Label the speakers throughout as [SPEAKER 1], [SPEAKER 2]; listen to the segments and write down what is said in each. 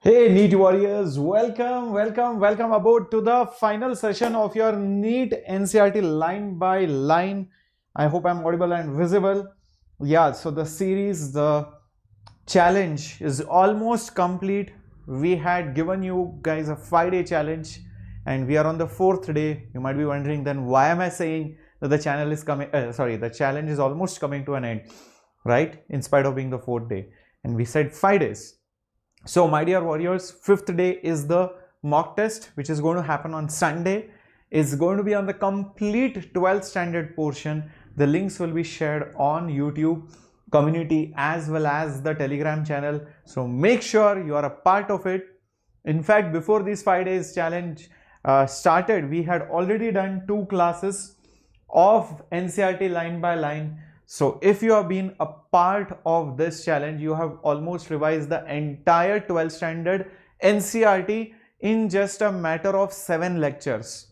[SPEAKER 1] Hey NEET warriors, welcome aboard to the final session of your NEET NCERT line by line. I hope I'm audible and visible. Yeah, so the series, the challenge is almost complete. We had given you guys a 5-day challenge and we are on the 4th day. You might be wondering then why am I saying that the channel is coming, the challenge is almost coming to an end, right? In spite of being the 4th day. And we said 5 days. So my dear warriors, 5th day is the mock test which is going to happen on Sunday. It's going to be on the complete 12th standard portion. The links will be shared on YouTube community as well as the Telegram channel. So make sure you are a part of it. In fact, before this 5 days challenge started, we had already done 2 classes of NCERT line by line. So if you have been a part of this challenge, you have almost revised the entire 12th standard NCERT in just a matter of 7 lectures,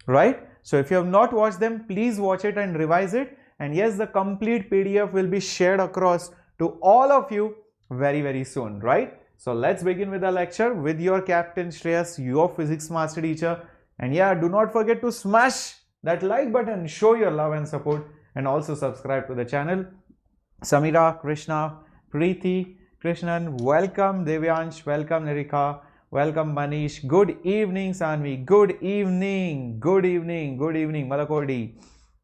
[SPEAKER 1] right? So if you have not watched them, please watch it and revise it. And yes, the complete PDF will be shared across to all of you very soon, right? So let's begin with the lecture with your captain Shreyas, your physics master teacher. And yeah, do not forget to smash that like button, show your love and support, and also subscribe to the channel. Samira, Krishna, Preeti, Krishnan, welcome. Devyansh, welcome. Nirika, welcome. Manish, good evening. Sanvi, good evening. Malakodi,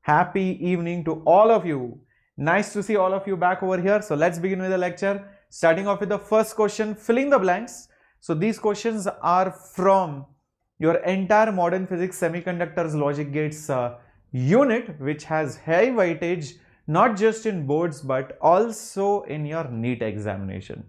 [SPEAKER 1] happy evening to all of you. Nice to see all of you back over here. So let's begin with the lecture, starting off with the first question, filling the blanks. So these questions are from your entire modern physics semiconductors logic gates unit, which has high weightage not just in boards but also in your NEET examination.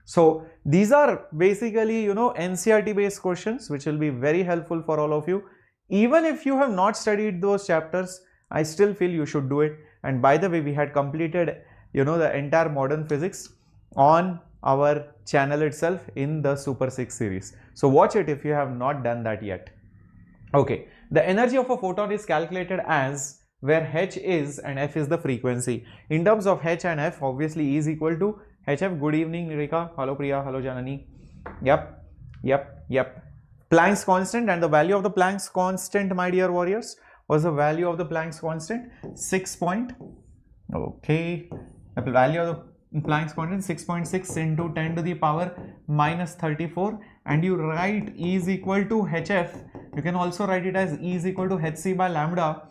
[SPEAKER 1] So these are basically NCERT based questions which will be very helpful for all of you. Even if you have not studied those chapters, I still feel you should do it. And by the way, we had completed the entire modern physics on our channel itself in the Super 6 series. So watch it if you have not done that yet. Okay, the energy of a photon is calculated as where h is and f is the frequency. In terms of h and f, obviously E is equal to hf. Good evening, Rika. Hello, Priya. Hello, Janani. Yep. Planck's constant, and the value of the Planck's constant, my dear warriors, was the value of the Planck's constant 6 point. Okay, the value of the Planck's constant 6.6 into 10 to the power minus 34, and you write E is equal to hf. You can also write it as E is equal to hc by lambda.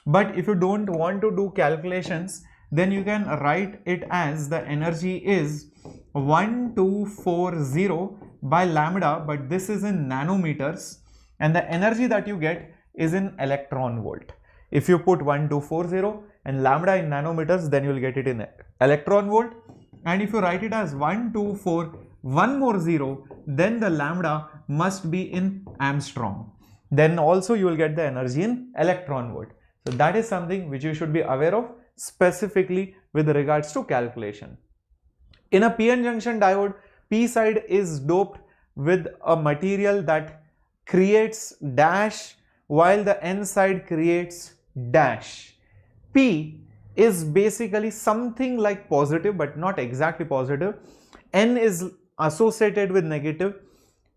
[SPEAKER 1] But if you don't want to do calculations, then you can write it as the energy is 1240 by lambda, but this is in nanometers, and the energy that you get is in electron volt. If you put 1240 and lambda in nanometers, then you will get it in electron volt. And if you write it as 124, one more zero, then the lambda must be in Armstrong. Then also you will get the energy in electron volt. So that is something which you should be aware of specifically with regards to calculation. In a PN junction diode, P side is doped with a material that creates dash while the N side creates dash. P is basically something like positive but not exactly positive. N is associated with negative.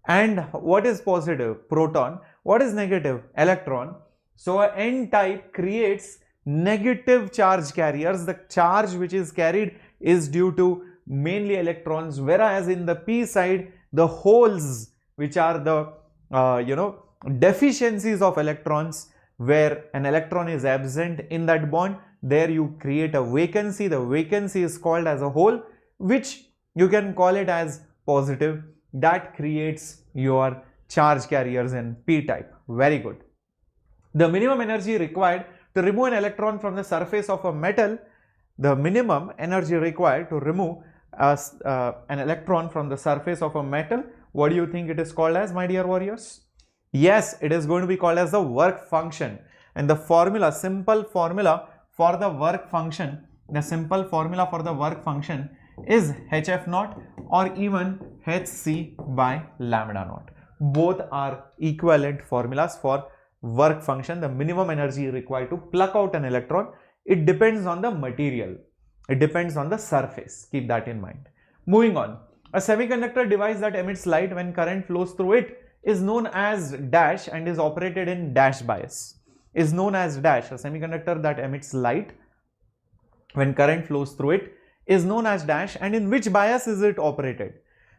[SPEAKER 1] And what is positive? Proton. What is negative? Electron. So a N type creates negative charge carriers. The charge which is carried is due to mainly electrons, whereas in the P side, the holes, which are the deficiencies of electrons, where an electron is absent in that bond, there you create a vacancy. The vacancy is called as a hole, which you can call it as positive. That creates your charge carriers in P type. Very good. The minimum energy required to remove an electron from the surface of a metal, the minimum energy required to remove an electron from the surface of a metal, what do you think it is called as, my dear warriors? Yes, it is going to be called as the work function. And the formula, simple formula for the work function, is hf naught or even hc by lambda naught. Both are equivalent formulas for work function. The minimum energy required to pluck out an electron, it depends on the material, it depends on the surface. Keep that in mind. Moving on, A semiconductor device that emits light when current flows through it is known as dash and is operated in dash bias. Is known as dash. A semiconductor that emits light when current flows through it is known as dash, and in which bias is it operated?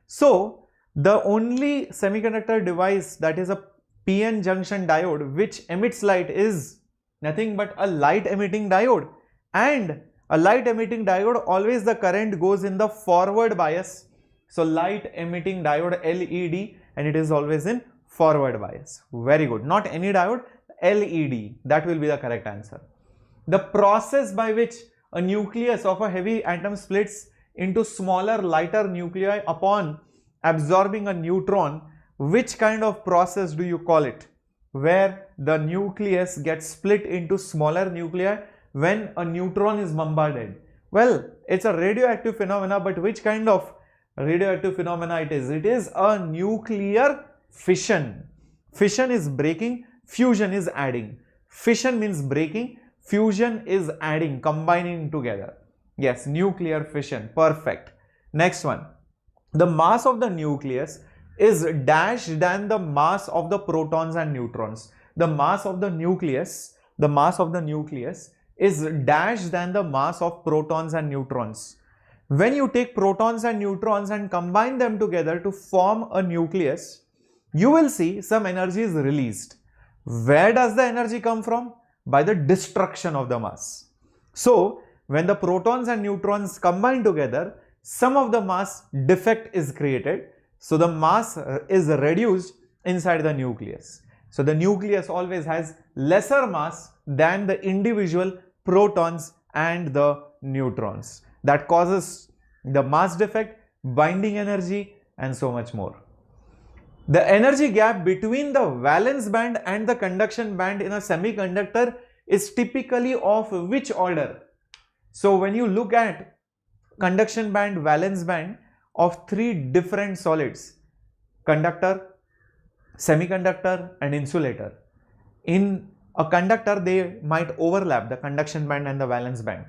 [SPEAKER 1] So the only semiconductor device that is a PN junction diode which emits light is nothing but a light emitting diode, and a light emitting diode always the current goes in the forward bias. So light emitting diode LED, and it is always in forward bias. Very good. Not any diode, LED. That will be the correct answer. The process by which a nucleus of a heavy atom splits into smaller lighter nuclei upon absorbing a neutron, which kind of process do you call it? Where the nucleus gets split into smaller nuclei when a neutron is bombarded. Well, it's a radioactive phenomena, but which kind of radioactive phenomena it is? It is a nuclear fission. Fission is breaking, fusion is adding. Fission means breaking, fusion is adding, combining together. Yes, nuclear fission. Perfect. Next one. The mass of the nucleus is dash than the mass of the protons and neutrons. The mass of the nucleus is dash than the mass of protons and neutrons. When you take protons and neutrons and combine them together to form a nucleus, you will see some energy is released. Where does the energy come from? By the destruction of the mass. So when the protons and neutrons combine together, some of the mass defect is created. So the mass is reduced inside the nucleus. So the nucleus always has lesser mass than the individual protons and the neutrons. That causes the mass defect, binding energy, and so much more. The energy gap between the valence band and the conduction band in a semiconductor is typically of which order? So when you look at conduction band, valence band of three different solids, conductor, semiconductor and insulator. In a conductor, they might overlap, the conduction band and the valence band.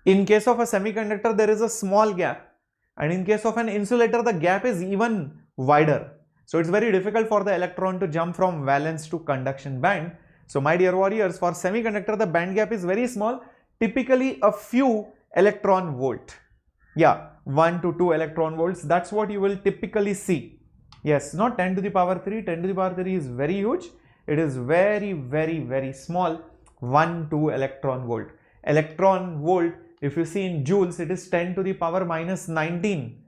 [SPEAKER 1] In case of a semiconductor, there is a small gap, and in case of an insulator, the gap is even wider. So it's very difficult for the electron to jump from valence to conduction band. So my dear warriors, for semiconductor, the band gap is very small, typically a few electron volt. Yeah, 1 to 2 electron volts. That's what you will typically see. Yes, not 10 to the power 3. 10 to the power 3 is very huge. It is very, very, very small. 1 to electron volt. Electron volt, if you see in joules, it is 10 to the power minus 19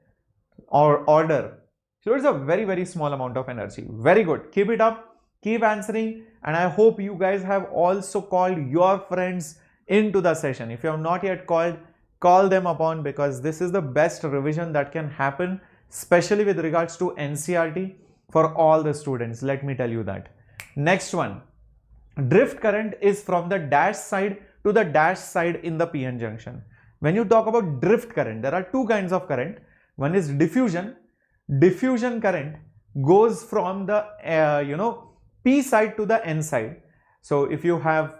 [SPEAKER 1] or order. So it's a very, very small amount of energy. Very good. Keep it up. Keep answering. And I hope you guys have also called your friends into the session. If you have not yet called, call them upon, because this is the best revision that can happen, especially with regards to NCERT for all the students. Let me tell you that. Next one. Drift current is from the dash side to the dash side in the PN junction. When you talk about drift current, there are two kinds of current. One is diffusion. Diffusion current goes from the P side to the N side. So if you have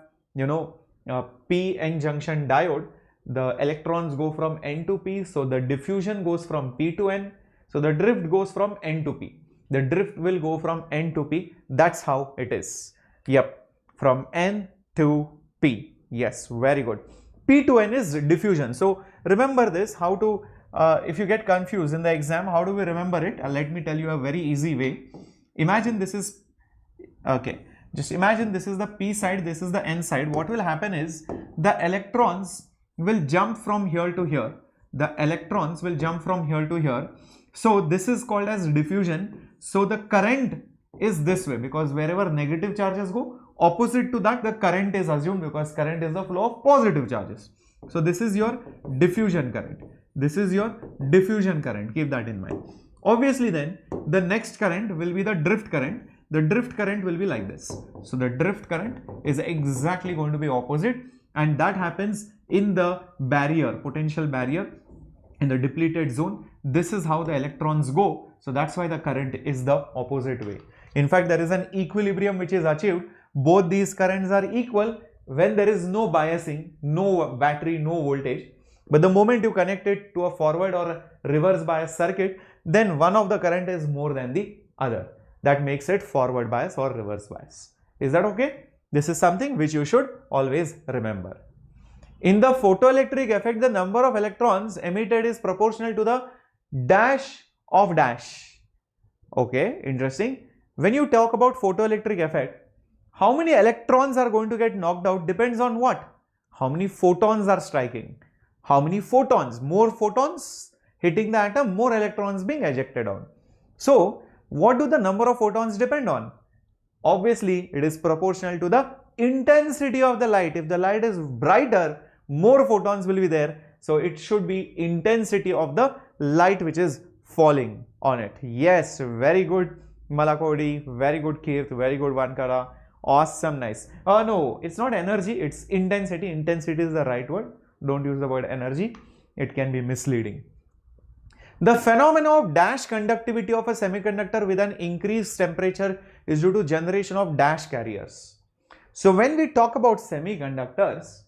[SPEAKER 1] P-N junction diode, the electrons go from N to P, so the diffusion goes from P to N. So the drift goes from N to P. The drift will go from N to P. That's how it is. Yep, from N to P. Yes, very good. P to N is diffusion. So remember this, how to if you get confused in the exam, how do we remember it? Let me tell you a very easy way. Imagine this is, okay, just imagine this is the P side, this is the N side. What will happen is the electrons will jump from here to here. The electrons will jump from here to here. So this is called as diffusion. So the current is this way, because wherever negative charges go, opposite to that the current is assumed, because current is the flow of positive charges. So this is your diffusion current. This is your diffusion current. Keep that in mind. Obviously then the next current will be the drift current. The drift current will be like this. So the drift current is exactly going to be opposite, and that happens in the barrier, potential barrier, in the depleted zone. This is how the electrons go. So that's why the current is the opposite way. In fact, there is an equilibrium which is achieved. Both these currents are equal when there is no biasing, no battery, no voltage. But the moment you connect it to a forward or reverse bias circuit, then one of the current is more than the other. That makes it forward bias or reverse bias. Is that okay? This is something which you should always remember. In the photoelectric effect, the number of electrons emitted is proportional to the dash of dash. Okay, interesting. When you talk about photoelectric effect, how many electrons are going to get knocked out depends on what? How many photons are striking. How many photons? More photons hitting the atom, more electrons being ejected out. So, what do the number of photons depend on? Obviously, it is proportional to the intensity of the light. If the light is brighter, more photons will be there. So, it should be intensity of the light which is falling on it. Yes, very good Malakodi, very good Kirth, very good Vankara. Awesome, nice. No, it's not energy, it's intensity. Intensity is the right word. Don't use the word energy. It can be misleading. The phenomenon of dash conductivity of a semiconductor with an increased temperature is due to generation of dash carriers. So when we talk about semiconductors,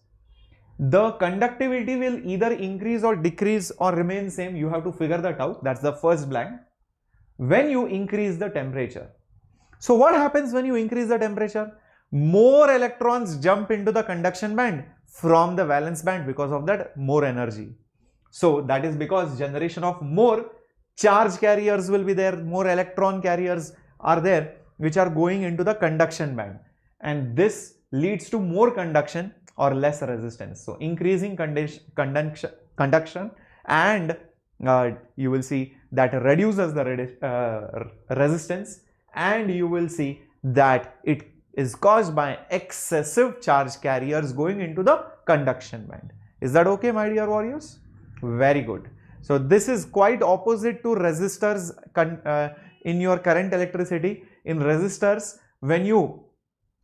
[SPEAKER 1] the conductivity will either increase or decrease or remain same. You have to figure that out. That's the first blank. When you increase the temperature. So what happens when you increase the temperature? More electrons jump into the conduction band from the valence band because of that more energy. So that is because generation of more charge carriers will be there, more electron carriers are there which are going into the conduction band, and this leads to more conduction or less resistance. So increasing conduction and you will see that reduces the resistance, and you will see that it is caused by excessive charge carriers going into the conduction band. Is that okay, my dear warriors? Very good. So this is quite opposite to resistors in your current electricity. In resistors, when you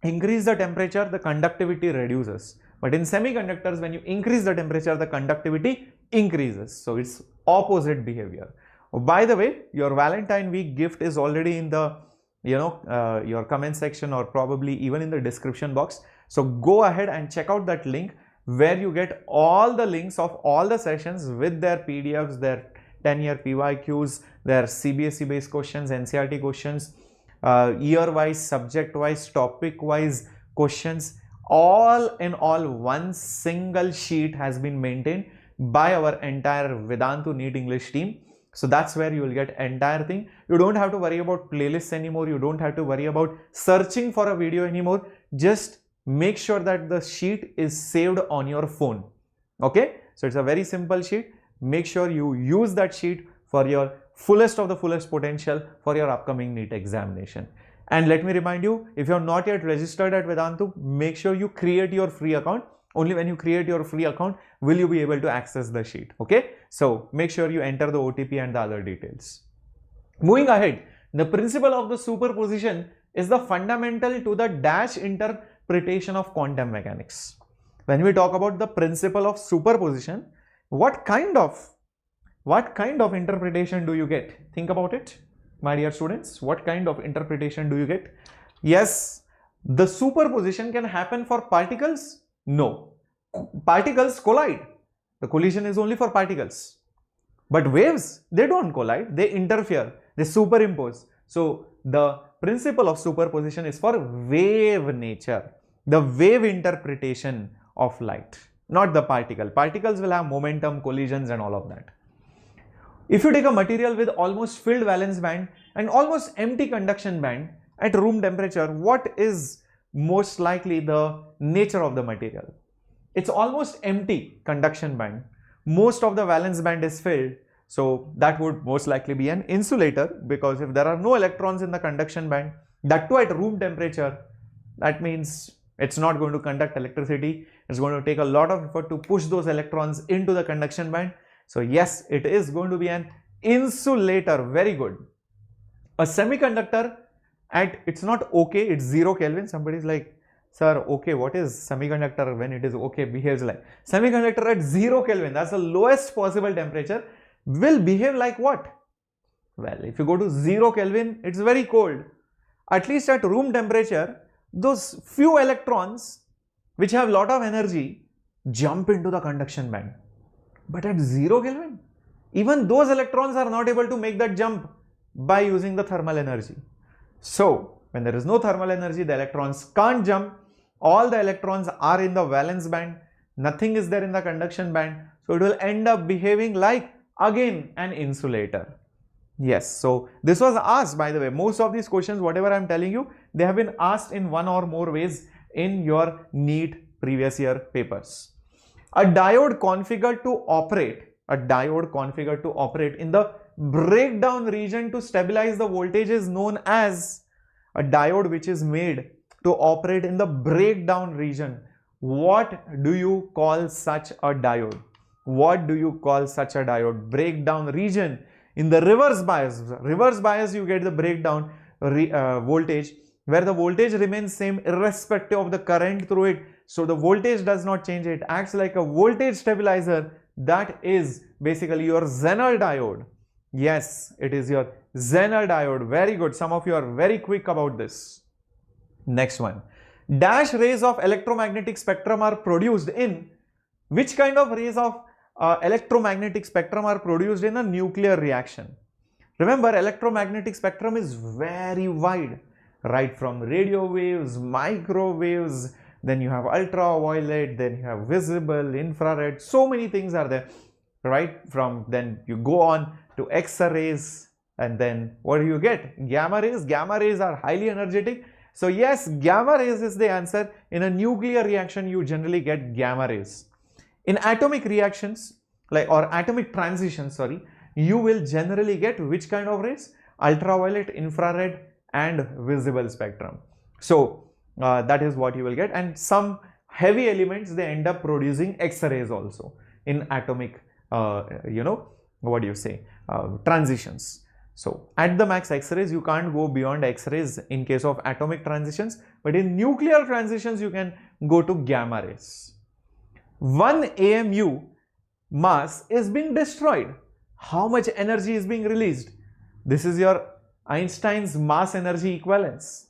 [SPEAKER 1] increase the temperature, the conductivity reduces. But in semiconductors, when you increase the temperature, the conductivity increases. So it's opposite behavior. By the way, your Valentine week gift is already in the your comment section or probably even in the description box. So go ahead and check out that link where you get all the links of all the sessions with their PDFs, their 10-year PYQs, their CBSE based questions, NCERT questions, year-wise, subject-wise, topic-wise questions. All in all, one single sheet has been maintained by our entire Vedantu NEET English team. So that's where you will get entire thing. You don't have to worry about playlists anymore. You don't have to worry about searching for a video anymore. Just make sure that the sheet is saved on your phone. Okay, so it's a very simple sheet. Make sure you use that sheet for your fullest of the fullest potential for your upcoming NEET examination. And let me remind you, if you are not yet registered at Vedantu, make sure you create your free account. Only when you create your free account will you be able to access the sheet. Okay, so make sure you enter the OTP and the other details. Moving ahead, the principle of the superposition is the fundamental to the dash interpretation of quantum mechanics. When we talk about the principle of superposition, what kind of interpretation do you get? Think about it, my dear students. What kind of interpretation do you get? Yes, the superposition can happen for particles. No, particles collide. The collision is only for particles. But waves, they don't collide, they interfere, they superimpose. So the principle of superposition is for wave nature, the wave interpretation of light, not the particle. Particles will have momentum, collisions and all of that. If you take a material with almost filled valence band and almost empty conduction band at room temperature, what is most likely the nature of the material? It's almost empty conduction band. Most of the valence band is filled. So that would most likely be an insulator, because if there are no electrons in the conduction band, that too at room temperature, that means it's not going to conduct electricity. It's going to take a lot of effort to push those electrons into the conduction band. So yes, it is going to be an insulator. Very good. A semiconductor it's not okay, it's 0 Kelvin. Somebody's like, sir, okay, what is semiconductor when it is okay behaves like? Semiconductor at 0 Kelvin, that's the lowest possible temperature, will behave like what? Well, if you go to 0 Kelvin, it's very cold. At least at room temperature, those few electrons which have lot of energy jump into the conduction band. But at 0 Kelvin, even those electrons are not able to make that jump by using the thermal energy. So when there is no thermal energy, the electrons can't jump. All the electrons are in the valence band, nothing is there in the conduction band, so it will end up behaving like again an insulator. Yes, so this was asked, by the way. Most of these questions, whatever I am telling you, they have been asked in one or more ways in your NEET previous year papers. A diode configured to operate in the breakdown region to stabilize the voltage is known as a diode which is made to operate in the breakdown region. What do you call such a diode? What do you call such a diode? Breakdown region. In the reverse bias you get the breakdown voltage, where the voltage remains same irrespective of the current through it. So the voltage does not change, it acts like a voltage stabilizer. That is basically your Zener diode. Yes, it is your Zener diode. Very good. Some of you are very quick about this. Next one. Dash rays of electromagnetic spectrum are produced in, which kind of rays of electromagnetic spectrum are produced in a nuclear reaction? Remember, electromagnetic spectrum is very wide, right from radio waves, microwaves, then you have ultraviolet, then you have visible, infrared, so many things are there, right? From then you go on to X-rays, and then what do you get? Gamma rays. Gamma rays are highly energetic. So yes, gamma rays is the answer. In a nuclear reaction, you generally get gamma rays. In atomic reactions, or atomic transitions, sorry, you will generally get which kind of rays? Ultraviolet, infrared, and visible spectrum. So that is what you will get. And some heavy elements, they end up producing X-rays also in atomic, transitions. So at the max X-rays, you can't go beyond X-rays in case of atomic transitions, but in nuclear transitions, you can go to gamma rays. 1 AMU mass is being destroyed. How much energy is being released? This is your Einstein's mass energy equivalence,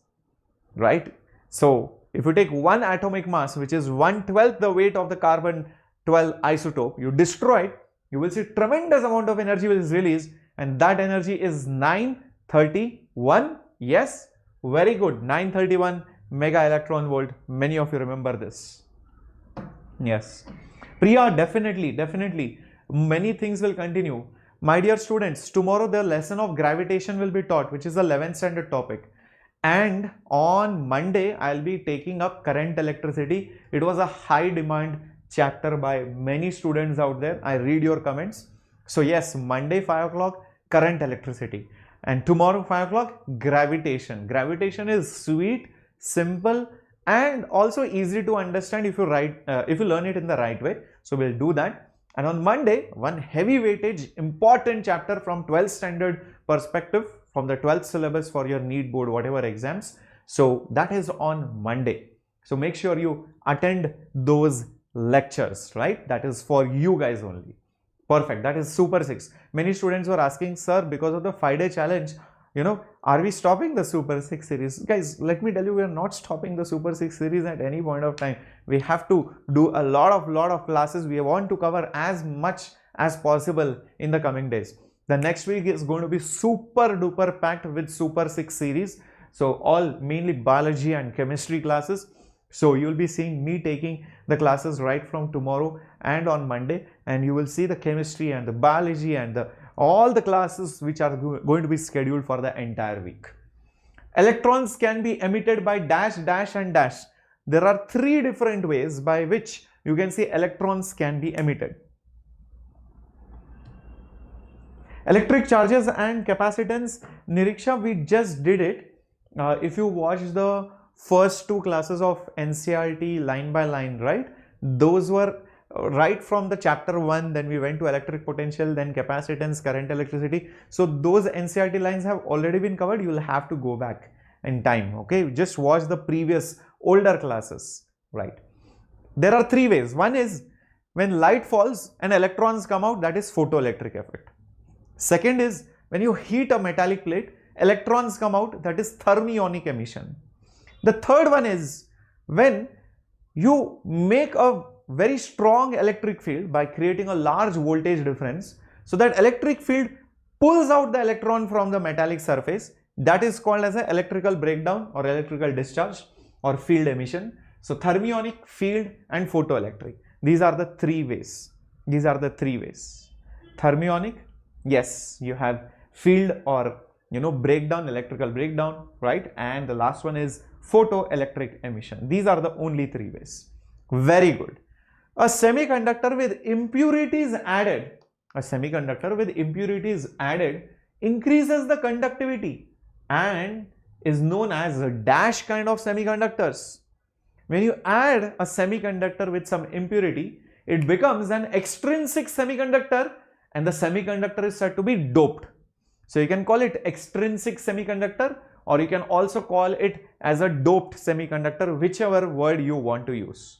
[SPEAKER 1] right? So if you take one atomic mass, which is 1/12 the weight of the carbon-12 isotope, you destroy it, you will see tremendous amount of energy is released, and that energy is 931. Yes, very good. 931 mega electron volt. Many of you remember this. Yes. Priya, definitely. Many things will continue. My dear students, tomorrow the lesson of gravitation will be taught, which is the 11th standard topic. And on Monday, I'll be taking up current electricity. It was a high demand chapter by many students out there. I read your comments. So yes, Monday 5 o'clock, current electricity. And tomorrow 5 o'clock, gravitation. Gravitation is sweet, simple, and also easy to understand if you learn it in the right way. So we'll do that. And on Monday, one heavy weightage important chapter from 12th standard perspective, from the 12th syllabus for your NEET board, whatever exams. So that is on Monday. So make sure you attend those lectures, right? That is for you guys only. Perfect. That is Super 6. Many students were asking, sir, because of the 5-day challenge, are we stopping the Super 6 series? Guys, let me tell you, we are not stopping the Super 6 series at any point of time. We have to do a lot of classes. We want to cover as much as possible in the coming days. The next week is going to be super duper packed with Super 6 series. So all mainly biology and chemistry classes. So you will be seeing me taking the classes right from tomorrow and on Monday, and you will see the chemistry and the biology and all the classes which are going to be scheduled for the entire week. Electrons can be emitted by dash, dash and dash. There are 3 different ways by which you can see electrons can be emitted. Electric charges and capacitance, Niriksha, we just did it. If you watch the first 2 classes of NCERT line by line, right? Those were right from the chapter 1, then we went to electric potential, then capacitance, current electricity. So those NCERT lines have already been covered. You will have to go back in time, okay? Just watch the previous older classes, right? There are 3 ways. One is when light falls and electrons come out, that is photoelectric effect. Second is when you heat a metallic plate, electrons come out, that is thermionic emission. The third one is when you make a very strong electric field by creating a large voltage difference. So that electric field pulls out the electron from the metallic surface. That is called as an electrical breakdown or electrical discharge or field emission. So thermionic, field and photoelectric. These are the three ways. These are the three ways. Thermionic, yes, you have field or breakdown, electrical breakdown, right? And the last one is photoelectric emission. These are the only three ways. Very good. A semiconductor with impurities added, increases the conductivity and is known as a dash kind of semiconductors. When you add a semiconductor with some impurity, it becomes an extrinsic semiconductor and the semiconductor is said to be doped. So you can call it extrinsic semiconductor or you can also call it as a doped semiconductor, whichever word you want to use.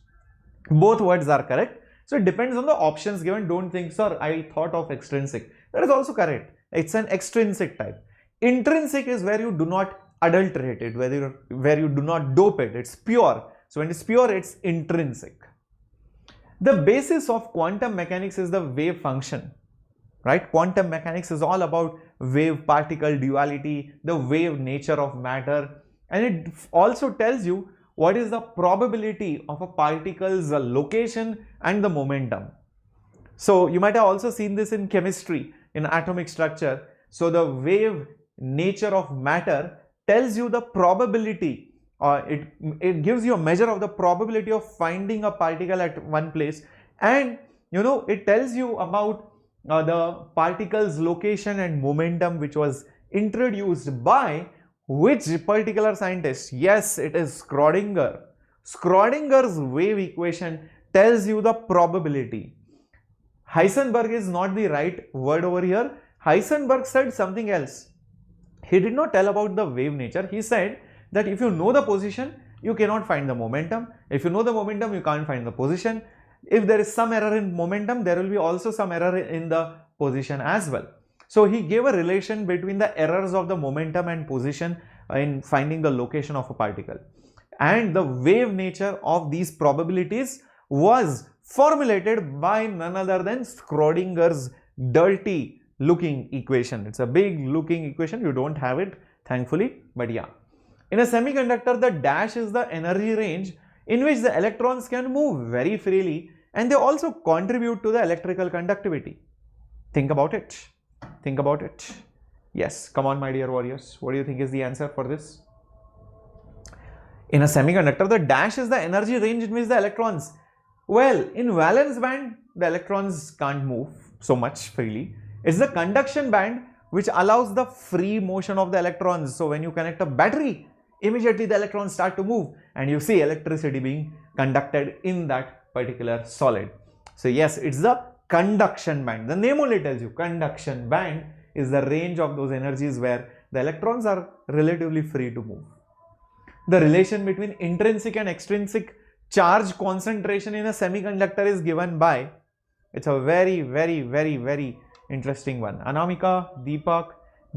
[SPEAKER 1] Both words are correct. So it depends on the options given. Don't think, sir, I thought of extrinsic. That is also correct. It's an extrinsic type. Intrinsic is where you do not adulterate it, where you do not dope it. It's pure. So when it's pure, it's intrinsic. The basis of quantum mechanics is the wave function, right? Quantum mechanics is all about wave particle duality, the wave nature of matter, and it also tells you what is the probability of a particle's location and the momentum. So you might have also seen this in chemistry, in atomic structure. So the wave nature of matter tells you the probability, it gives you a measure of the probability of finding a particle at one place, and it tells you about the particle's location and momentum, which was introduced by which particular scientist? Yes, it is Schrödinger. Schrödinger's wave equation tells you the probability. Heisenberg is not the right word over here. Heisenberg said something else. He did not tell about the wave nature. He said that if you know the position, you cannot find the momentum. If you know the momentum, you can't find the position. If there is some error in momentum, there will be also some error in the position as well. So he gave a relation between the errors of the momentum and position in finding the location of a particle. And the wave nature of these probabilities was formulated by none other than Schrödinger's dirty looking equation. It's a big looking equation. You don't have it, thankfully, but yeah. In a semiconductor, the dash is the energy range in which the electrons can move very freely and they also contribute to the electrical conductivity. Think about it. Think about it. Yes, come on my dear warriors. What do you think is the answer for this? In a semiconductor, the dash is the energy range in which the electrons, well, in valence band, the electrons can't move so much freely. It's the conduction band which allows the free motion of the electrons. So when you connect a battery, immediately the electrons start to move and you see electricity being conducted in that particular solid. So yes, it's the conduction band. The name only tells you conduction band is the range of those energies where the electrons are relatively free to move. The relation between intrinsic and extrinsic charge concentration in a semiconductor is given by, it's a very, very, very, very interesting one. Anamika, Deepak,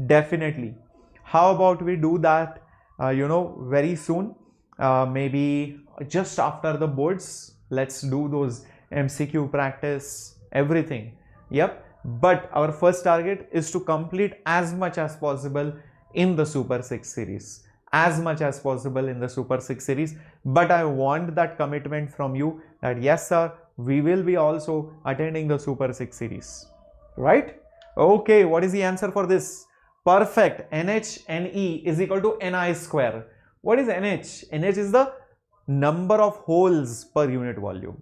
[SPEAKER 1] definitely. How about we do that, very soon, maybe just after the boards. Let's do those MCQ practice, everything. Yep. But our first target is to complete as much as possible in the Super 6 series. As much as possible in the Super 6 series. But I want that commitment from you that yes sir, we will be also attending the Super 6 series. Right? Okay, what is the answer for this? Perfect. NHNE is equal to Ni square. What is NH? NH is the number of holes per unit volume.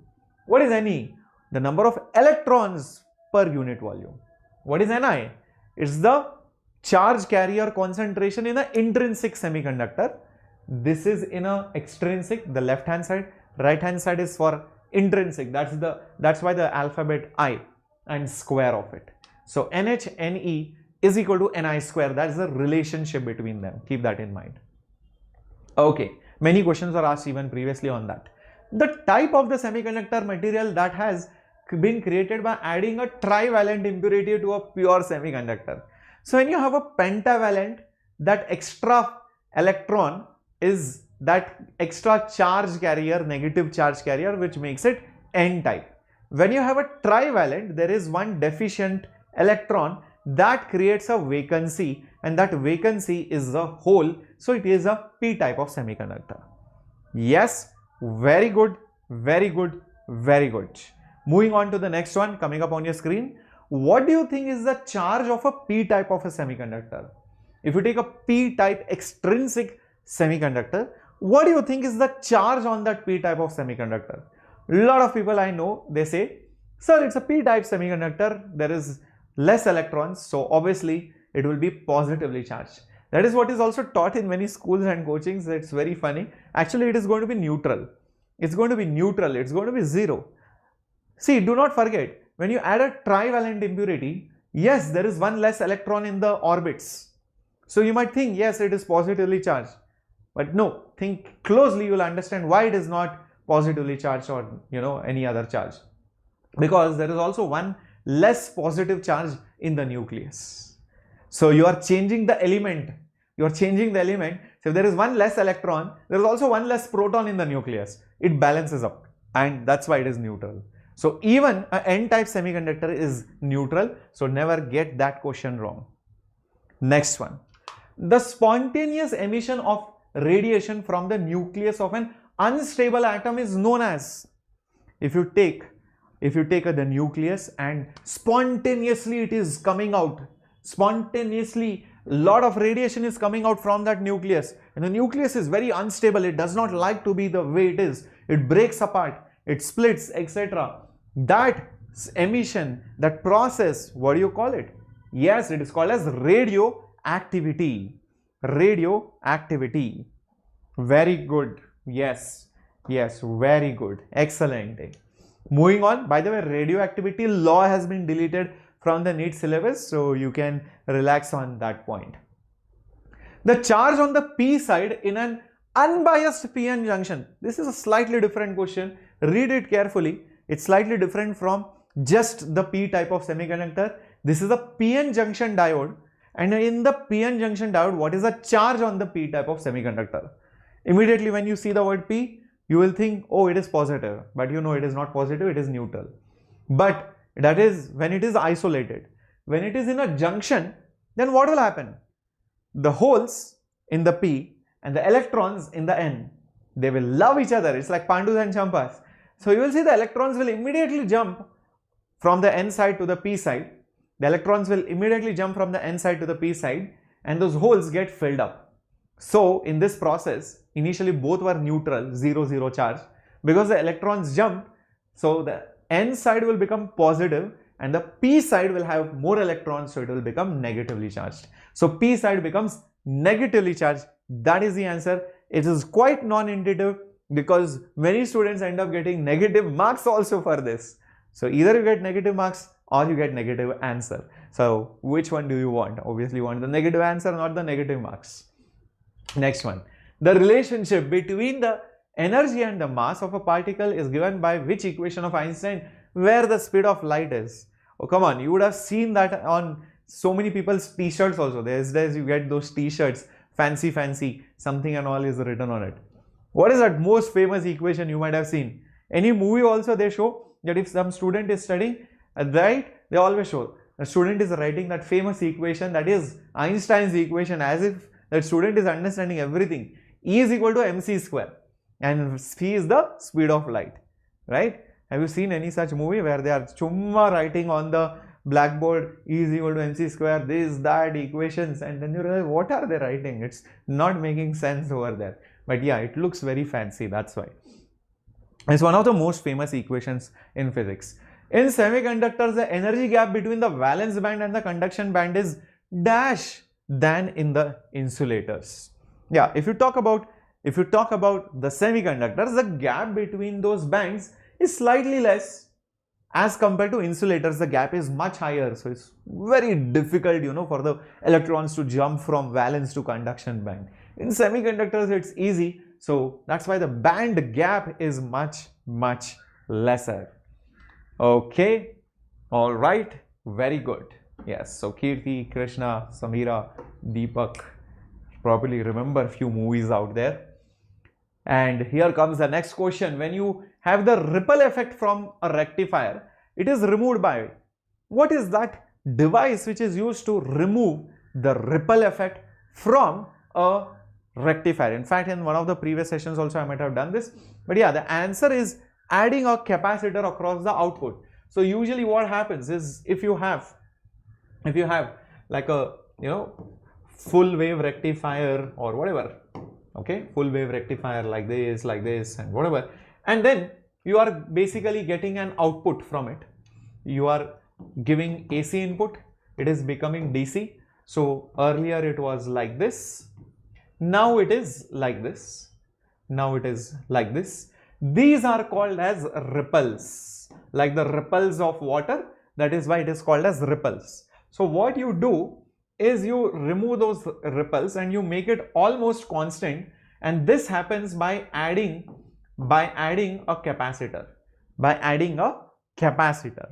[SPEAKER 1] What is Ne? The number of electrons per unit volume. What is Ni? It's the charge carrier concentration in an intrinsic semiconductor. This is in a extrinsic, the left hand side. Right hand side is for intrinsic. That's why the alphabet I and square of it. So NHNE is equal to Ni square. That's the relationship between them. Keep that in mind. Okay. Many questions are asked even previously on that. The type of the semiconductor material that has been created by adding a trivalent impurity to a pure semiconductor. So when you have a pentavalent, that extra electron is that extra charge carrier, negative charge carrier, which makes it N type. When you have a trivalent, there is one deficient electron, that creates a vacancy, and that vacancy is a hole, so it is a p type of semiconductor. Yes, very good, very good, very good. Moving on to the next one coming up on your screen. What do you think is the charge of a p type of a semiconductor? If you take a p type extrinsic semiconductor, what do you think is the charge on that p type of semiconductor? A lot of people I know, they say, sir, it's a p type semiconductor, there is less electrons, so obviously it will be positively charged. That is what is also taught in many schools and coachings. It's very funny. Actually, it is going to be neutral. It's going to be neutral. It's going to be zero. See, do not forget, when you add a trivalent impurity, yes, there is one less electron in the orbits. So you might think, yes, it is positively charged. But no, think closely, you will understand why it is not positively charged or any other charge. Because there is also one less positive charge in the nucleus. So you are changing the element. You are changing the element. So if there is one less electron, there is also one less proton in the nucleus. It balances up, and that's why it is neutral. So even an n-type semiconductor is neutral. So never get that question wrong. Next one. The spontaneous emission of radiation from the nucleus of an unstable atom is known as, if you take the nucleus and spontaneously it is coming out, spontaneously a lot of radiation is coming out from that nucleus, and the nucleus is very unstable, it does not like to be the way it is, it breaks apart, it splits, etc. That emission, that process, what do you call it? Yes, it is called as radioactivity. Radioactivity. Very good. Yes, very good. Excellent. Moving on, by the way, radioactivity law has been deleted from the NEET syllabus, so you can relax on that point. The charge on the p side in an unbiased p-n junction. This is a slightly different question. Read it carefully. It's slightly different from just the p type of semiconductor. This is a p-n junction diode, and in the p-n junction diode, what is the charge on the p type of semiconductor? Immediately when you see the word p, you will think, oh, it is positive, but you know it is not positive, it is neutral. But that is when it is isolated. When it is in a junction, then what will happen? The holes in the p and the electrons in the n, they will love each other. It's like Pandus and Champas. So you will see the electrons will immediately jump from the n side to the p side. The electrons will immediately jump from the n side to the p side, and those holes get filled up. So in this process, initially both were neutral, 0, 0 charge. Because the electrons jump, so the n side will become positive and the p side will have more electrons, so it will become negatively charged. So p side becomes negatively charged. That is the answer. It is quite non-intuitive because many students end up getting negative marks also for this. So either you get negative marks or you get negative answer. So which one do you want? Obviously you want the negative answer, not the negative marks. Next one. The relationship between the energy and the mass of a particle is given by which equation of Einstein, where the speed of light is? Oh, come on, you would have seen that on so many people's t-shirts also. These days you get those t-shirts, fancy, something and all is written on it. What is that most famous equation you might have seen? Any movie also they show that if some student is studying, right, they always show the student is writing that famous equation, that is Einstein's equation, as if that student is understanding everything. E is equal to mc square and c is the speed of light, right? Have you seen any such movie where they are chumma writing on the blackboard E is equal to mc square, this, that, equations, and then you realize what are they writing? It's not making sense over there. But yeah, it looks very fancy, that's why. It's one of the most famous equations in physics. In semiconductors, the energy gap between the valence band and the conduction band is dash than in the insulators. Yeah, if you talk about the semiconductors, the gap between those bands is slightly less. As compared to insulators, the gap is much higher. So it's very difficult, for the electrons to jump from valence to conduction band. In semiconductors, it's easy. So that's why the band gap is much lesser. Okay. All right. Very good. Yes. So Kirti, Krishna, Samira, Deepak, probably remember few movies out there. And here comes the next question. When you have the ripple effect from a rectifier, it is removed by, what is that device which is used to remove the ripple effect from a rectifier. In fact, in one of the previous sessions also I might have done this, but yeah, the answer is adding a capacitor across the output. So usually what happens is, if you have like a full wave rectifier or whatever, okay, full wave rectifier like this and whatever, and then you are basically getting an output from it. You are giving AC input, it is becoming DC. So earlier it was like this, now it is like this, now it is like this. These are called as ripples, like the ripples of water. That is why it is called as ripples. So what you do is you remove those ripples and you make it almost constant, and this happens by adding a capacitor.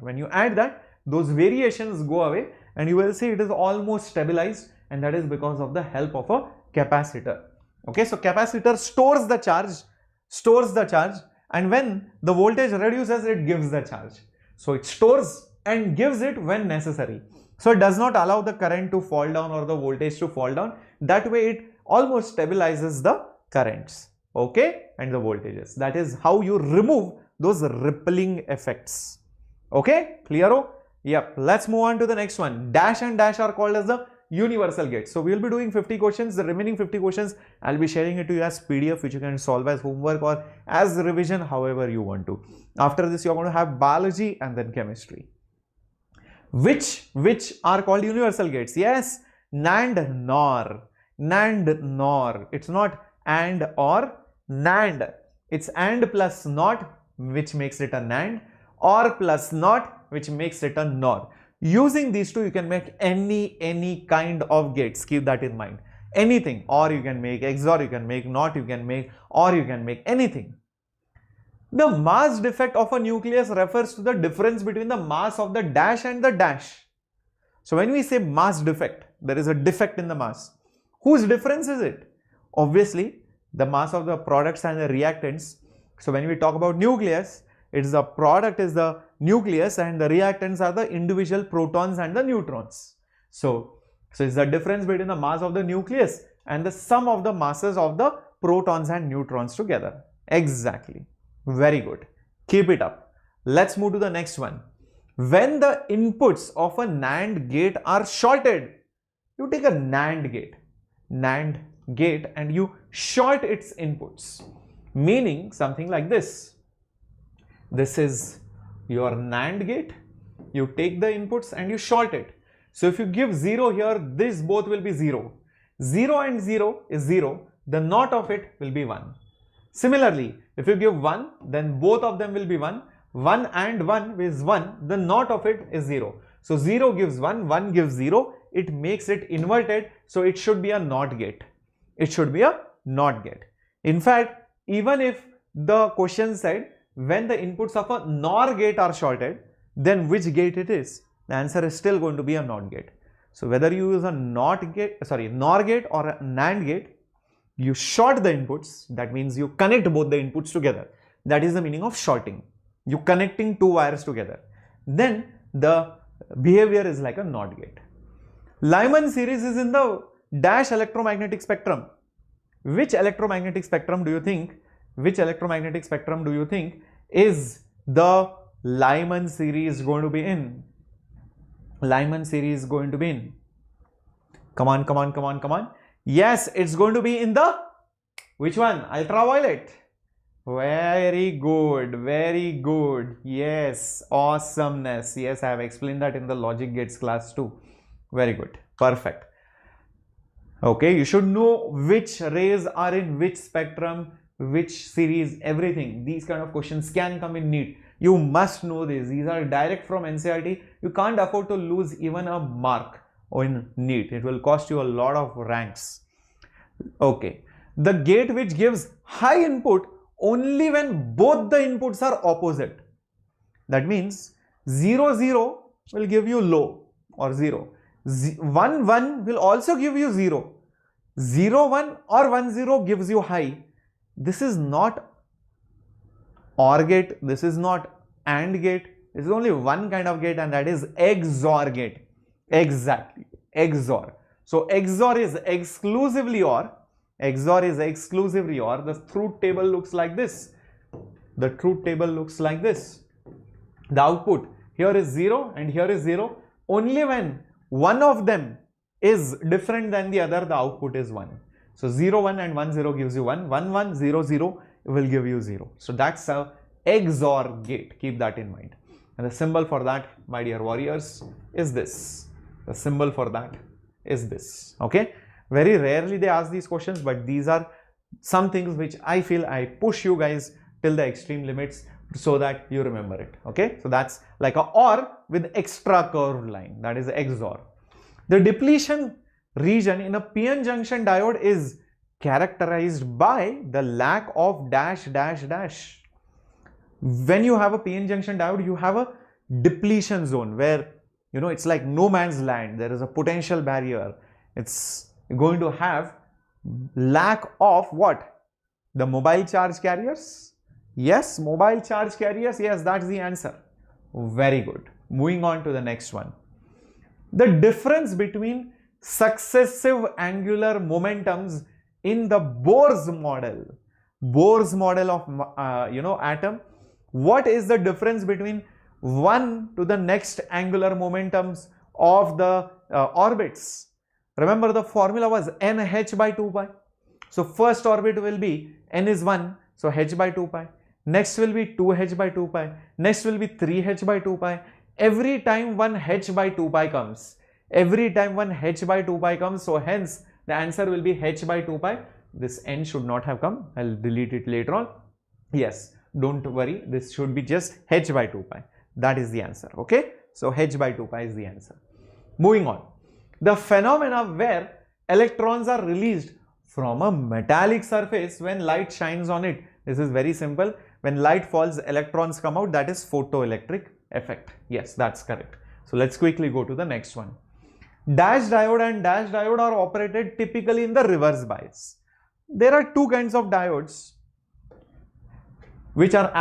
[SPEAKER 1] When you add that, those variations go away and you will see it is almost stabilized, and that is because of the help of a capacitor. Okay, so capacitor stores the charge, and when the voltage reduces, it gives the charge. So it stores and gives it when necessary. So it does not allow the current to fall down or the voltage to fall down. That way it almost stabilizes the currents, okay, and the voltages. That is how you remove those rippling effects. Okay, clear? Yep. Let's move on to the next one. Dash and dash are called as the universal gates. So we will be doing 50 questions. The remaining 50 questions I'll be sharing it to you as PDF, which you can solve as homework or as revision, however you want to. After this, you're going to have biology and then chemistry. Which are called universal gates? Yes, NAND, NOR. NAND, NOR. It's not AND or NAND. It's AND plus NOT, which makes it a NAND, OR plus NOT, which makes it a NOR. Using these two, you can make any kind of gates. Keep that in mind. Anything. OR you can make, XOR you can make, NOT you can make, OR you can make, anything. The mass defect of a nucleus refers to the difference between the mass of the dash and the dash. So when we say mass defect, there is a defect in the mass. Whose difference is it? Obviously, the mass of the products and the reactants. So when we talk about nucleus, it's the product is the nucleus and the reactants are the individual protons and the neutrons. So it's the difference between the mass of the nucleus and the sum of the masses of the protons and neutrons together. Exactly. Very good. Keep it up. Let's move to the next one. When the inputs of a NAND gate are shorted, you take a NAND gate and you short its inputs. Meaning something like this. This is your NAND gate. You take the inputs and you short it. So if you give 0 here, this both will be 0. 0 and 0 is 0. The NOT of it will be 1. Similarly, if you give 1, then both of them will be 1. 1 and 1 is 1. The NOT of it is 0. So 0 gives 1, 1 gives 0. It makes it inverted. So it should be a NOT gate. It should be a NOT gate. In fact, even if the question said when the inputs of a NOR gate are shorted, then which gate it is? The answer is still going to be a NOT gate. So whether you use a NOR gate or a NAND gate, you short the inputs. That means you connect both the inputs together. That is the meaning of shorting. You connecting two wires together. Then the behavior is like a NOT gate. Lyman series is in the dash electromagnetic spectrum. Which electromagnetic spectrum do you think? Is the Lyman series going to be in? Come on. Yes, it's going to be in the, which one? Ultraviolet. Very good. Yes, awesomeness. Yes, I have explained that in the logic gates class too. Very good. Perfect. Okay, you should know which rays are in which spectrum, which series, everything. These kind of questions can come in NEET. You must know this. These are direct from NCERT. You can't afford to lose even a mark in NEET. It will cost you a lot of ranks. Okay. The gate which gives high input only when both the inputs are opposite. That means 0, 0 will give you low or 0. 1, 1 will also give you 0. 0, 1 or 1, 0 gives you high. This is not OR gate. This is not AND gate. This is only one kind of gate, and that is XOR gate. Exactly. XOR. So XOR is exclusively OR. XOR is exclusively OR. The truth table looks like this. The truth table looks like this. The output here is 0 and here is 0. Only when one of them is different than the other, the output is 1. So 0, 1 and 1, 0 gives you 1. 1, 1, 0, 0 will give you 0. So that's a XOR gate. Keep that in mind. And the symbol for that, my dear warriors, is this. The symbol for that is this. Okay. Very rarely they ask these questions, but these are some things which I feel I push you guys till the extreme limits so that you remember it. Okay. So that's like a OR with extra curved line. That is XOR. The depletion region in a PN junction diode is characterized by the lack of dash dash dash. When you have a PN junction diode, you have a depletion zone where, you know, it's like no man's land. There is a potential barrier. It's going to have lack of what? The mobile charge carriers. Yes, mobile charge carriers. Yes, that's the answer. Very good. Moving on to the next one. The difference between successive angular momentums in the Bohr's model of atom. What is the difference between one to the next angular momentums of the orbits? Remember, the formula was nh by 2 pi. So first orbit will be n is 1, so h by 2 pi. Next will be 2h by 2 pi. Next will be 3h by 2 pi. Every time one h by 2 pi comes, so hence the answer will be h by 2 pi. This n should not have come. I'll delete it later on. Yes, don't worry. This should be just h by 2 pi. That is the answer. Okay. So h by 2 pi is the answer. Moving on. The phenomena where electrons are released from a metallic surface when light shines on it. This is very simple. When light falls, electrons come out. That is photoelectric effect. Yes, that's correct. So let's quickly go to the next one. Dash diode and dash diode are operated typically in the reverse bias. There are two kinds of diodes which are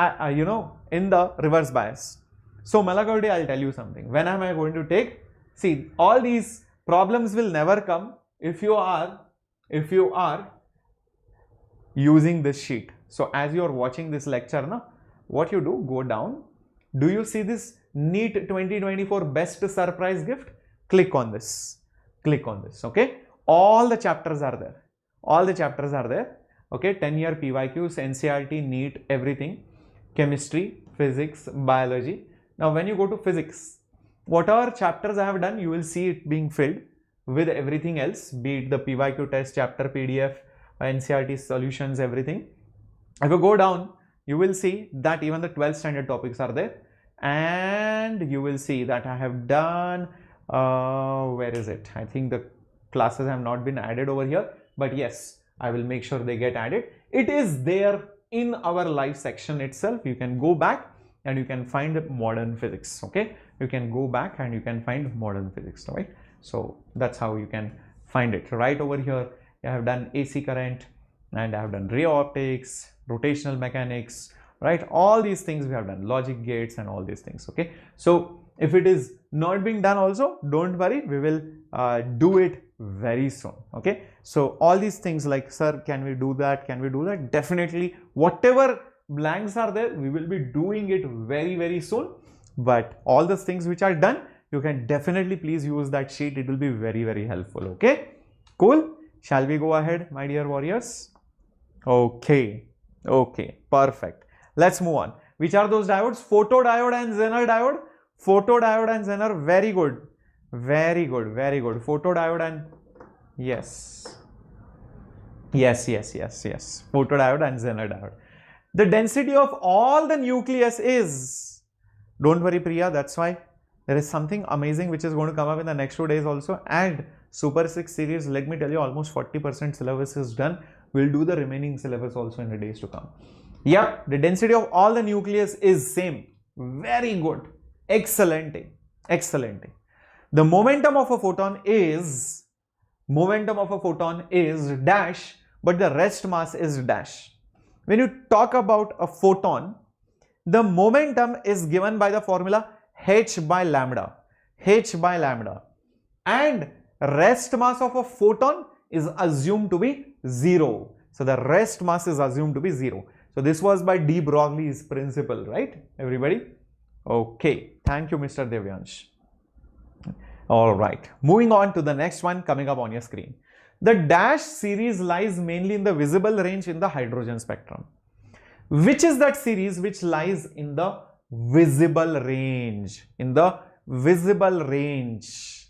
[SPEAKER 1] in the reverse bias. So Malagodi, I'll tell you something. When am I going to take? See, all these problems will never come if you are using this sheet. So as you are watching this lecture, what you do, go down. Do you see this NEET 2024 best surprise gift? Click on this. Click on this. Okay. All the chapters are there. Okay. 10-year PYQs, NCERT, NEET, everything. Chemistry, physics, biology. Now, when you go to physics, whatever chapters I have done, you will see it being filled with everything else, be it the PYQ test, chapter PDF, NCERT solutions, everything. If you go down, you will see that even the 12th standard topics are there, and you will see that I have done, where is it? I think the classes have not been added over here, but yes, I will make sure they get added. It is there in our live section itself. You can go back and you can find modern physics. Okay, you can go back and you can find modern physics, right? So that's how you can find it. Right over here, I have done AC current and I have done ray optics, rotational mechanics, right? All these things we have done, logic gates and all these things. Okay, so if it is not being done also, don't worry, we will do it very soon. Okay, so all these things like, sir, can we do that? Can we do that? Definitely, whatever blanks are there, we will be doing it very, very soon. But all the things which are done, you can definitely please use that sheet. It will be very, very helpful. Okay, cool. Shall we go ahead, my dear warriors? Okay, okay, perfect. Let's move on. Which are those diodes? Photodiode and Zener diode. Photodiode and Zener, very good. Very good, very good. Photodiode and yes. Photodiode and Zener diode. The density of all the nucleus is, don't worry Priya, that's why there is something amazing which is going to come up in the next 2 days also. And Super 6 series, let me tell you, almost 40% syllabus is done. We'll do the remaining syllabus also in the days to come. Yeah, the density of all the nucleus is same. Very good. Excellent. Excellent. The momentum of a photon is dash, but the rest mass is dash. When you talk about a photon, the momentum is given by the formula h by lambda. and rest mass of a photon is assumed to be 0. So the rest mass is assumed to be 0. So this was by de Broglie's principle, right, everybody? Okay, thank you, Mr. Devyansh. All right, moving on to the next one coming up on your screen. The dash series lies mainly in the visible range in the hydrogen spectrum. Which is that series which lies in the visible range? In the visible range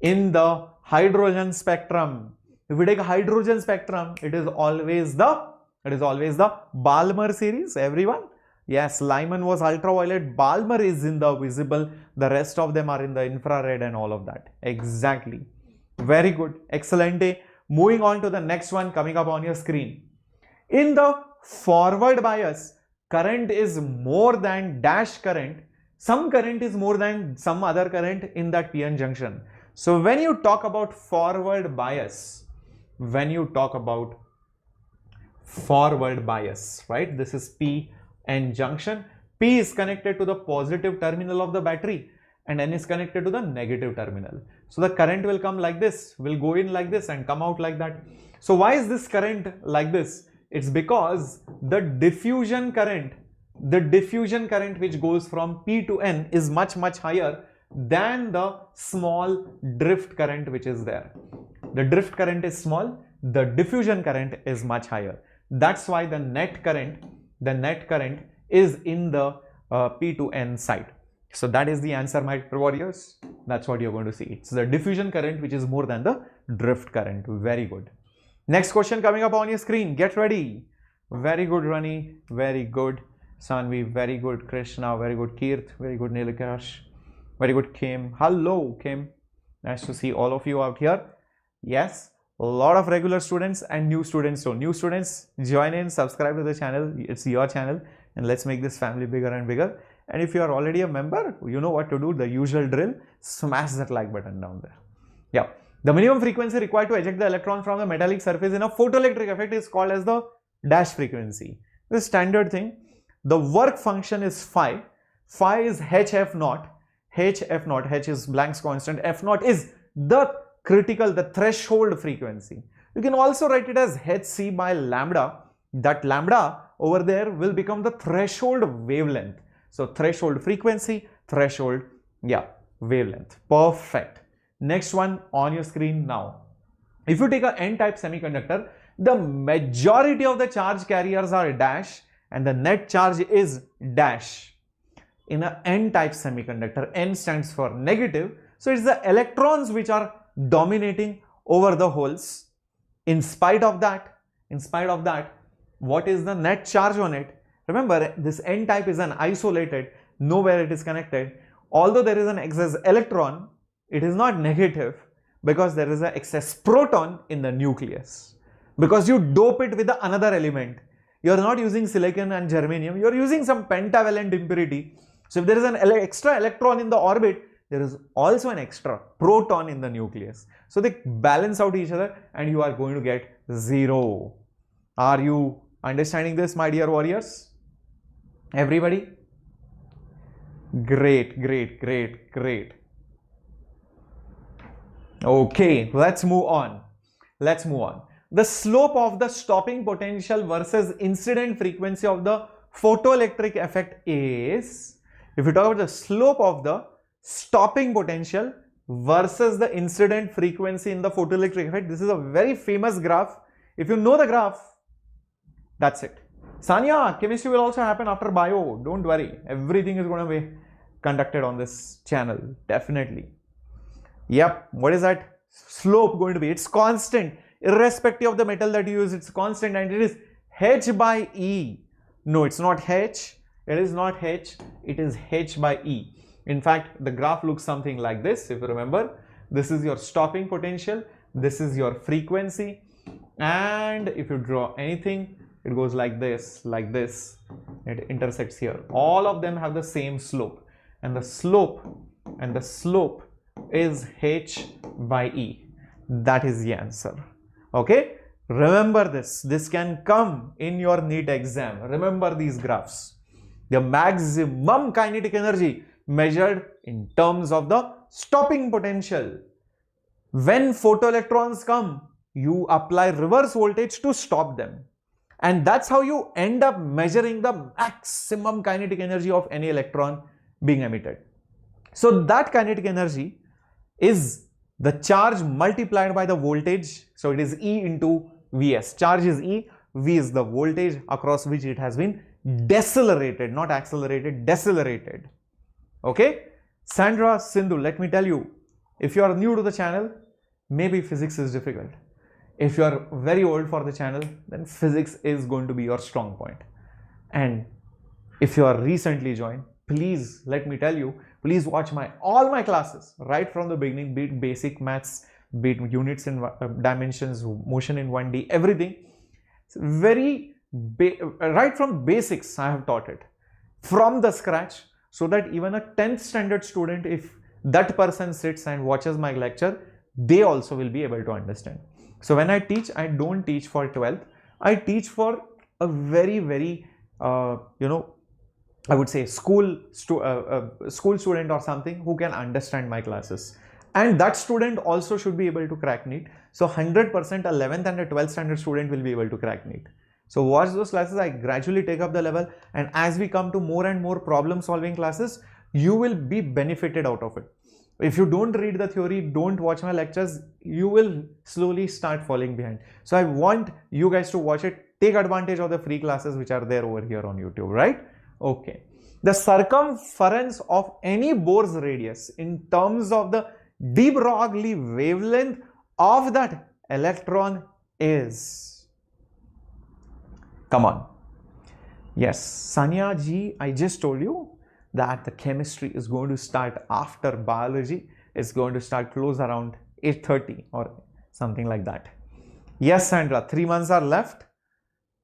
[SPEAKER 1] in the hydrogen spectrum. If we take a hydrogen spectrum, it is always the Balmer series, everyone. Yes, Lyman was ultraviolet, Balmer is in the visible, the rest of them are in the infrared and all of that. Exactly. Very good. Excellent. Moving on to the next one coming up on your screen. In the forward bias, current is more than dash current. Some current is more than some other current in that PN junction. So when you talk about forward bias, right, this is PN junction. P is connected to the positive terminal of the battery and N is connected to the negative terminal. So the current will come like this, will go in like this and come out like that. So why is this current like this? It's because the diffusion current which goes from P to N is much higher than the small drift current which is there. The drift current is small, the diffusion current is much higher. That's why the net current is in the P to N side. So that is the answer, my warriors. That's what you're going to see. It's the diffusion current which is more than the drift current. Very good. Next question coming up on your screen. Get ready. Very good, Rani. Very good. Sanvi. Very good. Krishna. Very good. Keerth. Very good. Nilakash. Very good. Kim. Hello, Kim. Nice to see all of you out here. Yes, a lot of regular students and new students. So new students, join in, subscribe to the channel. It's your channel and let's make this family bigger and bigger. And if you are already a member, you know what to do. The usual drill. Smash that like button down there. Yeah. The minimum frequency required to eject the electron from the metallic surface in a photoelectric effect is called as the dash frequency. The standard thing. The work function is phi. Phi is hf naught. Hf naught. H is Planck's constant. F naught is the critical, the threshold frequency. You can also write it as hc by lambda. That lambda over there will become the threshold wavelength. So threshold frequency, threshold, wavelength. Perfect. Next one on your screen now. If you take a N-type semiconductor, the majority of the charge carriers are dash and the net charge is dash. In a N-type semiconductor, N stands for negative. So it's the electrons which are dominating over the holes. In spite of that, what is the net charge on it? Remember, this N-type is an isolated, nowhere it is connected. Although there is an excess electron, it is not negative because there is an excess proton in the nucleus. Because you dope it with another element. You are not using silicon and germanium, you are using some pentavalent impurity. So if there is an extra electron in the orbit, there is also an extra proton in the nucleus. So they balance out each other and you are going to get 0. Are you understanding this, my dear warriors? Everybody? Great, great, great, great. Okay, let's move on. The slope of the stopping potential versus incident frequency of the photoelectric effect is, if you talk about the slope of the stopping potential versus the incident frequency in the photoelectric effect, this is a very famous graph. If you know the graph, that's it. Sanya, chemistry will also happen after bio. Don't worry. Everything is going to be conducted on this channel. Definitely. Yep. What is that slope going to be? It's constant. Irrespective of the metal that you use, it's constant and it is h by E. No, it's not h. It is not h. It is h by E. In fact, the graph looks something like this. If you remember, this is your stopping potential. This is your frequency. And if you draw anything, it goes like this, it intersects here. All of them have the same slope and the slope is h by E. That is the answer. Okay, remember this can come in your NEET exam. Remember these graphs. The maximum kinetic energy measured in terms of the stopping potential. When photoelectrons come, you apply reverse voltage to stop them. And that's how you end up measuring the maximum kinetic energy of any electron being emitted. So that kinetic energy is the charge multiplied by the voltage. So it is E into Vs. Charge is E, V is the voltage across which it has been decelerated, not accelerated, decelerated. Okay? Sandra, Sindhu, let me tell you, if you are new to the channel, maybe physics is difficult. If you are very old for the channel, then physics is going to be your strong point. And if you are recently joined, please let me tell you, please watch all my classes right from the beginning, be it basic maths, be it units in dimensions, motion in 1D, everything. Right from basics I have taught it from the scratch, so that even a 10th standard student, if that person sits and watches my lecture, they also will be able to understand. So when I teach, I don't teach for 12th, I teach for a very I would say school student or something who can understand my classes. And that student also should be able to crack NEET. So 100% 11th and a 12th standard student will be able to crack NEET. So watch those classes. I gradually take up the level, and as we come to more and more problem solving classes, you will be benefited out of it. If you don't read the theory, don't watch my lectures, you will slowly start falling behind. So I want you guys to watch it. Take advantage of the free classes which are there over here on YouTube, right? Okay. The circumference of any Bohr's radius in terms of the de Broglie wavelength of that electron is. Come on. Yes, Sanya ji, I just told you that the chemistry is going to start after biology. It's going to start close around 8:30 or something like that. Yes, Sandra, 3 months are left.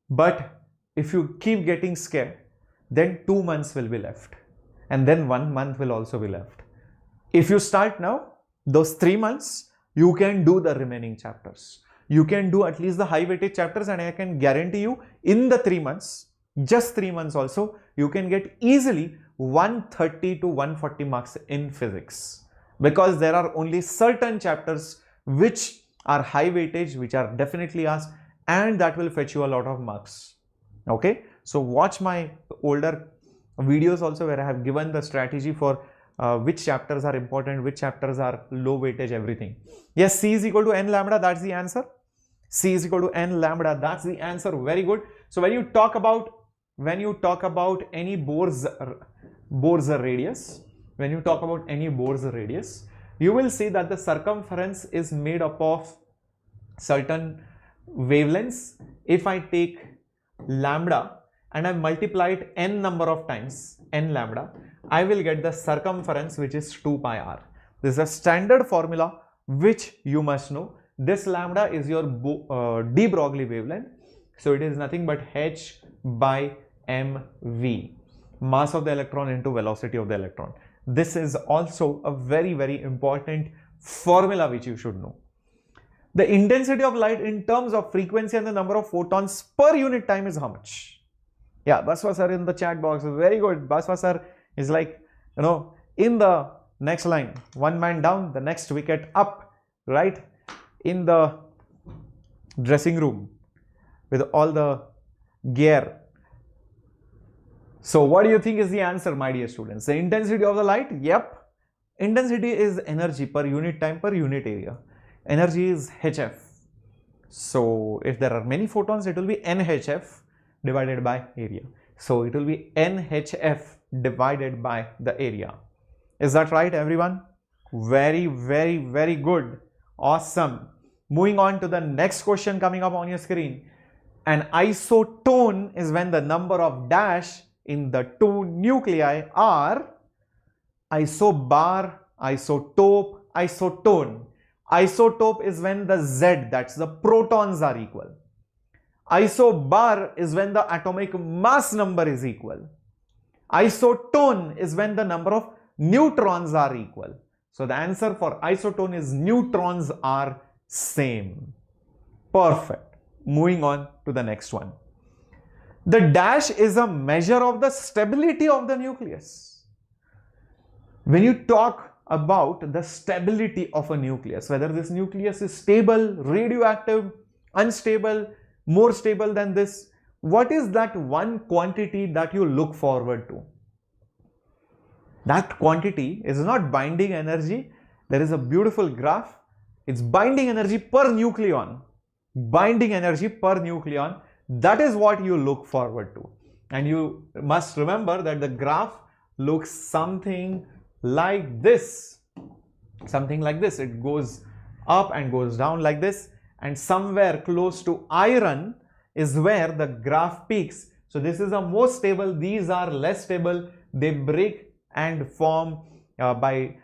[SPEAKER 1] But if you keep getting scared, then 2 months will be left. And then 1 month will also be left. If you start now, those 3 months, you can do the remaining chapters. You can do at least the high weightage chapters, and I can guarantee you in the 3 months, just 3 months also, you can get easily 130 to 140 marks in physics, because there are only certain chapters which are high weightage, which are definitely asked, and that will fetch you a lot of marks. Okay, so watch my older videos also, where I have given the strategy for which chapters are important, which chapters are low weightage, everything. Yes, C is equal to n lambda, that's the answer. C is equal to n lambda, that's the answer. Very good. So when you talk about any Bohr's radius, you will see that the circumference is made up of certain wavelengths. If I take lambda and I multiply it n number of times, n lambda, I will get the circumference, which is 2 pi r. This is a standard formula which you must know. This lambda is your de Broglie wavelength. So it is nothing but h by mv, mass of the electron into velocity of the electron. This is also a very important formula which you should know. The intensity of light in terms of frequency and the number of photons per unit time is how much? Yeah, Baswa sir in the chat box. Very good. Baswa sir is like, in the next line, one man down, the next wicket up, right? In the dressing room with all the gear. So what do you think is the answer, my dear students? The intensity of the light? Yep. Intensity is energy per unit time per unit area. Energy is hf. So if there are many photons, it will be nhf divided by area. So it will be nhf divided by the area. Is that right, everyone? Very good. Awesome. Moving on to the next question coming up on your screen. An isotone is when the number of dash in the two nuclei are isobar, isotope, isotone. Isotope is when the Z, that's the protons, are equal. Isobar is when the atomic mass number is equal. Isotone is when the number of neutrons are equal. So the answer for isotone is neutrons are same. Perfect. Moving on to the next one. The dash is a measure of the stability of the nucleus. When you talk about the stability of a nucleus, whether this nucleus is stable, radioactive, unstable, more stable than this. What is that one quantity that you look forward to? That quantity is not binding energy. There is a beautiful graph. It's binding energy per nucleon. Binding energy per nucleon. That is what you look forward to. And you must remember that the graph looks something like this. Something like this. It goes up and goes down like this. And somewhere close to iron is where the graph peaks. So this is the most stable. These are less stable. They break and form by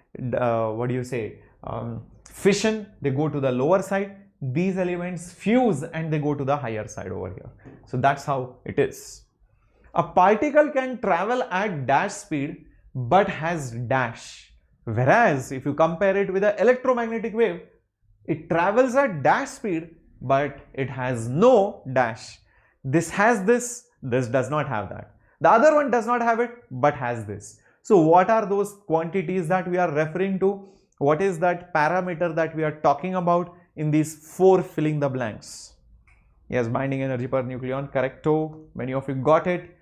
[SPEAKER 1] fission. They go to the lower side. These elements fuse and they go to the higher side over here. So that's how it is. A particle can travel at dash speed but has dash. Whereas if you compare it with an electromagnetic wave, it travels at dash speed but it has no dash. This has this does not have that. The other one does not have it but has this. So what are those quantities that we are referring to? What is that parameter that we are talking about in these four filling the blanks? Yes, binding energy per nucleon, correcto. Many of you got it.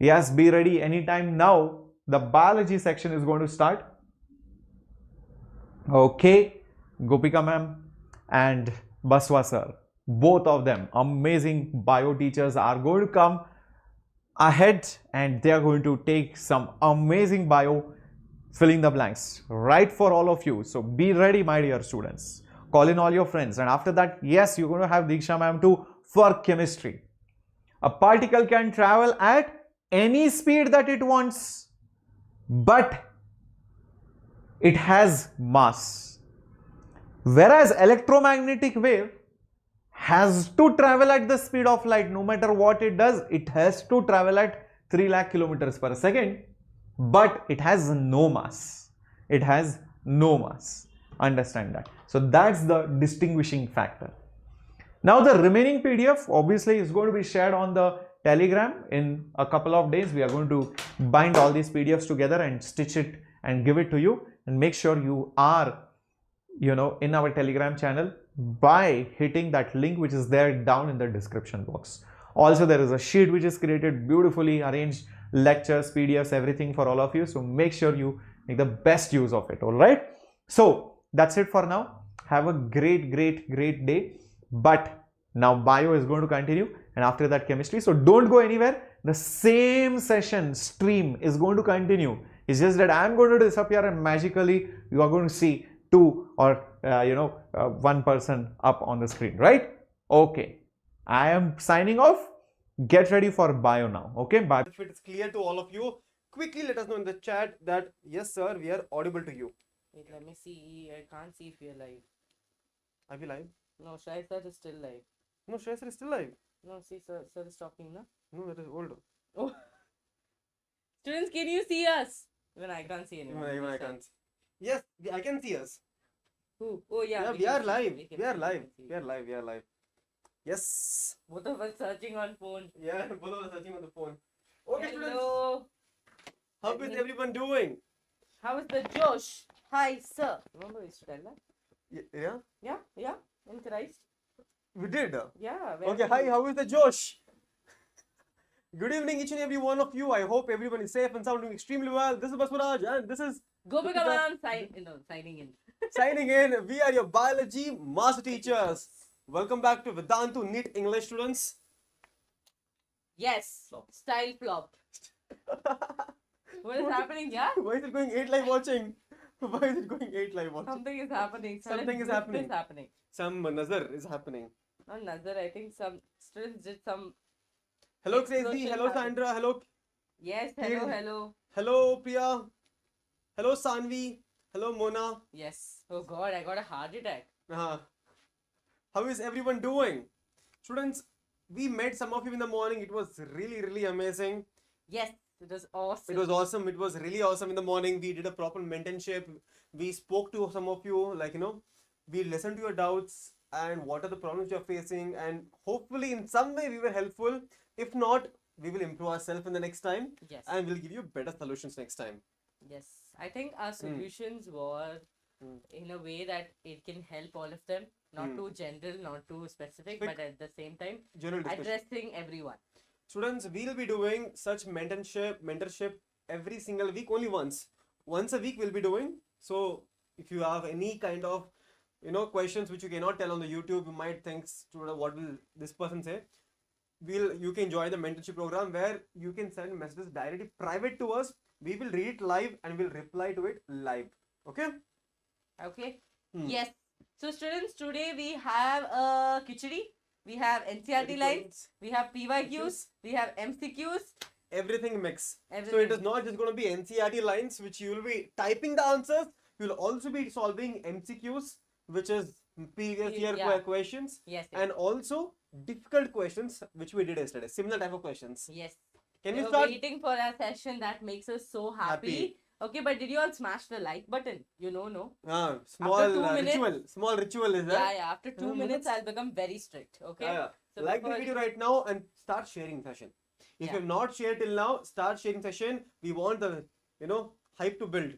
[SPEAKER 1] Yes, be ready anytime now. The biology section is going to start. Okay, Gopika ma'am and Baswa sir, both of them amazing bio teachers are going to come ahead and they are going to take some amazing bio filling the blanks right for all of you. So be ready, my dear students. Call in all your friends, and after that, yes, you're going to have Diksha ma'am too for chemistry. A particle can travel at any speed that it wants, but it has mass. Whereas electromagnetic wave has to travel at the speed of light. No matter what it does, it has to travel at 3 lakh kilometers per second, but it has no mass. It has no mass. Understand that. So that's the distinguishing factor. Now the remaining PDF obviously is going to be shared on the Telegram in a couple of days. We are going to bind all these PDFs together and stitch it and give it to you, and make sure you are in our Telegram channel by hitting that link which is there down in the description box. Also, there is a sheet which is created, beautifully arranged, lectures, PDFs, everything for all of you. So make sure you make the best use of it. All right. So that's it for now. Have a great day. But now bio is going to continue, and after that chemistry. So don't go anywhere. The same session stream is going to continue. It's just that I'm going to disappear and magically you are going to see two or one person up on the screen, right? Okay, I am signing off. Get ready for bio now. Okay, bye.
[SPEAKER 2] If it is clear to all of you, quickly let us know in the chat that yes sir, we are audible to you.
[SPEAKER 3] Wait, let me see. I can't see if we are live.
[SPEAKER 2] Are we live?
[SPEAKER 3] No, Shreyas sir is still live.
[SPEAKER 2] No, Shreyas is still live.
[SPEAKER 3] No, see, sir is talking, no?
[SPEAKER 2] No, that is old.
[SPEAKER 3] Oh. Students, can you see us? Even I can't see anyone.
[SPEAKER 2] Even I can't. Yes, I can see us.
[SPEAKER 3] Who? Oh yeah.
[SPEAKER 2] Yeah, we
[SPEAKER 3] can
[SPEAKER 2] are
[SPEAKER 3] see.
[SPEAKER 2] live.
[SPEAKER 3] can
[SPEAKER 2] We are
[SPEAKER 3] see,
[SPEAKER 2] live.
[SPEAKER 3] can see.
[SPEAKER 2] We are live. Yes.
[SPEAKER 3] Both of us searching on phone.
[SPEAKER 2] Yeah, both of us searching on the phone. Okay, students.
[SPEAKER 3] Hello.
[SPEAKER 2] How is everyone doing?
[SPEAKER 3] How is the Josh? Hi, sir. Remember we used to tell that?
[SPEAKER 2] Yeah.
[SPEAKER 3] Yeah. In Christ.
[SPEAKER 2] We did.
[SPEAKER 3] Yeah.
[SPEAKER 2] Okay, hi, how is the Josh? Good evening, each and every one of you. I hope everyone is safe and sound, doing extremely well. This is Baswaraj and this is
[SPEAKER 3] Gopika ma'am signing in.
[SPEAKER 2] signing in. We are your biology master teachers. Welcome back to Vedantu NEET English, students.
[SPEAKER 3] Yes. Style flopped. What is happening, yeah?
[SPEAKER 2] Why is it going 8 live watching? Why is it going 8 live watching?
[SPEAKER 3] Something is happening.
[SPEAKER 2] Something is happening. Some nazar is happening.
[SPEAKER 3] Not nazar, I think some students did some.
[SPEAKER 2] Hello Crazy, hello Sandra, hello.
[SPEAKER 3] Yes,
[SPEAKER 2] Kid.
[SPEAKER 3] hello.
[SPEAKER 2] Hello Priya. Hello Sanvi. Hello Mona.
[SPEAKER 3] Yes. Oh God, I got a heart attack.
[SPEAKER 2] How is everyone doing? Students, we met some of you in the morning. It was really amazing.
[SPEAKER 3] Yes, it was awesome.
[SPEAKER 2] It was awesome. It was really awesome in the morning. We did a proper mentorship. We spoke to some of you, we listened to your doubts and what are the problems you're facing, and hopefully in some way we were helpful. If not, we will improve ourselves in the next time.
[SPEAKER 3] Yes.
[SPEAKER 2] And we'll give you better solutions next time.
[SPEAKER 3] Yes. I think our solutions were in a way that it can help all of them, not too general, not too specific, but at the same time
[SPEAKER 2] General discussion.
[SPEAKER 3] addressing everyone.
[SPEAKER 2] Students, we'll be doing such mentorship every single week, only once a week we'll be doing. So if you have any kind of questions which you cannot tell on the YouTube, you might think, student, what will this person say? You can join the mentorship program where you can send messages directly private to us. We will read it live and we'll reply to it live. Okay?
[SPEAKER 3] Okay. Yes. So students, today we have a khichdi. We have NCERT lines. We have PYQs. We have MCQs.
[SPEAKER 2] Everything mix.
[SPEAKER 3] Everything.
[SPEAKER 2] So it is not just going to be NCERT lines which you will be typing the answers. You will also be solving MCQs, which is previous year questions.
[SPEAKER 3] Yes.
[SPEAKER 2] And also difficult questions which we did yesterday. Similar type of questions.
[SPEAKER 3] Yes.
[SPEAKER 2] Can
[SPEAKER 3] we
[SPEAKER 2] we start?
[SPEAKER 3] Waiting for our session that makes us so happy. Okay, but did you all smash the like button? No.
[SPEAKER 2] Small
[SPEAKER 3] 2 minutes,
[SPEAKER 2] ritual. Small ritual is that?
[SPEAKER 3] Yeah. After 2 minutes, I'll become very strict. Okay.
[SPEAKER 2] Yeah.
[SPEAKER 3] So
[SPEAKER 2] like the
[SPEAKER 3] before-
[SPEAKER 2] video right now and start sharing session. If you have not shared till now, start sharing session. We want the hype to build.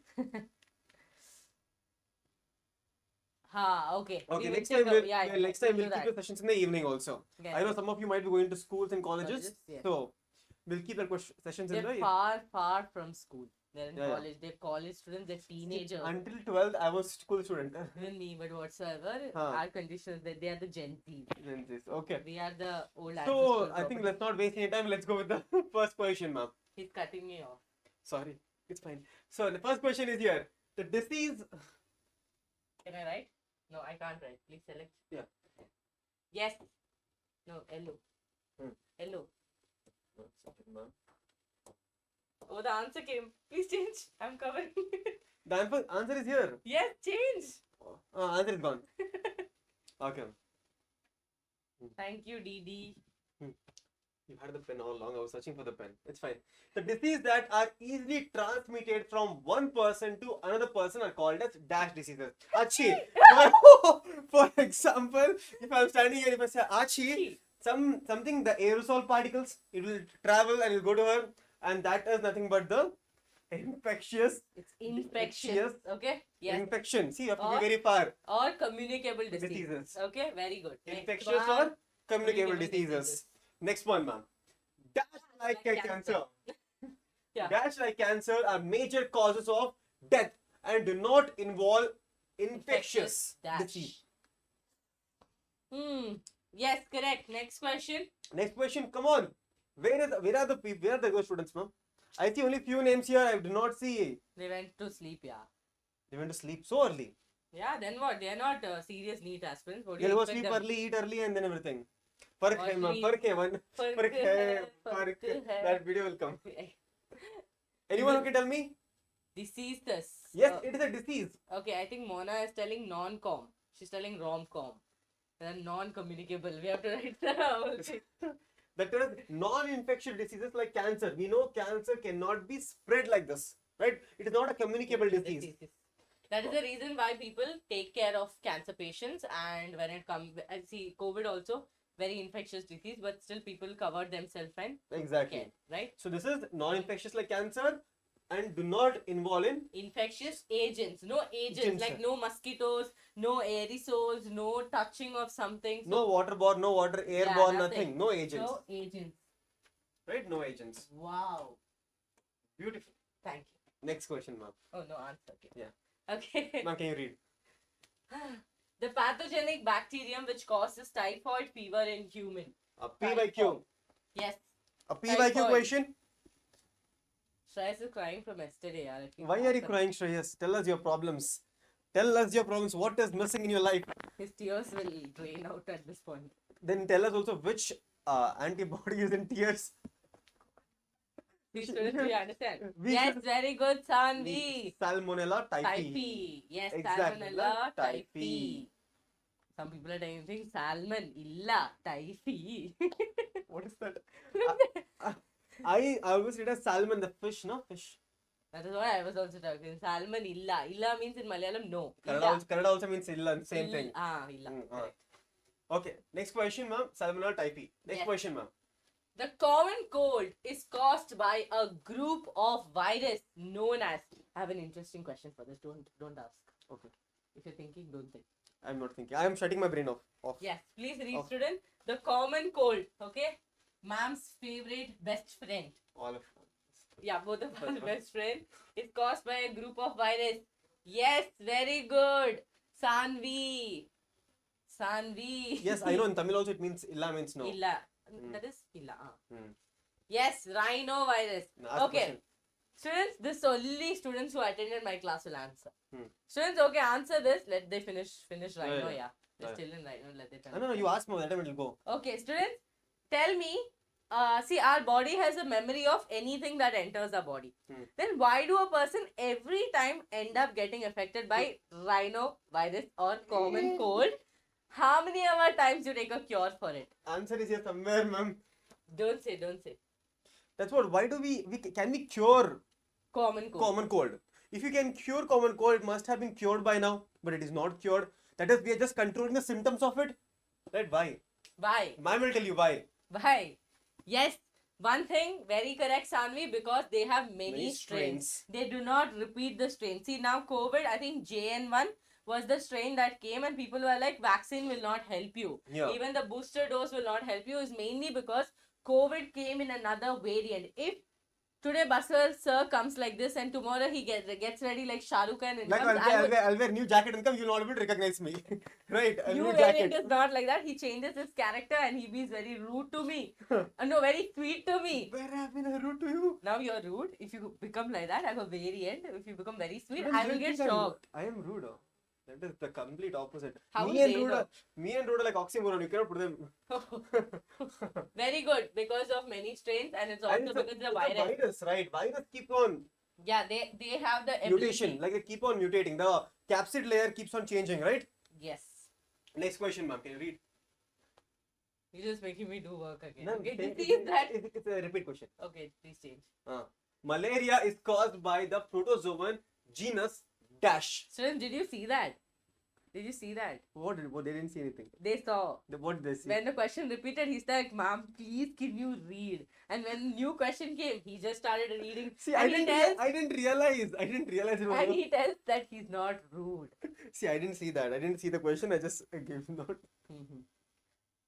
[SPEAKER 3] Okay.
[SPEAKER 2] Okay,
[SPEAKER 3] We
[SPEAKER 2] next
[SPEAKER 3] will
[SPEAKER 2] time
[SPEAKER 3] take
[SPEAKER 2] next time
[SPEAKER 3] do
[SPEAKER 2] we'll keep
[SPEAKER 3] that.
[SPEAKER 2] the sessions in the evening also.
[SPEAKER 3] Yes,
[SPEAKER 2] I know
[SPEAKER 3] yes.
[SPEAKER 2] some of you might be going to schools and colleges,
[SPEAKER 3] Colleges, yes.
[SPEAKER 2] so we'll keep the sessions in
[SPEAKER 3] They're
[SPEAKER 2] the
[SPEAKER 3] far from school. They're in college. They're college students. They're teenagers.
[SPEAKER 2] Until 12th, I was school student.
[SPEAKER 3] Even me, but whatsoever, our conditions, they are the Gen Z.
[SPEAKER 2] Okay.
[SPEAKER 3] We are the old
[SPEAKER 2] So
[SPEAKER 3] ancestral
[SPEAKER 2] I think
[SPEAKER 3] property.
[SPEAKER 2] let's not waste any time. Let's go with the first question, ma'am.
[SPEAKER 3] He's cutting me off.
[SPEAKER 2] Sorry, it's fine. So the first question is here. The disease.
[SPEAKER 3] Can I write? No, I can't write. Please select.
[SPEAKER 2] Yeah.
[SPEAKER 3] Yes. No, yellow. Yellow. Oh, the answer came. Please change. I'm covering.
[SPEAKER 2] The answer is here.
[SPEAKER 3] Yes, change.
[SPEAKER 2] Answer is gone. Okay.
[SPEAKER 3] Thank you, DD.
[SPEAKER 2] You had the pen all along. I was searching for the pen. It's fine. The diseases that are easily transmitted from one person to another person are called as dash diseases. Achi. For example, if I'm standing here, if I say Achi, something, the aerosol particles, it will travel and it will go to her, and that is nothing but the infectious.
[SPEAKER 3] It's infectious. Okay. Yes.
[SPEAKER 2] Infection. See, you have to be very far.
[SPEAKER 3] Or communicable diseases.
[SPEAKER 2] Diseases.
[SPEAKER 3] Okay. Very good.
[SPEAKER 2] Infectious
[SPEAKER 3] Next one.
[SPEAKER 2] or communicable diseases. Next one, ma'am. Dash like cancer.
[SPEAKER 3] Yeah.
[SPEAKER 2] Dash like cancer are major causes of death and do not involve infectious
[SPEAKER 3] dash.
[SPEAKER 2] disease.
[SPEAKER 3] Yes, correct. Next question.
[SPEAKER 2] Next question, come on. Where are the students, ma'am? I see only few names here. I do not see.
[SPEAKER 3] They went to sleep, yeah.
[SPEAKER 2] They went to sleep so early.
[SPEAKER 3] Yeah, then what? They are not serious NEET aspirants. What do
[SPEAKER 2] They'll
[SPEAKER 3] you
[SPEAKER 2] go
[SPEAKER 3] expect
[SPEAKER 2] sleep
[SPEAKER 3] them?
[SPEAKER 2] early, eat early, and then everything. Fark hai, ma'am.
[SPEAKER 3] Early.
[SPEAKER 2] Fark hai, one.
[SPEAKER 3] Fark hai, fark hai.
[SPEAKER 2] That video will come. Anyone who can tell me?
[SPEAKER 3] Diseases.
[SPEAKER 2] Yes, it is a disease.
[SPEAKER 3] Okay, I think Mona is telling non-com. She's telling rom-com. They're non-communicable. We have to write the whole thing.
[SPEAKER 2] That is non-infectious diseases like cancer. We know cancer cannot be spread like this, right? It is not a communicable disease.
[SPEAKER 3] That is the reason why people take care of cancer patients, and when it comes, I see COVID also very infectious disease, but still people cover themselves and
[SPEAKER 2] Exactly.
[SPEAKER 3] care, right?
[SPEAKER 2] So this is non-infectious like cancer and do not involve in
[SPEAKER 3] Infectious agents, no agents, like no mosquitoes, no aerosols, no touching of something. So
[SPEAKER 2] no waterborne, no water, airborne, nothing. No agents.
[SPEAKER 3] No agents.
[SPEAKER 2] Right? No agents.
[SPEAKER 3] Wow.
[SPEAKER 2] Beautiful.
[SPEAKER 3] Thank you.
[SPEAKER 2] Next question, ma'am.
[SPEAKER 3] Oh, no answer. Okay.
[SPEAKER 2] Yeah.
[SPEAKER 3] Okay.
[SPEAKER 2] Ma'am, can you read?
[SPEAKER 3] The pathogenic bacterium which causes typhoid fever in human.
[SPEAKER 2] A P by Q.
[SPEAKER 3] Yes.
[SPEAKER 2] A P by Q
[SPEAKER 3] Typhoid.
[SPEAKER 2] question.
[SPEAKER 3] Shreyas is crying from yesterday. Yaar.
[SPEAKER 2] Why are you crying, Shreyas? Tell us your problems. Tell us your problems. What is missing in your life?
[SPEAKER 3] His tears will drain out at this point.
[SPEAKER 2] Then tell us also which antibody is in tears.
[SPEAKER 3] These students, we understand.
[SPEAKER 2] We
[SPEAKER 3] Yes,
[SPEAKER 2] should-
[SPEAKER 3] very good, Sanvi.
[SPEAKER 2] Salmonella typhi.
[SPEAKER 3] Typhi. Yes,
[SPEAKER 2] Exactly.
[SPEAKER 3] Salmonella
[SPEAKER 2] Typhi.
[SPEAKER 3] typhi. Some people are saying salmon, illa, typhi.
[SPEAKER 2] What is that? I always read as salmon, the fish, no? Fish.
[SPEAKER 3] That is why I was also talking. Salmon, illa. Illa means in Malayalam, no.
[SPEAKER 2] Kannada also means illa, same thing.
[SPEAKER 3] Illa.
[SPEAKER 2] Mm,
[SPEAKER 3] Correct.
[SPEAKER 2] Okay, next question, ma'am. Salmonella typhi. Next
[SPEAKER 3] Yes.
[SPEAKER 2] question, ma'am.
[SPEAKER 3] The common cold is caused by a group of virus known as. I have an interesting question for this. Don't ask.
[SPEAKER 2] Okay.
[SPEAKER 3] If you're thinking, don't think.
[SPEAKER 2] I'm not thinking. I am shutting my brain off.
[SPEAKER 3] Yes, please read,
[SPEAKER 2] Off.
[SPEAKER 3] student. The common cold. Okay, ma'am's favorite best friend.
[SPEAKER 2] All of
[SPEAKER 3] Yeah, both of us best friend is caused by a group of virus. Yes, very good. Sanvi.
[SPEAKER 2] Yes, I know in Tamil also it means illa means no.
[SPEAKER 3] Illa.
[SPEAKER 2] Hmm.
[SPEAKER 3] That is illa.
[SPEAKER 2] Hmm.
[SPEAKER 3] Yes, rhinovirus.
[SPEAKER 2] Ask
[SPEAKER 3] Okay.
[SPEAKER 2] question.
[SPEAKER 3] Students, this only students who attended my class will answer.
[SPEAKER 2] Hmm.
[SPEAKER 3] Students, okay, answer this. Let they finish rhino,
[SPEAKER 2] yeah.
[SPEAKER 3] yeah. They're
[SPEAKER 2] Yeah.
[SPEAKER 3] still in rhino, let they finish.
[SPEAKER 2] No, you ask me that time it will go.
[SPEAKER 3] Okay, students, tell me, see, our body has a memory of anything that enters our body.
[SPEAKER 2] Hmm.
[SPEAKER 3] Then why do a person every time end up getting affected by rhinovirus or common cold? How many ever times you take a cure for it?
[SPEAKER 2] Answer is here somewhere, ma'am.
[SPEAKER 3] Don't say.
[SPEAKER 2] That's what. Why do we can we cure
[SPEAKER 3] Common cold.
[SPEAKER 2] common cold? If you can cure common cold, it must have been cured by now, but it is not cured. That is, we are just controlling the symptoms of it. Right? Why?
[SPEAKER 3] Why?
[SPEAKER 2] Ma'am will tell you why.
[SPEAKER 3] Why? Yes. One thing, very correct, Sanvi, because they have many
[SPEAKER 2] Many
[SPEAKER 3] strains.
[SPEAKER 2] strains.
[SPEAKER 3] They do not repeat the strain. See, now COVID, I think JN1 was the strain that came and people were like, vaccine will not help you.
[SPEAKER 2] Yeah.
[SPEAKER 3] Even the booster dose will not help you is mainly because COVID came in another variant. If today Baswar sir comes like this and tomorrow he gets ready like Shah Rukh Khan and
[SPEAKER 2] Like
[SPEAKER 3] comes,
[SPEAKER 2] I'll wear new jacket and come, you'll not be able to recognize me. Right? A
[SPEAKER 3] you
[SPEAKER 2] new
[SPEAKER 3] wearing
[SPEAKER 2] jacket.
[SPEAKER 3] is not like that. He changes his character and he is very rude to me. No, very sweet to me.
[SPEAKER 2] Where have been rude to you?
[SPEAKER 3] Now you're rude. If you become like that, I have a variant. If you become very sweet,
[SPEAKER 2] Students
[SPEAKER 3] I will
[SPEAKER 2] don't
[SPEAKER 3] get
[SPEAKER 2] think
[SPEAKER 3] shocked.
[SPEAKER 2] I am rude. Oh. That is the complete opposite.
[SPEAKER 3] How
[SPEAKER 2] me
[SPEAKER 3] will
[SPEAKER 2] and
[SPEAKER 3] they
[SPEAKER 2] rude
[SPEAKER 3] know?
[SPEAKER 2] are like oxymoron. You cannot put them.
[SPEAKER 3] Very good because of many strains and it's also
[SPEAKER 2] And
[SPEAKER 3] because of the
[SPEAKER 2] it's a
[SPEAKER 3] virus.
[SPEAKER 2] virus, right? Virus keep on
[SPEAKER 3] Yeah, they have the ability.
[SPEAKER 2] mutation. Like they keep on mutating. The capsid layer keeps on changing, right?
[SPEAKER 3] Yes.
[SPEAKER 2] Next question, ma'am. Can you read?
[SPEAKER 3] You're just making me do work again.
[SPEAKER 2] No,
[SPEAKER 3] Okay,
[SPEAKER 2] it-
[SPEAKER 3] this is that.
[SPEAKER 2] it's a repeat question.
[SPEAKER 3] Okay, please change.
[SPEAKER 2] Malaria is caused by the protozoan genus dash.
[SPEAKER 3] Students, did you see that? Did you see that?
[SPEAKER 2] What they didn't see anything.
[SPEAKER 3] They saw.
[SPEAKER 2] What did they see?
[SPEAKER 3] When the question repeated, he's like, "Ma'am, please can you read?" And when new question came, he just started reading.
[SPEAKER 2] See,
[SPEAKER 3] and he tells,
[SPEAKER 2] I didn't realize it was.
[SPEAKER 3] and he tells that he's not rude.
[SPEAKER 2] See, I didn't see that. I didn't see the question. I just gave him note.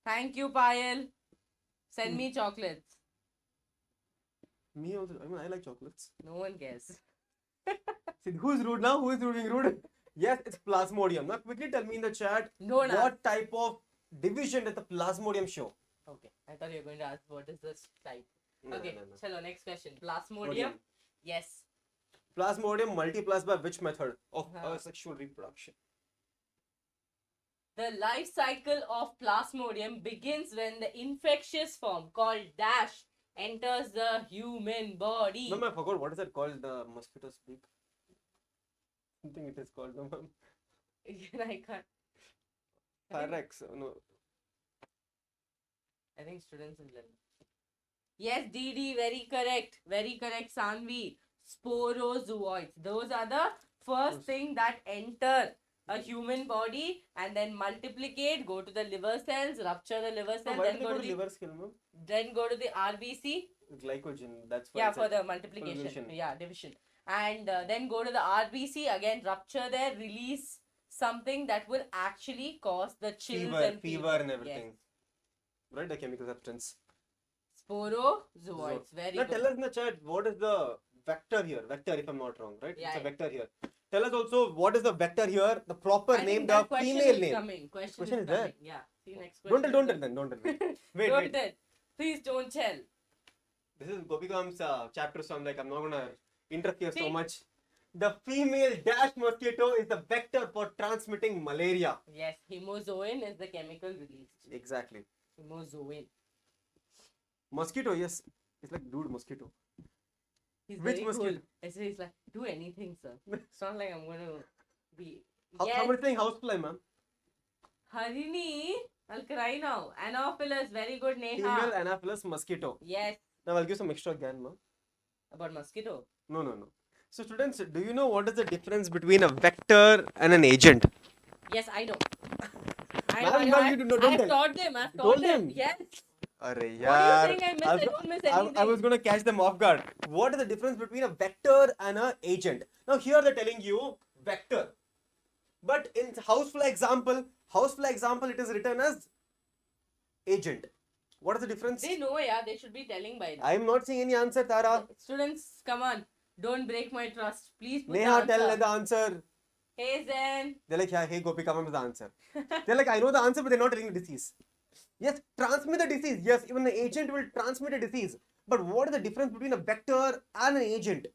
[SPEAKER 3] Thank you, Payal. Send me chocolates.
[SPEAKER 2] Me also. I mean, I like chocolates.
[SPEAKER 3] No one cares.
[SPEAKER 2] See, who's rude now? Who is being rude? Yes, it's plasmodium. Now, quickly tell me in the chat
[SPEAKER 3] No, no.
[SPEAKER 2] what type of division does the plasmodium show?
[SPEAKER 3] Okay, I thought you were going to ask what is this type.
[SPEAKER 2] No,
[SPEAKER 3] Okay,
[SPEAKER 2] no, no.
[SPEAKER 3] chalo, next question. Plasmodium.
[SPEAKER 2] Modium.
[SPEAKER 3] Yes.
[SPEAKER 2] Plasmodium multiplies by which method of asexual reproduction?
[SPEAKER 3] The life cycle of Plasmodium begins when the infectious form called dash enters the human body.
[SPEAKER 2] Ma'am, I forgot what is that called? The mosquito speak. Something it is called. No, ma'am.
[SPEAKER 3] I can't.
[SPEAKER 2] Thyrax. No.
[SPEAKER 3] I think students will learn. Yes, DD, very correct. Very correct, Sanvi. Sporozoites. Those are the first thing that enter a human body and then multiplicate, go to the liver cells, rupture the liver
[SPEAKER 2] So
[SPEAKER 3] cells,
[SPEAKER 2] why
[SPEAKER 3] then
[SPEAKER 2] do they
[SPEAKER 3] go
[SPEAKER 2] go
[SPEAKER 3] to
[SPEAKER 2] to
[SPEAKER 3] the
[SPEAKER 2] liver skill, ma'am?
[SPEAKER 3] then go to the RBC.
[SPEAKER 2] Glycogen. That's why
[SPEAKER 3] Yeah,
[SPEAKER 2] it's
[SPEAKER 3] for
[SPEAKER 2] a-
[SPEAKER 3] the multiplication.
[SPEAKER 2] division.
[SPEAKER 3] Yeah, division. And then go to the RBC, again rupture there, release something that will actually cause the chills and
[SPEAKER 2] fever and everything.
[SPEAKER 3] Yes.
[SPEAKER 2] Right, the chemical substance.
[SPEAKER 3] Sporozoites. Very
[SPEAKER 2] Now
[SPEAKER 3] good.
[SPEAKER 2] tell us in the chat what is the vector here. Vector, if I'm not wrong, right?
[SPEAKER 3] Yeah,
[SPEAKER 2] It's a
[SPEAKER 3] yeah.
[SPEAKER 2] vector here. Tell us also what is the vector here, the proper
[SPEAKER 3] I
[SPEAKER 2] name,
[SPEAKER 3] think
[SPEAKER 2] the
[SPEAKER 3] that question
[SPEAKER 2] female
[SPEAKER 3] is
[SPEAKER 2] name.
[SPEAKER 3] Coming. Question
[SPEAKER 2] Question
[SPEAKER 3] is
[SPEAKER 2] is there.
[SPEAKER 3] coming. Yeah. See next question.
[SPEAKER 2] Don't tell then. Don't tell. Wait,
[SPEAKER 3] Don't
[SPEAKER 2] wait.
[SPEAKER 3] tell. Please don't tell.
[SPEAKER 2] This is Gopikam's chapter, so I'm like, I'm not gonna interfere so
[SPEAKER 3] See?
[SPEAKER 2] much. The female dash mosquito is the vector for transmitting malaria.
[SPEAKER 3] Yes, hemozoin is the chemical released.
[SPEAKER 2] Exactly.
[SPEAKER 3] Hemozoin.
[SPEAKER 2] Mosquito, yes. It's like dude mosquito.
[SPEAKER 3] He's
[SPEAKER 2] Which
[SPEAKER 3] very
[SPEAKER 2] mosquito?
[SPEAKER 3] cool. Actually, he's like, do anything, sir. It's not like I'm gonna be.
[SPEAKER 2] How,
[SPEAKER 3] Yes.
[SPEAKER 2] Somebody saying housefly, ma'am.
[SPEAKER 3] Harini, I'll cry now. Anopheles, very good, Neha.
[SPEAKER 2] Female Anopheles mosquito.
[SPEAKER 3] Yes,
[SPEAKER 2] Now I'll give some extra again, ma'am.
[SPEAKER 3] about mosquito.
[SPEAKER 2] No. So students, do you know what is the difference between a vector and an agent?
[SPEAKER 3] Yes, I know.
[SPEAKER 2] Ma'am, you don't
[SPEAKER 3] I've
[SPEAKER 2] tell.
[SPEAKER 3] taught them. I've
[SPEAKER 2] You told
[SPEAKER 3] taught them.
[SPEAKER 2] them?
[SPEAKER 3] Yes.
[SPEAKER 2] Arre
[SPEAKER 3] What do you
[SPEAKER 2] yaar.
[SPEAKER 3] think I missed? I don't miss anything.
[SPEAKER 2] I was gonna catch them off guard. What is the difference between a vector and an agent? Now here they're telling you vector, but in housefly example, it is written as agent. What is the difference?
[SPEAKER 3] They know, yeah. They should be telling by now.
[SPEAKER 2] I am not seeing any answer, Tara.
[SPEAKER 3] Students, come on. Don't break my trust. Please put
[SPEAKER 2] Neha,
[SPEAKER 3] the answer.
[SPEAKER 2] tell the answer.
[SPEAKER 3] Hey, Zen.
[SPEAKER 2] They're like, yeah, hey, Gopika, ma'am is the answer. They're like, I know the answer, but they're not telling the disease. Yes, transmit the disease. Yes, even the agent will transmit a disease. But what is the difference between a vector and an agent?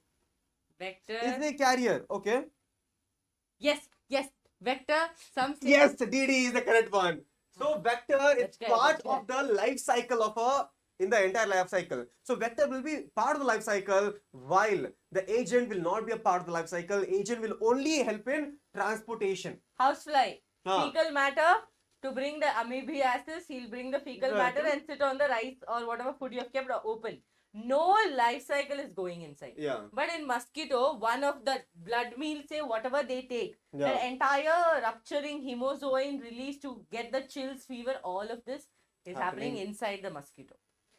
[SPEAKER 3] Vector.
[SPEAKER 2] Is a carrier, okay?
[SPEAKER 3] Yes, yes. Vector. Some say
[SPEAKER 2] Yes, DD is the correct one. So vector is
[SPEAKER 3] That's good,
[SPEAKER 2] part
[SPEAKER 3] that's
[SPEAKER 2] of the life cycle of a in the entire life cycle. So vector will be part of the life cycle, while the agent will not be a part of the life cycle. Agent will only help in transportation.
[SPEAKER 3] housefly.
[SPEAKER 2] Huh.
[SPEAKER 3] Fecal matter. To bring the amoebiasis, he'll bring the fecal
[SPEAKER 2] Right.
[SPEAKER 3] matter and sit on the rice or whatever food you have kept open. No life cycle is going inside.
[SPEAKER 2] Yeah.
[SPEAKER 3] But in mosquito, one of the blood meals, say whatever they take,
[SPEAKER 2] Yeah.
[SPEAKER 3] the entire rupturing hemozoin release to get the chills, fever, all of this is happening inside the mosquito.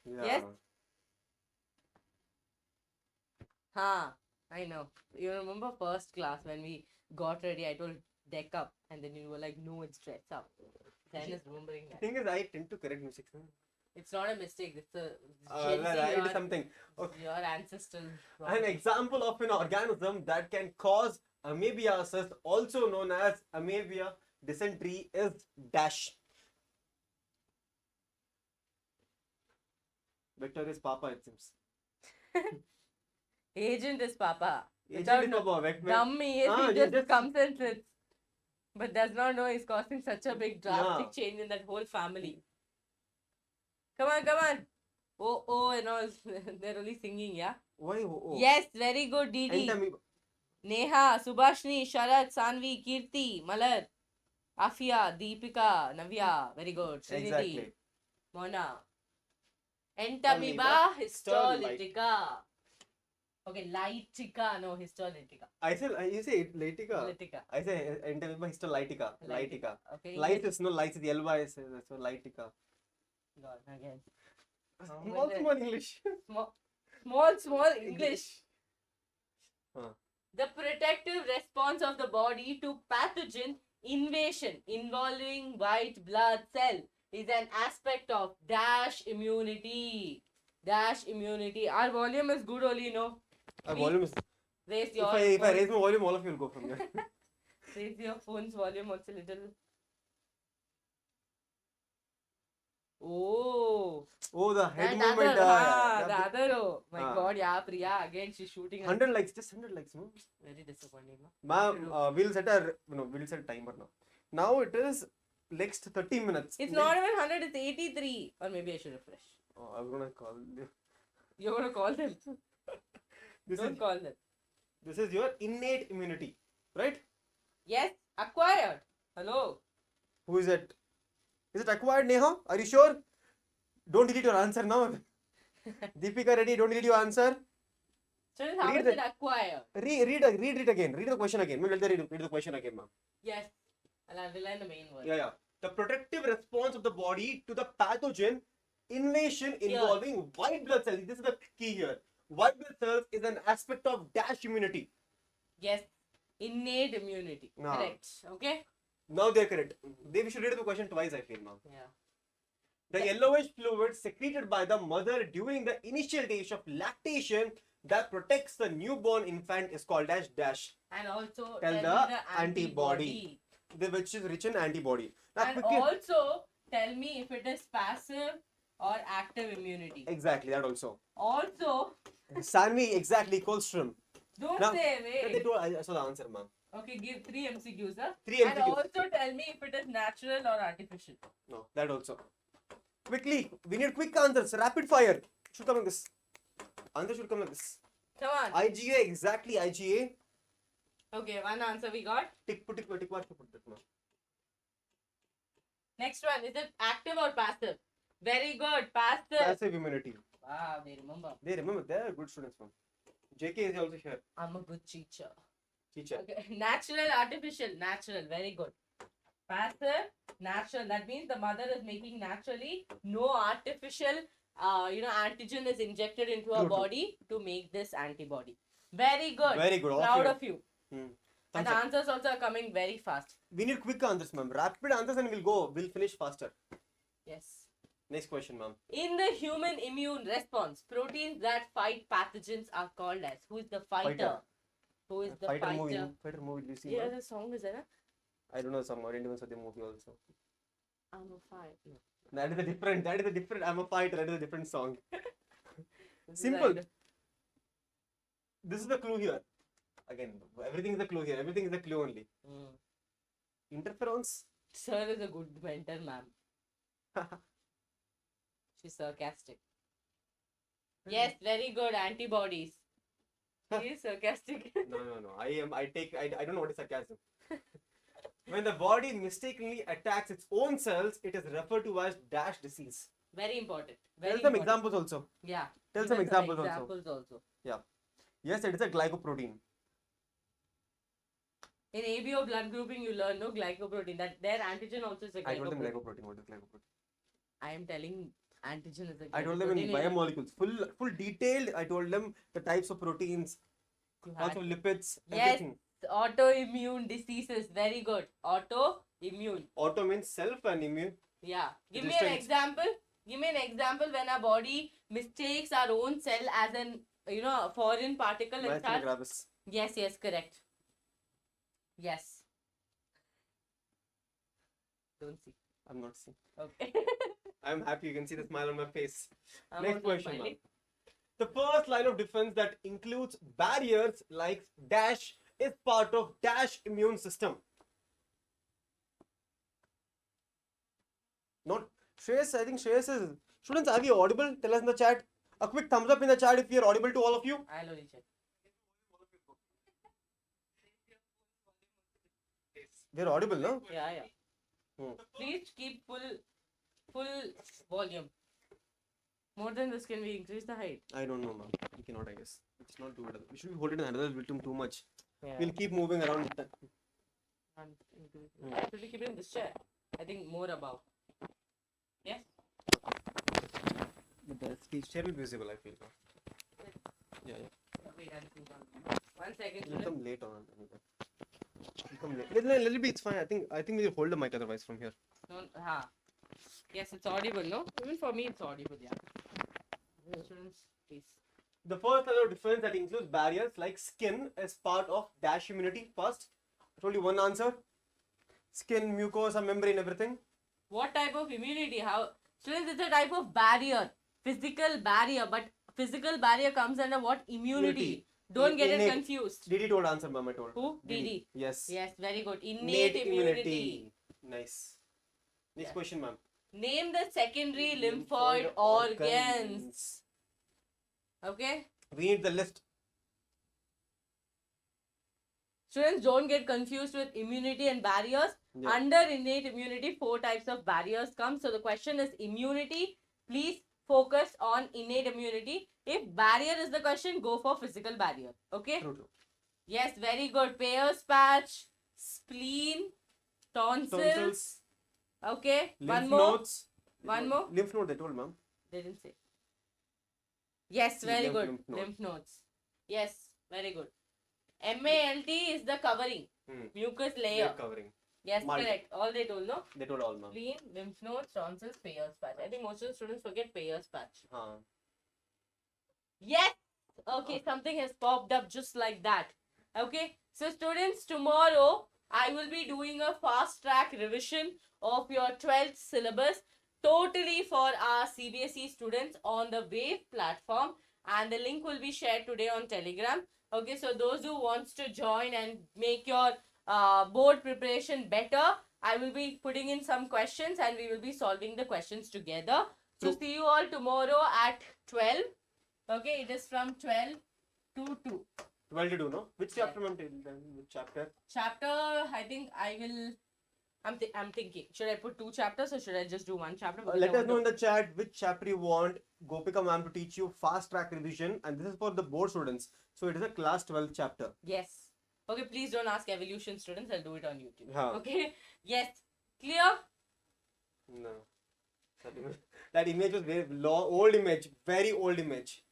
[SPEAKER 2] Yeah.
[SPEAKER 3] Yes? I know. You remember first class when we got ready, I told deck up and then you were like, no, it's dress up. Zen is remembering
[SPEAKER 2] The
[SPEAKER 3] that.
[SPEAKER 2] thing is, I tend to correct mistakes.
[SPEAKER 3] It's not a mistake. It's a
[SPEAKER 2] It is something. Okay.
[SPEAKER 3] your ancestral
[SPEAKER 2] An
[SPEAKER 3] problem.
[SPEAKER 2] example of an organism that can cause amoebiasis, also known as amebia dysentery, is dash. Vector is Papa, it seems.
[SPEAKER 3] Agent is Papa.
[SPEAKER 2] Agent is Papa.
[SPEAKER 3] Dummy is
[SPEAKER 2] Ah,
[SPEAKER 3] he
[SPEAKER 2] you
[SPEAKER 3] just
[SPEAKER 2] just-
[SPEAKER 3] comes and sits. But does not know he's causing such a big drastic
[SPEAKER 2] Yeah.
[SPEAKER 3] change in that whole family. Come on, come on. Oh, and all. They're only singing, yeah?
[SPEAKER 2] Why? Oh.
[SPEAKER 3] Yes, very good, Didi.
[SPEAKER 2] Entamoeba.
[SPEAKER 3] Neha, Subhashni, Sharat, Sanvi, Kirti, Malar, Afia, Deepika, Navya. Very good. Trinity,
[SPEAKER 2] Exactly.
[SPEAKER 3] Mona.
[SPEAKER 2] Entamoeba
[SPEAKER 3] Entamoeba histolytica. Okay, lytica, no, histolytica.
[SPEAKER 2] You say it, Lytica.
[SPEAKER 3] Lytica.
[SPEAKER 2] I say Entamoeba histolytica. Lytica.
[SPEAKER 3] Okay.
[SPEAKER 2] Light is no light is the LY, so Lytica.
[SPEAKER 3] God, again.
[SPEAKER 2] Small English.
[SPEAKER 3] Small English.
[SPEAKER 2] Huh.
[SPEAKER 3] The protective response of the body to pathogen invasion involving white blood cell is an aspect of dash immunity. Dash immunity. Our volume is good only, no?
[SPEAKER 2] Our volume is.
[SPEAKER 3] Raise
[SPEAKER 2] If
[SPEAKER 3] your
[SPEAKER 2] I
[SPEAKER 3] phone.
[SPEAKER 2] raise my volume, all of you will go from here.
[SPEAKER 3] Raise your phone's volume also little. Oh.
[SPEAKER 2] Oh, the head
[SPEAKER 3] That
[SPEAKER 2] movement.
[SPEAKER 3] other, the other. Oh my
[SPEAKER 2] Ah.
[SPEAKER 3] God, yeah, Priya. Again, she's shooting. us.
[SPEAKER 2] 100 likes, just 100 likes, no?
[SPEAKER 3] Very disappointing. No?
[SPEAKER 2] Ma'am, we'll set a timer now. Now it is next 30 minutes.
[SPEAKER 3] It's not even 100, it's 83. Or maybe I should refresh.
[SPEAKER 2] Oh, I'm gonna call you.
[SPEAKER 3] You're going to call them. Don't call them.
[SPEAKER 2] This is your innate immunity, right?
[SPEAKER 3] Yes, acquired. Hello.
[SPEAKER 2] Who is it? Is it acquired, Neha? Are you sure? Don't delete your answer now. Deepika, ready? Don't delete your answer.
[SPEAKER 3] So how
[SPEAKER 2] Read
[SPEAKER 3] is
[SPEAKER 2] the-
[SPEAKER 3] it acquired?
[SPEAKER 2] Read it again. Read the question again. We'll read the question again, ma'am.
[SPEAKER 3] Yes. I'll underline the main word.
[SPEAKER 2] Yeah. The protective response of the body to the pathogen invasion involving white blood cells. This is the key here. White blood cells is an aspect of dash immunity.
[SPEAKER 3] Yes. Innate immunity.
[SPEAKER 2] No.
[SPEAKER 3] Correct. Okay?
[SPEAKER 2] Now they're correct. We should read the question twice, I feel, ma'am.
[SPEAKER 3] Yeah.
[SPEAKER 2] The yellowish fluid secreted by the mother during the initial stage of lactation that protects the newborn infant is called as dash,
[SPEAKER 3] And also
[SPEAKER 2] Tell
[SPEAKER 3] me
[SPEAKER 2] the antibody. Which is rich in antibody. Now,
[SPEAKER 3] And
[SPEAKER 2] quickly,
[SPEAKER 3] also tell me if it is passive or active immunity.
[SPEAKER 2] exactly that also.
[SPEAKER 3] Also,
[SPEAKER 2] Sanvi exactly colostrum.
[SPEAKER 3] don't
[SPEAKER 2] Now,
[SPEAKER 3] say
[SPEAKER 2] They
[SPEAKER 3] wait.
[SPEAKER 2] told, I saw the answer, ma'am.
[SPEAKER 3] Okay, give 3 MCQs, huh?
[SPEAKER 2] 3
[SPEAKER 3] And
[SPEAKER 2] MCQs.
[SPEAKER 3] also tell me if it is natural or artificial.
[SPEAKER 2] No, that also. Quickly, we need quick answers. Rapid fire. Should come like this. Answer should come like this.
[SPEAKER 3] Come on.
[SPEAKER 2] IgA, exactly IgA.
[SPEAKER 3] Okay, one answer we got.
[SPEAKER 2] Tick, put that, ma'am.
[SPEAKER 3] Next one, is it active or passive? Very good, passive.
[SPEAKER 2] Passive immunity.
[SPEAKER 3] Wow, they remember.
[SPEAKER 2] They remember, they are good students, ma'am. JK is also here.
[SPEAKER 3] I'm a good teacher.
[SPEAKER 2] Teacher.
[SPEAKER 3] Okay. Natural, artificial, natural. Very good. Passive, natural. That means the mother is making naturally, no artificial, antigen is injected into her
[SPEAKER 2] True, true.
[SPEAKER 3] body to make this antibody. Very good.
[SPEAKER 2] Very good.
[SPEAKER 3] Proud of you.
[SPEAKER 2] Hmm.
[SPEAKER 3] And
[SPEAKER 2] Thumbs
[SPEAKER 3] the
[SPEAKER 2] up.
[SPEAKER 3] answers also are coming very fast.
[SPEAKER 2] We need quick answers, ma'am. Rapid answers and we'll go. We'll finish faster.
[SPEAKER 3] Yes.
[SPEAKER 2] Next question, ma'am.
[SPEAKER 3] In the human immune response, proteins that fight pathogens are called as. Who is the fighter? Who is the
[SPEAKER 2] Fighter
[SPEAKER 3] fighter?
[SPEAKER 2] movie. Fighter movie. Do you see?
[SPEAKER 3] Yeah,
[SPEAKER 2] ma'am?
[SPEAKER 3] the song is there.
[SPEAKER 2] I don't know the song. I didn't even saw the movie also.
[SPEAKER 3] I'm a fighter.
[SPEAKER 2] That is a different. That is a different. I'm a fighter. That is a different song.
[SPEAKER 3] This is
[SPEAKER 2] Simple.
[SPEAKER 3] like-
[SPEAKER 2] This is the clue here. Again, everything is a clue here. Everything is a clue only.
[SPEAKER 3] Mm.
[SPEAKER 2] Interferons.
[SPEAKER 3] Sir is a good mentor, ma'am. She's sarcastic. Yes, very good. Antibodies. She is sarcastic.
[SPEAKER 2] No. I don't know what is sarcasm. When the body mistakenly attacks its own cells, it is referred to as dash disease.
[SPEAKER 3] Very important. Very
[SPEAKER 2] Tell some
[SPEAKER 3] important.
[SPEAKER 2] examples also.
[SPEAKER 3] Yeah.
[SPEAKER 2] Tell
[SPEAKER 3] Give
[SPEAKER 2] some
[SPEAKER 3] us
[SPEAKER 2] examples also.
[SPEAKER 3] examples also.
[SPEAKER 2] Yes, it is a glycoprotein.
[SPEAKER 3] In ABO blood grouping, you learn no glycoprotein. That their antigen also is a glycoprotein.
[SPEAKER 2] I told them glycoprotein. What is glycoprotein?
[SPEAKER 3] I am telling antigen is a glycoprotein.
[SPEAKER 2] I told them in biomolecules. Full detailed. I told them the types of proteins,
[SPEAKER 3] You had
[SPEAKER 2] also lipids,
[SPEAKER 3] Yes.
[SPEAKER 2] everything.
[SPEAKER 3] autoimmune diseases. Very good. Autoimmune.
[SPEAKER 2] Auto means self and immune.
[SPEAKER 3] Yeah. Give me an
[SPEAKER 2] Resistance.
[SPEAKER 3] example. Give me an example when our body mistakes our own cell as an foreign particle and
[SPEAKER 2] Myasthenia
[SPEAKER 3] starts.
[SPEAKER 2] gravis.
[SPEAKER 3] Yes, correct. Yes. Don't see.
[SPEAKER 2] I'm not seeing.
[SPEAKER 3] Okay.
[SPEAKER 2] I'm happy. You can see the smile on my face.
[SPEAKER 3] I'm
[SPEAKER 2] Next
[SPEAKER 3] also
[SPEAKER 2] question, ma'am.
[SPEAKER 3] smiling.
[SPEAKER 2] The first line of defense that includes barriers like dash is part of dash immune system. Not Shreyas. I think Shreyas is. Students, are we audible? Tell us in the chat. A quick thumbs up in the chat if we are audible to all of you.
[SPEAKER 3] I'll only check.
[SPEAKER 2] We are audible, no?
[SPEAKER 3] Yeah.
[SPEAKER 2] Hmm.
[SPEAKER 3] Please keep full volume. More than this, can we increase the height?
[SPEAKER 2] I don't know, ma'am. We cannot, I guess. It's not too. We should be holding it another victim too much.
[SPEAKER 3] Yeah.
[SPEAKER 2] We'll keep moving around with that.
[SPEAKER 3] Should we keep it in this chair? I think more above. Yes?
[SPEAKER 2] But the chair will be visible, I feel. Yeah.
[SPEAKER 3] Wait, I'll think on that. 1 second.
[SPEAKER 2] We'll
[SPEAKER 3] Sunil.
[SPEAKER 2] come late on. We'll come late. Little bit, it's fine. I think we'll hold the mic otherwise from here.
[SPEAKER 3] No, yes, it's audible, no? Even for me, it's audible, yeah. Students, please.
[SPEAKER 2] The first line of defense that includes barriers like skin as part of dash immunity. First, I told you one answer. Skin, mucosa, membrane, everything.
[SPEAKER 3] What type of immunity? How? Students, it's a type of barrier. Physical barrier, but physical barrier comes under what? Immunity. Don't get it
[SPEAKER 2] Innate.
[SPEAKER 3] confused.
[SPEAKER 2] Didi told answer, ma'am. I told.
[SPEAKER 3] Who? Didi.
[SPEAKER 2] Yes.
[SPEAKER 3] Yes, very good. Innate immunity.
[SPEAKER 2] Nice. Next
[SPEAKER 3] Yeah.
[SPEAKER 2] question, ma'am.
[SPEAKER 3] Name the secondary lymphoid organs. Okay?
[SPEAKER 2] We need the list.
[SPEAKER 3] Students, don't get confused with immunity and barriers.
[SPEAKER 2] Yeah.
[SPEAKER 3] Under innate immunity, 4 types of barriers come. So the question is immunity. Please focus on innate immunity. If barrier is the question, go for physical barrier. Okay?
[SPEAKER 2] True.
[SPEAKER 3] Yes, very good. Peyer's patch, spleen, tonsils. Okay.
[SPEAKER 2] Lymph
[SPEAKER 3] One more.
[SPEAKER 2] nodes.
[SPEAKER 3] One more.
[SPEAKER 2] Lymph node, they told, ma'am.
[SPEAKER 3] They didn't say. Yes, very good.
[SPEAKER 2] Lymph node.
[SPEAKER 3] Lymph nodes. Yes, very good. MALT is the covering.
[SPEAKER 2] Hmm.
[SPEAKER 3] Mucus
[SPEAKER 2] They're
[SPEAKER 3] layer.
[SPEAKER 2] covering.
[SPEAKER 3] Yes,
[SPEAKER 2] Multi.
[SPEAKER 3] correct. All they told, no?
[SPEAKER 2] They told all, ma'am.
[SPEAKER 3] Spleen, lymph nodes, tonsils, Peyer's patch. I think most of the students forget Peyer's patch. Yes! Okay, something has popped up just like that. Okay, so students, tomorrow I will be doing a fast track revision of your 12th syllabus totally for our CBSE students on the Wave platform, and the link will be shared today on Telegram. Okay, so those who wants to join and make your board preparation better, I will be putting in some questions and we will be solving the questions together. So
[SPEAKER 2] True.
[SPEAKER 3] see you all tomorrow at 12. Okay, it is from 12 to 2.
[SPEAKER 2] 12 to do, no? Which chapter, ma'am? Which chapter?
[SPEAKER 3] Chapter, I think I will. I'm thinking. Should I put 2 chapters or should I just do 1 chapter? Because
[SPEAKER 2] Let
[SPEAKER 3] I
[SPEAKER 2] us
[SPEAKER 3] want
[SPEAKER 2] know
[SPEAKER 3] to-
[SPEAKER 2] in the chat which chapter you want Gopika ma'am to teach you fast track revision, and this is for the board students. So it is a class 12 chapter.
[SPEAKER 3] Yes. Okay, please don't ask evolution students. I'll do it on YouTube.
[SPEAKER 2] Yeah.
[SPEAKER 3] Okay. Yes. Clear?
[SPEAKER 2] No. That image was very old image, very old image.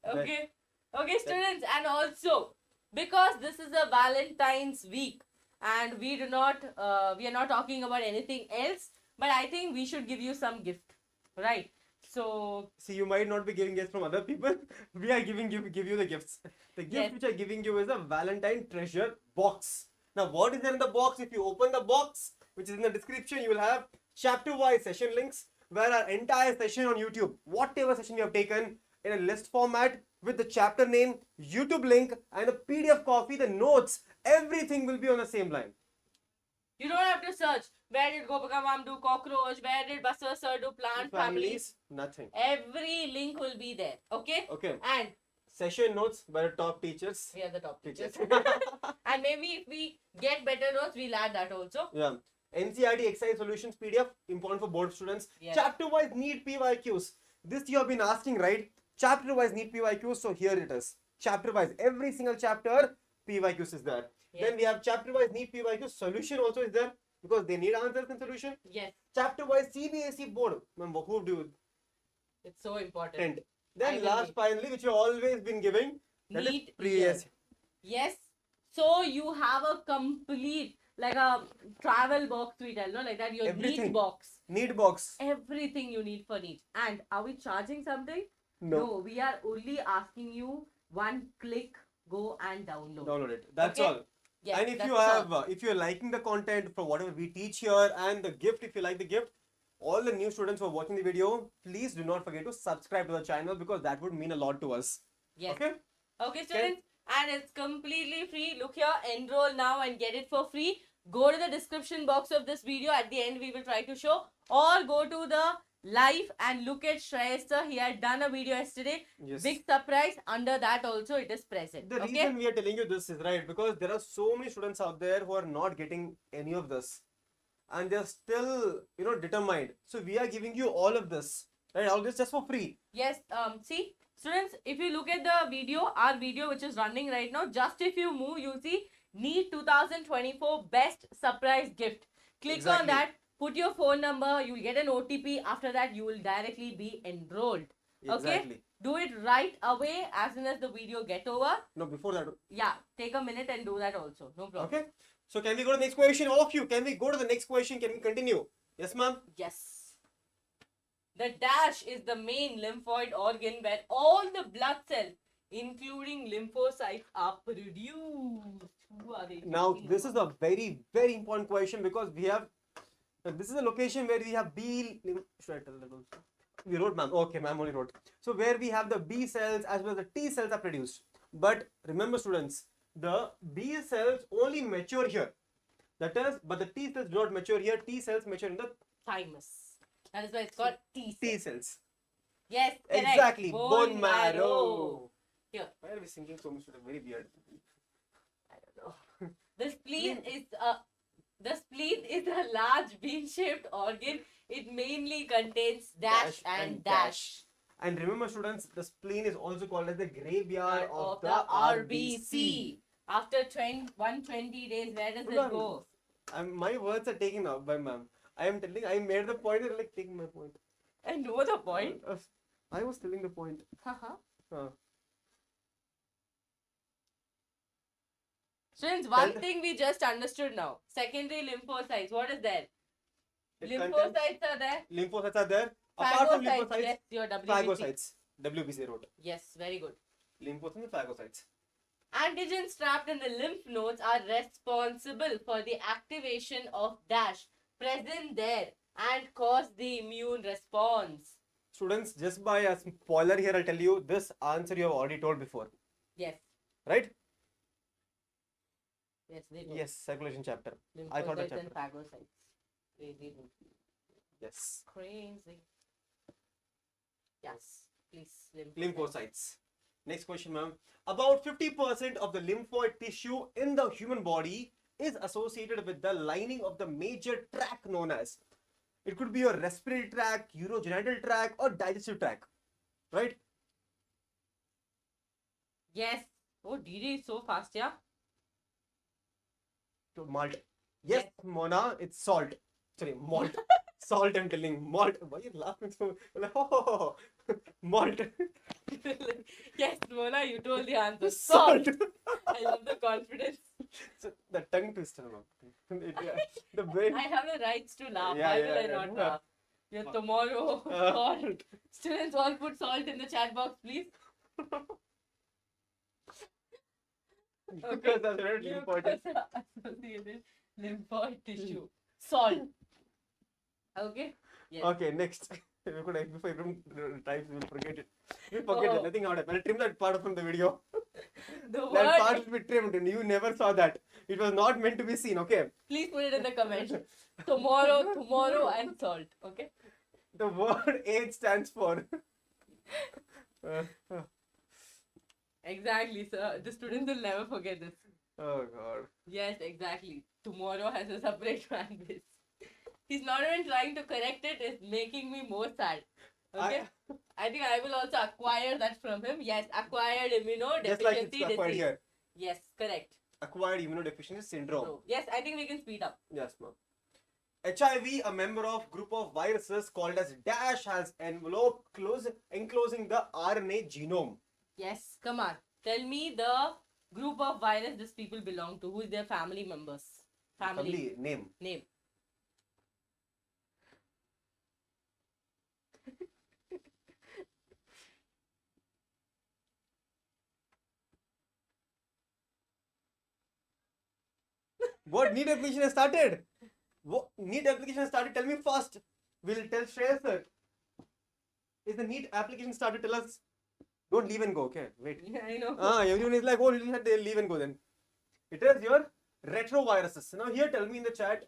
[SPEAKER 3] Okay. Okay, students, and also because this is a Valentine's week and we are not talking about anything else, but I think we should give you some gift, right? So
[SPEAKER 2] See, you might not be giving gifts from other people. We are give you the gifts. The gift
[SPEAKER 3] Yes.
[SPEAKER 2] which I'm giving you is a Valentine treasure box. Now, what is there in the box? If you open the box, which is in the description, you will have chapter-wise session links where our entire session on YouTube, whatever session you have taken in a list format with the chapter name, YouTube link, and a PDF copy, the notes, everything will be on the same line.
[SPEAKER 3] you don't have to search where did Gopika ma'am do cockroach, where did Basar sir do plant families.
[SPEAKER 2] Nothing.
[SPEAKER 3] Every link will be there. Okay?
[SPEAKER 2] Okay.
[SPEAKER 3] And
[SPEAKER 2] Session notes by the top teachers.
[SPEAKER 3] we are the top teachers.
[SPEAKER 2] Teachers.
[SPEAKER 3] And maybe if we get better notes, we'll add that also.
[SPEAKER 2] Yeah. NCERT exercise solutions PDF, important for board students.
[SPEAKER 3] Yes.
[SPEAKER 2] Chapter wise NEET PYQs. This you have been asking, right? Chapter wise NEET PYQs. So here it is. Chapter wise, every single chapter PYQs is there.
[SPEAKER 3] Yes.
[SPEAKER 2] Then we have chapter wise NEET PYQs. Solution also is there because they need answers in solution.
[SPEAKER 3] Yes,
[SPEAKER 2] Chapter wise CBSE board. Remember who do
[SPEAKER 3] it's so important.
[SPEAKER 2] and
[SPEAKER 3] I
[SPEAKER 2] then
[SPEAKER 3] will
[SPEAKER 2] last
[SPEAKER 3] be.
[SPEAKER 2] finally, which you always been giving. That is
[SPEAKER 3] NEET
[SPEAKER 2] previous.
[SPEAKER 3] year. Yes. So you have a complete, like a travel box we tell, no? Like that, your
[SPEAKER 2] Everything.
[SPEAKER 3] NEET box.
[SPEAKER 2] NEET box.
[SPEAKER 3] Everything you need for NEET. And are we charging something?
[SPEAKER 2] No.
[SPEAKER 3] We are only asking you one click, go and download.
[SPEAKER 2] Download it. That's
[SPEAKER 3] Okay.
[SPEAKER 2] all.
[SPEAKER 3] Yes,
[SPEAKER 2] And if
[SPEAKER 3] that's
[SPEAKER 2] you
[SPEAKER 3] all.
[SPEAKER 2] have, if you're liking the content for whatever we teach here and the gift, if you like the gift, all the new students who are watching the video, please do not forget to subscribe to the channel because that would mean a lot to us.
[SPEAKER 3] Yes.
[SPEAKER 2] Okay?
[SPEAKER 3] Okay, students, and it's completely free. Look here, enroll now and get it for free. Go to the description box of this video. At the end, we will try to show, or go to the live and look at Shreyas sir. He had done a video yesterday.
[SPEAKER 2] Yes.
[SPEAKER 3] Big surprise. Under that also, it is present.
[SPEAKER 2] The
[SPEAKER 3] Okay.
[SPEAKER 2] reason we are telling you this is right because there are so many students out there who are not getting any of this, and they're still, determined. So we are giving you all of this, right? All this just for free.
[SPEAKER 3] Yes. See, students, if you look at the video, our video which is running right now, just if you move, you'll see NEET 2024 Best Surprise Gift. Click on
[SPEAKER 2] Exactly.
[SPEAKER 3] that. Put your phone number. You'll get an OTP. After that, you will directly be enrolled.
[SPEAKER 2] Exactly.
[SPEAKER 3] Do it right away as soon as the video get over.
[SPEAKER 2] No, before that.
[SPEAKER 3] Yeah, take a minute and do that also. No problem.
[SPEAKER 2] Okay. So can we go to the next question? All of you, can we go to the next question? Can we continue? Yes, ma'am.
[SPEAKER 3] Yes. The dash is the main lymphoid organ where all the blood cells, including lymphocytes, are produced. Who are they?
[SPEAKER 2] Now,
[SPEAKER 3] talking
[SPEAKER 2] this is
[SPEAKER 3] about?
[SPEAKER 2] a very, very important question because we have, this is a location where we have should I tell that also? We wrote, ma'am. Okay, ma'am only wrote. So, where we have the B cells as well as the T cells are produced. But remember, students, the B cells only mature here. That is, but the T cells do not mature here. T cells mature in the
[SPEAKER 3] Thymus. That is why it's called T cells.
[SPEAKER 2] T cells.
[SPEAKER 3] Yes, correct.
[SPEAKER 2] Exactly. Bone marrow.
[SPEAKER 3] Here.
[SPEAKER 2] Why are we singing so much? Very weird.
[SPEAKER 3] I don't know. The spleen is a large bean-shaped organ. It mainly contains dash and dash.
[SPEAKER 2] And remember, students, the spleen is also called as the graveyard of the
[SPEAKER 3] RBC. After 120 days, where does it go?
[SPEAKER 2] My words are taken out by ma'am. I made the point and like taking my point.
[SPEAKER 3] I know the point.
[SPEAKER 2] I was telling the point.
[SPEAKER 3] Haha. Students, one thing we just understood now. Secondary lymphocytes. What is there? Lymphocytes are there.
[SPEAKER 2] Lymphocytes are there. Apart from
[SPEAKER 3] Phagocytes.
[SPEAKER 2] lymphocytes,
[SPEAKER 3] Yes, your WBC.
[SPEAKER 2] phagocytes. WBC wrote.
[SPEAKER 3] Yes, very good.
[SPEAKER 2] Lymphocytes and phagocytes.
[SPEAKER 3] Antigens trapped in the lymph nodes are responsible for the activation of dash present there and cause the immune response.
[SPEAKER 2] Students, just by a spoiler here, I'll tell you this answer you have already told before.
[SPEAKER 3] Yes.
[SPEAKER 2] Right?
[SPEAKER 3] Yes, they do.
[SPEAKER 2] Yes, circulation chapter. I thought
[SPEAKER 3] Lymphocytes
[SPEAKER 2] that
[SPEAKER 3] and phagocytes. Crazy.
[SPEAKER 2] Yes.
[SPEAKER 3] Crazy. Yes. Please.
[SPEAKER 2] Lymphocytes. Next question, ma'am. About 50% of the lymphoid tissue in the human body is associated with the lining of the major tract known as. It could be your respiratory tract, urogenital tract, or digestive tract. Right?
[SPEAKER 3] Yes. Oh, DD is so fast, yeah?
[SPEAKER 2] To malt. Yes,
[SPEAKER 3] Yes.
[SPEAKER 2] Mona, it's salt. Sorry, malt. Salt, I'm telling. Malt. Why are you laughing so? Like, oh, malt.
[SPEAKER 3] Yes, Mona, you told the answer.
[SPEAKER 2] Salt.
[SPEAKER 3] Salt. I love the confidence.
[SPEAKER 2] So, the tongue twister, ma'am. The brain.
[SPEAKER 3] I have the rights to laugh.
[SPEAKER 2] Yeah,
[SPEAKER 3] Why
[SPEAKER 2] yeah,
[SPEAKER 3] will I
[SPEAKER 2] yeah.
[SPEAKER 3] not laugh? Yeah, tomorrow. Salt. Students, all put salt in the chat box, please.
[SPEAKER 2] Because that's very important.
[SPEAKER 3] Mucosa associated lymphoid tissue. Salt. Okay? Yes.
[SPEAKER 2] Okay, next. If everyone types, we'll forget it. We'll forget it.
[SPEAKER 3] Oh.
[SPEAKER 2] Nothing out. I'll trim that part from the video.
[SPEAKER 3] The
[SPEAKER 2] That
[SPEAKER 3] word.
[SPEAKER 2] part will be trimmed, and you never saw that. It was not meant to be seen. Okay.
[SPEAKER 3] Please put it in the comments. Tomorrow, and salt. Okay?
[SPEAKER 2] The word AIDS stands for. uh,
[SPEAKER 3] Exactly, sir. The students will never forget this.
[SPEAKER 2] oh God.
[SPEAKER 3] Yes, exactly. Tomorrow has a separate fan base. He's not even trying to correct it, it's making me more sad. Okay? I think I will also acquire that from him. Yes, acquired
[SPEAKER 2] Just like
[SPEAKER 3] immunodeficiency
[SPEAKER 2] it's acquired
[SPEAKER 3] disease.
[SPEAKER 2] here.
[SPEAKER 3] Yes, correct.
[SPEAKER 2] Acquired immunodeficiency syndrome.
[SPEAKER 3] So, yes, I think we can speed up.
[SPEAKER 2] Yes, ma'am. HIV, a member of group of viruses called as DASH, has enclosing the RNA genome.
[SPEAKER 3] Yes, come on. Tell me the group of virus these people belong to. Who is their family members?
[SPEAKER 2] Family name.
[SPEAKER 3] Name.
[SPEAKER 2] What NEET application has started? What NEET application has started? Tell me first. We'll tell Shreyas sir. Is the NEET application started? Tell us. Don't leave and go. Okay, wait.
[SPEAKER 3] Yeah, I know.
[SPEAKER 2] Everyone is like, oh, they'll leave and go then. It is your retroviruses. Now here, tell me in the chat.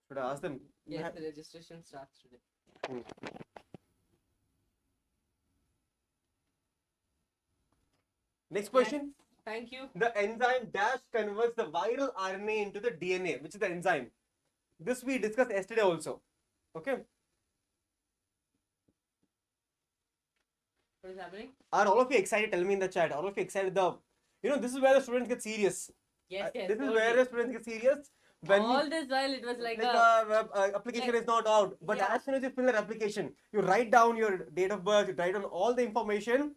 [SPEAKER 2] Should I ask them?
[SPEAKER 3] Yes, the registration starts today.
[SPEAKER 2] Next question.
[SPEAKER 3] Thank you.
[SPEAKER 2] The enzyme DASH converts the viral RNA into the DNA, which is the enzyme. This we discussed yesterday also. Okay.
[SPEAKER 3] What is happening?
[SPEAKER 2] Are all of you excited? Tell me in the chat. All of you excited? This is where the students get serious.
[SPEAKER 3] Yes, yes.
[SPEAKER 2] This is
[SPEAKER 3] totally.
[SPEAKER 2] where the students get serious. When
[SPEAKER 3] All this while it was like
[SPEAKER 2] application is not out, but
[SPEAKER 3] Yeah.
[SPEAKER 2] as soon as you fill that application, you write down your date of birth, you write down all the information.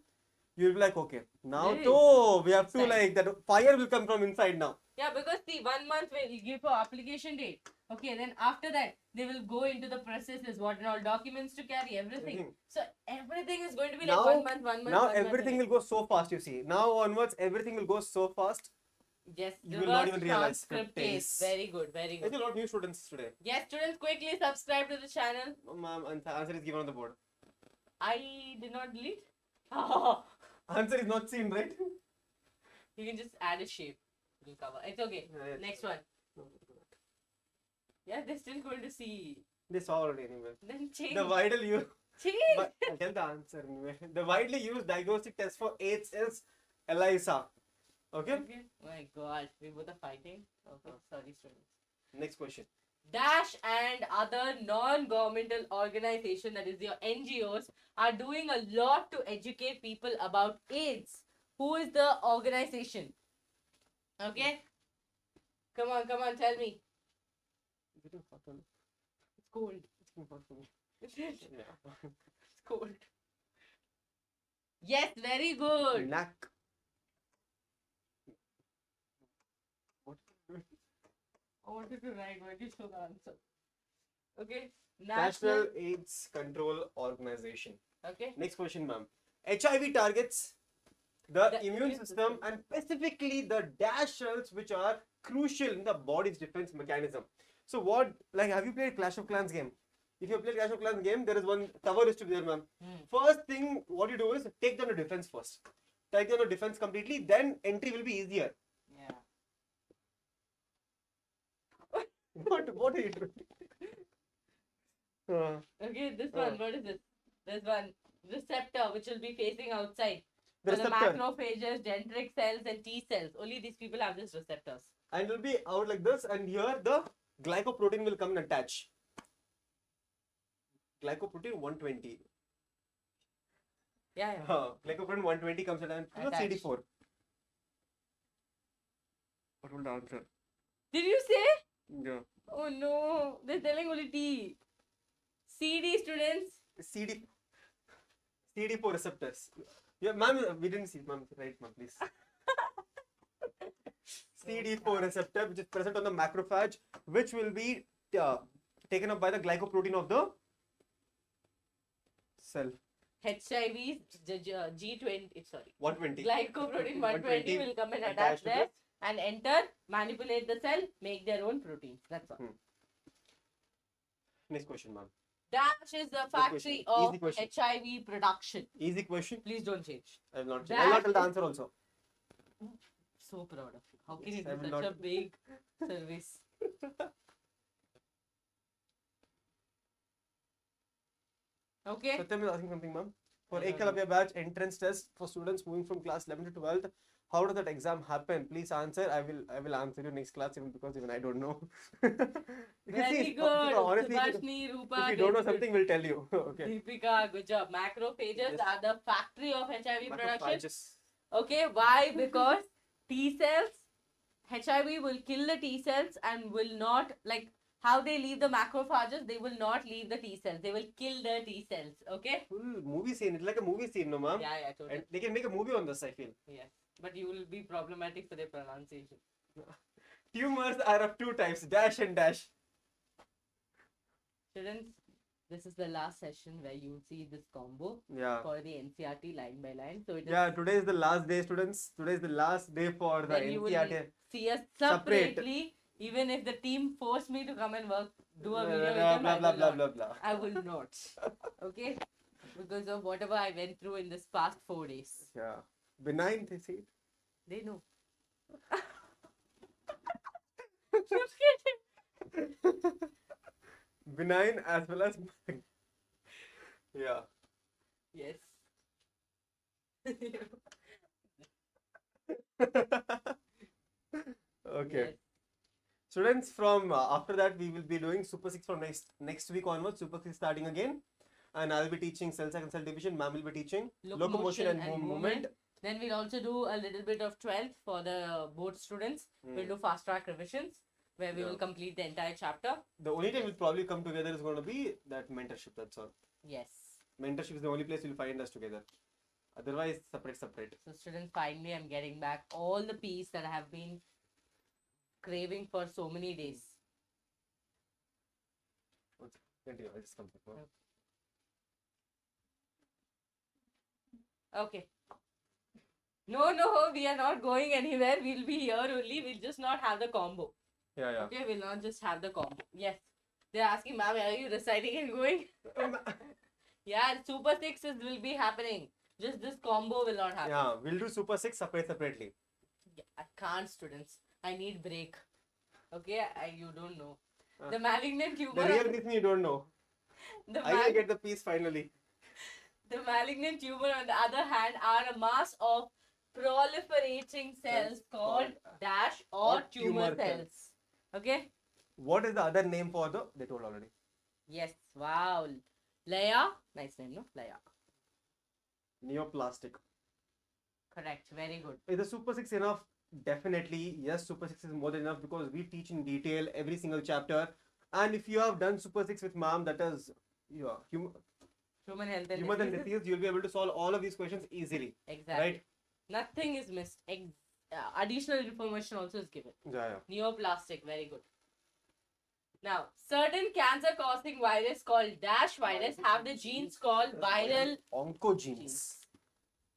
[SPEAKER 2] You'll be like, okay, now
[SPEAKER 3] Yes.
[SPEAKER 2] we have to
[SPEAKER 3] Excited.
[SPEAKER 2] that fire will come from inside now.
[SPEAKER 3] Yeah, because the 1 month will give for application date. Okay, then after that they will go into the processes, what and all documents to carry, everything.
[SPEAKER 2] Everything.
[SPEAKER 3] So everything is going to be like
[SPEAKER 2] Now-
[SPEAKER 3] 1 month, 1 month.
[SPEAKER 2] Now
[SPEAKER 3] 1 month
[SPEAKER 2] everything
[SPEAKER 3] away.
[SPEAKER 2] will go so fast. You see, now onwards everything will go so fast.
[SPEAKER 3] Yes,
[SPEAKER 2] You will not even realize.
[SPEAKER 3] transcriptase. Very good, very
[SPEAKER 2] There's
[SPEAKER 3] good.
[SPEAKER 2] a lot of new students today.
[SPEAKER 3] Yes, students, quickly subscribe to the channel.
[SPEAKER 2] Ma'am, answer is given on the board.
[SPEAKER 3] I did not delete. Oh,
[SPEAKER 2] Answer is not seen, right?
[SPEAKER 3] you can just add a shape. It will cover. It's okay.
[SPEAKER 2] Yeah,
[SPEAKER 3] Next one. Yeah, they're still going to see.
[SPEAKER 2] They saw already anyway.
[SPEAKER 3] Then change.
[SPEAKER 2] The widely used.
[SPEAKER 3] Change.
[SPEAKER 2] But I'll tell the answer anyway. The widely used diagnostic test for AIDS is ELISA. Okay?
[SPEAKER 3] Okay. Oh my god, we both are fighting. Okay, sorry, students.
[SPEAKER 2] Next question.
[SPEAKER 3] DASH and other non-governmental organizations, that is your NGOs, are doing a lot to educate people about AIDS. Who is the organization? Okay? Come on, tell me.
[SPEAKER 2] It's getting hot on-
[SPEAKER 3] It's cold.
[SPEAKER 2] it's getting hot for me.
[SPEAKER 3] It's cold. Yes, very good.
[SPEAKER 2] NAC. What?
[SPEAKER 3] I wanted to write, but you show the answer. Okay?
[SPEAKER 2] National AIDS Control Organization.
[SPEAKER 3] Okay?
[SPEAKER 2] Next question, ma'am. HIV targets the immune system and specifically the DASH cells, which are crucial in the body's defense mechanism. So what, have you played Clash of Clans game? If you play Clash of Clans game, there is one tower is to be there, ma'am. First thing, what you do is take down the defense first. Take down the defense completely, then entry will be easier.
[SPEAKER 3] Yeah.
[SPEAKER 2] What are you doing?
[SPEAKER 3] Okay, this one, what is this? This one, receptor, which will be facing outside.
[SPEAKER 2] The
[SPEAKER 3] For the
[SPEAKER 2] receptor.
[SPEAKER 3] macrophages, dendritic cells, and T cells. Only these people have these receptors.
[SPEAKER 2] And it will be out like this, and here the glycoprotein will come and attach. Glycoprotein 120.
[SPEAKER 3] Yeah, yeah.
[SPEAKER 2] Glycoprotein 120 comes and
[SPEAKER 3] Attach.
[SPEAKER 2] CD4. What will the answer?
[SPEAKER 3] Did you say?
[SPEAKER 2] Yeah.
[SPEAKER 3] Oh no, they're telling only T. CD students.
[SPEAKER 2] CD, CD4 receptors. Yeah, ma'am, we didn't see, ma'am. Right, ma'am, please. CD4 receptor, which is present on the macrophage, which will be taken up by the glycoprotein of the cell.
[SPEAKER 3] HIV G20, sorry.
[SPEAKER 2] 120.
[SPEAKER 3] Glycoprotein 120 will come and attach
[SPEAKER 2] attached to
[SPEAKER 3] there and enter, manipulate the cell, make their own proteins. That's all.
[SPEAKER 2] Next question, ma'am.
[SPEAKER 3] Dash is the factory
[SPEAKER 2] question.
[SPEAKER 3] of
[SPEAKER 2] Easy question.
[SPEAKER 3] HIV production.
[SPEAKER 2] Easy question.
[SPEAKER 3] Please don't change.
[SPEAKER 2] I will not.
[SPEAKER 3] That
[SPEAKER 2] I will not tell the
[SPEAKER 3] is-
[SPEAKER 2] answer also.
[SPEAKER 3] So proud of you. How can
[SPEAKER 2] Yes,
[SPEAKER 3] you
[SPEAKER 2] I
[SPEAKER 3] do
[SPEAKER 2] will
[SPEAKER 3] such
[SPEAKER 2] not-
[SPEAKER 3] a big service? Okay.
[SPEAKER 2] Satyam is asking something, ma'am. For
[SPEAKER 3] I don't
[SPEAKER 2] Ekalabya batch entrance test for students moving from class 11 to 12th, how does that exam happen? Please answer. I will answer you next class even because even I don't know. You can
[SPEAKER 3] Very
[SPEAKER 2] see,
[SPEAKER 3] good.
[SPEAKER 2] honestly,
[SPEAKER 3] Subhashni, Rupa.
[SPEAKER 2] if you don't know
[SPEAKER 3] very good.
[SPEAKER 2] something, we'll tell you. Okay.
[SPEAKER 3] Deepika, good job. Macrophages
[SPEAKER 2] Yes.
[SPEAKER 3] are the factory of HIV production.
[SPEAKER 2] Macrophages.
[SPEAKER 3] Okay, why? Because T cells, HIV will kill the T cells and will not, like how they leave the macrophages, they will not leave the T cells. They will kill the T cells. Okay?
[SPEAKER 2] Full movie scene. It's like a movie scene, no, ma'am?
[SPEAKER 3] Yeah, totally.
[SPEAKER 2] And they can make a movie on this, I feel.
[SPEAKER 3] Yes. But you will be problematic for their pronunciation.
[SPEAKER 2] Tumors are of two types, dash and dash.
[SPEAKER 3] Students, this is the last session where you will see this combo
[SPEAKER 2] Yeah.
[SPEAKER 3] for the NCERT line by line. So it is
[SPEAKER 2] Yeah, today is the last day, students. Today is the last day for the
[SPEAKER 3] Then you will
[SPEAKER 2] NCERT.
[SPEAKER 3] see us
[SPEAKER 2] Separate.
[SPEAKER 3] separately. Even if the team forced me to come and work, do a
[SPEAKER 2] Blah,
[SPEAKER 3] video with
[SPEAKER 2] blah,
[SPEAKER 3] them,
[SPEAKER 2] blah,
[SPEAKER 3] I
[SPEAKER 2] blah,
[SPEAKER 3] will
[SPEAKER 2] blah,
[SPEAKER 3] not.
[SPEAKER 2] blah, blah.
[SPEAKER 3] I will not. Okay? Because of whatever I went through in this past 4 days.
[SPEAKER 2] Yeah. Benign, they say.
[SPEAKER 3] They know. Just kidding.
[SPEAKER 2] Benign as well as yeah.
[SPEAKER 3] Yes.
[SPEAKER 2] Okay.
[SPEAKER 3] Yes.
[SPEAKER 2] Students, from after that we will be doing Super 6 from next week onwards. Super 6 starting again. And I'll be teaching cell cycle and cell division. Ma'am will be teaching locomotion and movement.
[SPEAKER 3] Then we'll also do a little bit of 12th for the board students. We'll do fast track revisions where we will complete the entire chapter.
[SPEAKER 2] The only time we'll probably come together is going to be that mentorship. That's all.
[SPEAKER 3] Yes.
[SPEAKER 2] Mentorship is the only place you'll find us together. Otherwise, separate.
[SPEAKER 3] So students, finally I'm getting back all the peace that I have been craving for so many days.
[SPEAKER 2] Continue. I'll just come back.
[SPEAKER 3] Okay. No, we are not going anywhere. We'll be here only. We'll just not have the combo.
[SPEAKER 2] Yeah.
[SPEAKER 3] Okay, we'll not just have the combo. Yes. They're asking, ma'am, are you reciting and going? Yeah, Super 6s will be happening. Just this combo will not happen.
[SPEAKER 2] Yeah, we'll do Super 6 separately.
[SPEAKER 3] Yeah, I can't, students. I need break. Okay, you don't know. The malignant tumor.
[SPEAKER 2] The real reason you don't know.
[SPEAKER 3] the,
[SPEAKER 2] I
[SPEAKER 3] mal-
[SPEAKER 2] will get the piece finally.
[SPEAKER 3] the malignant tumor, on the other hand, are a mass of proliferating cells called dash or tumor cells. Okay?
[SPEAKER 2] What is the other name for the? They told already.
[SPEAKER 3] Yes. Wow. Laya. Nice name, no? Laya.
[SPEAKER 2] Neoplastic.
[SPEAKER 3] Correct. Very good.
[SPEAKER 2] Is the Super 6 enough? Definitely. Yes, Super 6 is more than enough because we teach in detail every single chapter. And if you have done Super 6 with ma'am, that is
[SPEAKER 3] Human health and
[SPEAKER 2] human and
[SPEAKER 3] disease.
[SPEAKER 2] disease, you'll be able to solve all of these questions easily.
[SPEAKER 3] Exactly.
[SPEAKER 2] Right?
[SPEAKER 3] Nothing is missed. Additional information also is given.
[SPEAKER 2] Yeah.
[SPEAKER 3] Neoplastic. Very good. Now, certain cancer-causing virus called dash virus have the genes called viral
[SPEAKER 2] Oncogenes.
[SPEAKER 3] genes.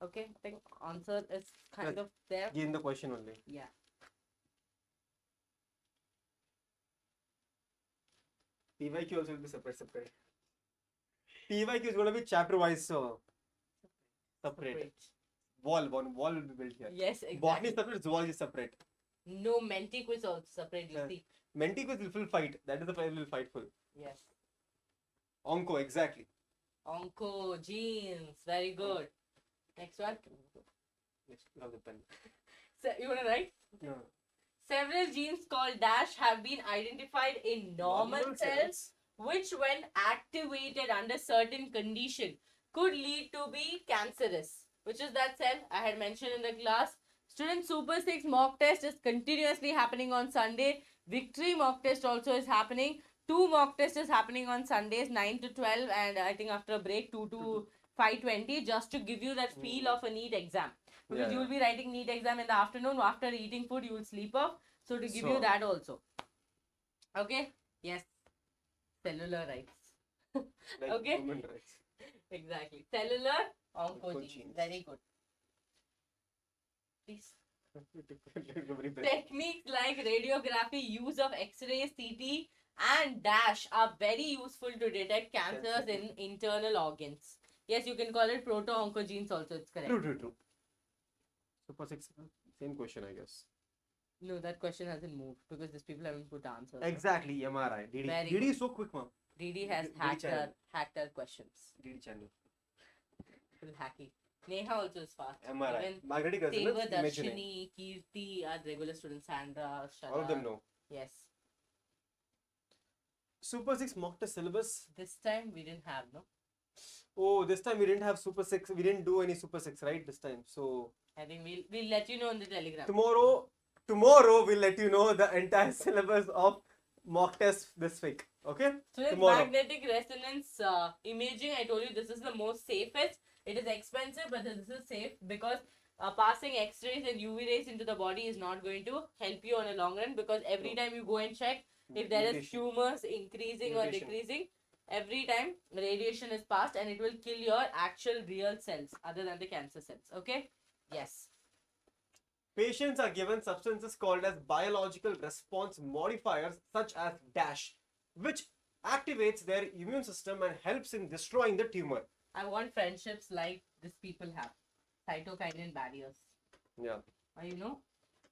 [SPEAKER 3] Okay, I think answer is kind of there.
[SPEAKER 2] Give the question only.
[SPEAKER 3] Yeah.
[SPEAKER 2] PYQ also will be separate. PYQ is going to be chapter wise, so separate.
[SPEAKER 3] Great.
[SPEAKER 2] One wall will be built here.
[SPEAKER 3] Yes,
[SPEAKER 2] Botany
[SPEAKER 3] exactly.
[SPEAKER 2] is separate, zoology is separate.
[SPEAKER 3] No, Menti quiz also separate, you
[SPEAKER 2] Yeah.
[SPEAKER 3] see.
[SPEAKER 2] Menti quiz will full fight. That is the prize will fight full.
[SPEAKER 3] Yes.
[SPEAKER 2] Onco, exactly.
[SPEAKER 3] Onco, genes, very good. Next one.
[SPEAKER 2] Next, you have the pen.
[SPEAKER 3] So, you want to write?
[SPEAKER 2] No.
[SPEAKER 3] Several genes called dash have been identified in normal cells, which when activated under certain condition could lead to be cancerous. Which is that cell I had mentioned in the class. Student Super 6 mock test is continuously happening on Sunday. Victory mock test also is happening. 2 mock tests is happening on Sundays 9 to 12, and I think after a break 2 to 5:20, just to give you that feel of a NEET exam. Because you will be writing NEET exam in the afternoon. After eating food, you will sleep off. So to give you that also. Okay? Yes. Cellular rights.
[SPEAKER 2] Like
[SPEAKER 3] Okay?
[SPEAKER 2] human rights.
[SPEAKER 3] Exactly. Cellular oncogenes.
[SPEAKER 2] Oncogenes.
[SPEAKER 3] Very good. Please.
[SPEAKER 2] Very best.
[SPEAKER 3] Techniques like radiography, use of X-ray, CT, and DASH are very useful to detect cancers in internal organs. Yes, you can call it proto-oncogenes also. It's correct.
[SPEAKER 2] True. Super 6, same question, I guess.
[SPEAKER 3] No, that question hasn't moved because these people haven't put answers.
[SPEAKER 2] Exactly, MRI. DD.
[SPEAKER 3] Very
[SPEAKER 2] DD
[SPEAKER 3] good.
[SPEAKER 2] is so quick, ma'am.
[SPEAKER 3] DD has
[SPEAKER 2] DD
[SPEAKER 3] hacked
[SPEAKER 2] channel.
[SPEAKER 3] our questions.
[SPEAKER 2] DD channel.
[SPEAKER 3] Full hacky. Neha also is fast.
[SPEAKER 2] MRI.
[SPEAKER 3] Even
[SPEAKER 2] Magnetic
[SPEAKER 3] Seva,
[SPEAKER 2] resonance imaging.
[SPEAKER 3] Darshini, Kirti are regular students. Sandra, Shara.
[SPEAKER 2] All of them know.
[SPEAKER 3] Yes.
[SPEAKER 2] Super 6 mock test syllabus.
[SPEAKER 3] This time we didn't have, no?
[SPEAKER 2] Oh, this time we didn't have Super 6. We didn't do any Super 6, right? This time. So
[SPEAKER 3] I think we'll let you know in the Telegram.
[SPEAKER 2] tomorrow we'll let you know the entire syllabus of mock test this week. Okay?
[SPEAKER 3] So this
[SPEAKER 2] Tomorrow.
[SPEAKER 3] magnetic resonance imaging, I told you this is the most safest. It is expensive, but this is safe because passing X-rays and UV rays into the body is not going to help you on a long run, because every time you go and check if there is
[SPEAKER 2] Mutation.
[SPEAKER 3] tumors increasing or
[SPEAKER 2] Mutation.
[SPEAKER 3] decreasing, every time radiation is passed and it will kill your actual real cells other than the cancer cells. Okay? Yes.
[SPEAKER 2] Patients are given substances called as biological response modifiers such as DASH, which activates their immune system and helps in destroying the tumor.
[SPEAKER 3] I want friendships like these people have. Cytokinin barriers.
[SPEAKER 2] Yeah.
[SPEAKER 3] You know?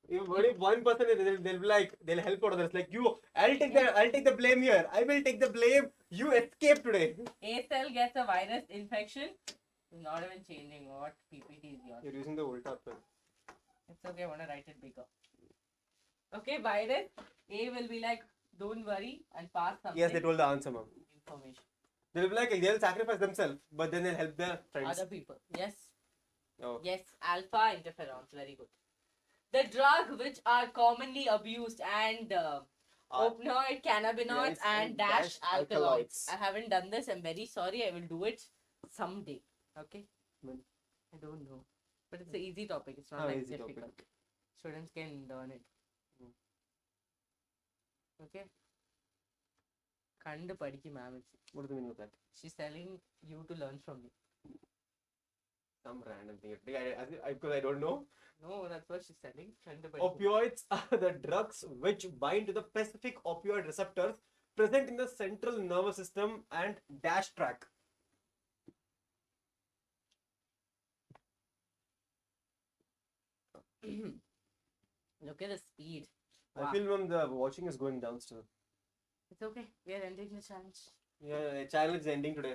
[SPEAKER 2] If only one person is, they'll be like, they'll help out others. Like you, I'll take the blame here. I will take the blame. You escape today.
[SPEAKER 3] A cell gets a virus infection. It's not even changing. What PPT is yours?
[SPEAKER 2] You're using the old pen.
[SPEAKER 3] It's okay. I want to write it bigger. Okay, virus. A will be like, don't worry, and pass something.
[SPEAKER 2] Yes, they told the answer, ma'am.
[SPEAKER 3] Information.
[SPEAKER 2] They'll be like, they'll sacrifice themselves, but then they'll help their friends.
[SPEAKER 3] Other people. Yes.
[SPEAKER 2] Oh.
[SPEAKER 3] Yes. Alpha interferons. Very good. The drugs which are commonly abused and opioid, cannabinoids,
[SPEAKER 2] Yes,
[SPEAKER 3] and dash alkaloids. I haven't done this. I'm very sorry. I will do it someday. Okay.
[SPEAKER 2] When?
[SPEAKER 3] I don't know. But it's an easy topic. It's not
[SPEAKER 2] Ah,
[SPEAKER 3] like
[SPEAKER 2] easy
[SPEAKER 3] difficult.
[SPEAKER 2] topic.
[SPEAKER 3] Students can learn it. Okay. Kandu padiki ma'am.
[SPEAKER 2] What does the meaning of that?
[SPEAKER 3] She's telling you to learn from me.
[SPEAKER 2] Some random thing. Because I don't know.
[SPEAKER 3] No, that's what she's telling. Kandu padiki.
[SPEAKER 2] Opioids are the drugs which bind to the specific opioid receptors present in the central nervous system and dash track.
[SPEAKER 3] Look at the speed.
[SPEAKER 2] I feel when the watching is going down still.
[SPEAKER 3] It's okay. We are ending the challenge.
[SPEAKER 2] Yeah, the challenge is ending today.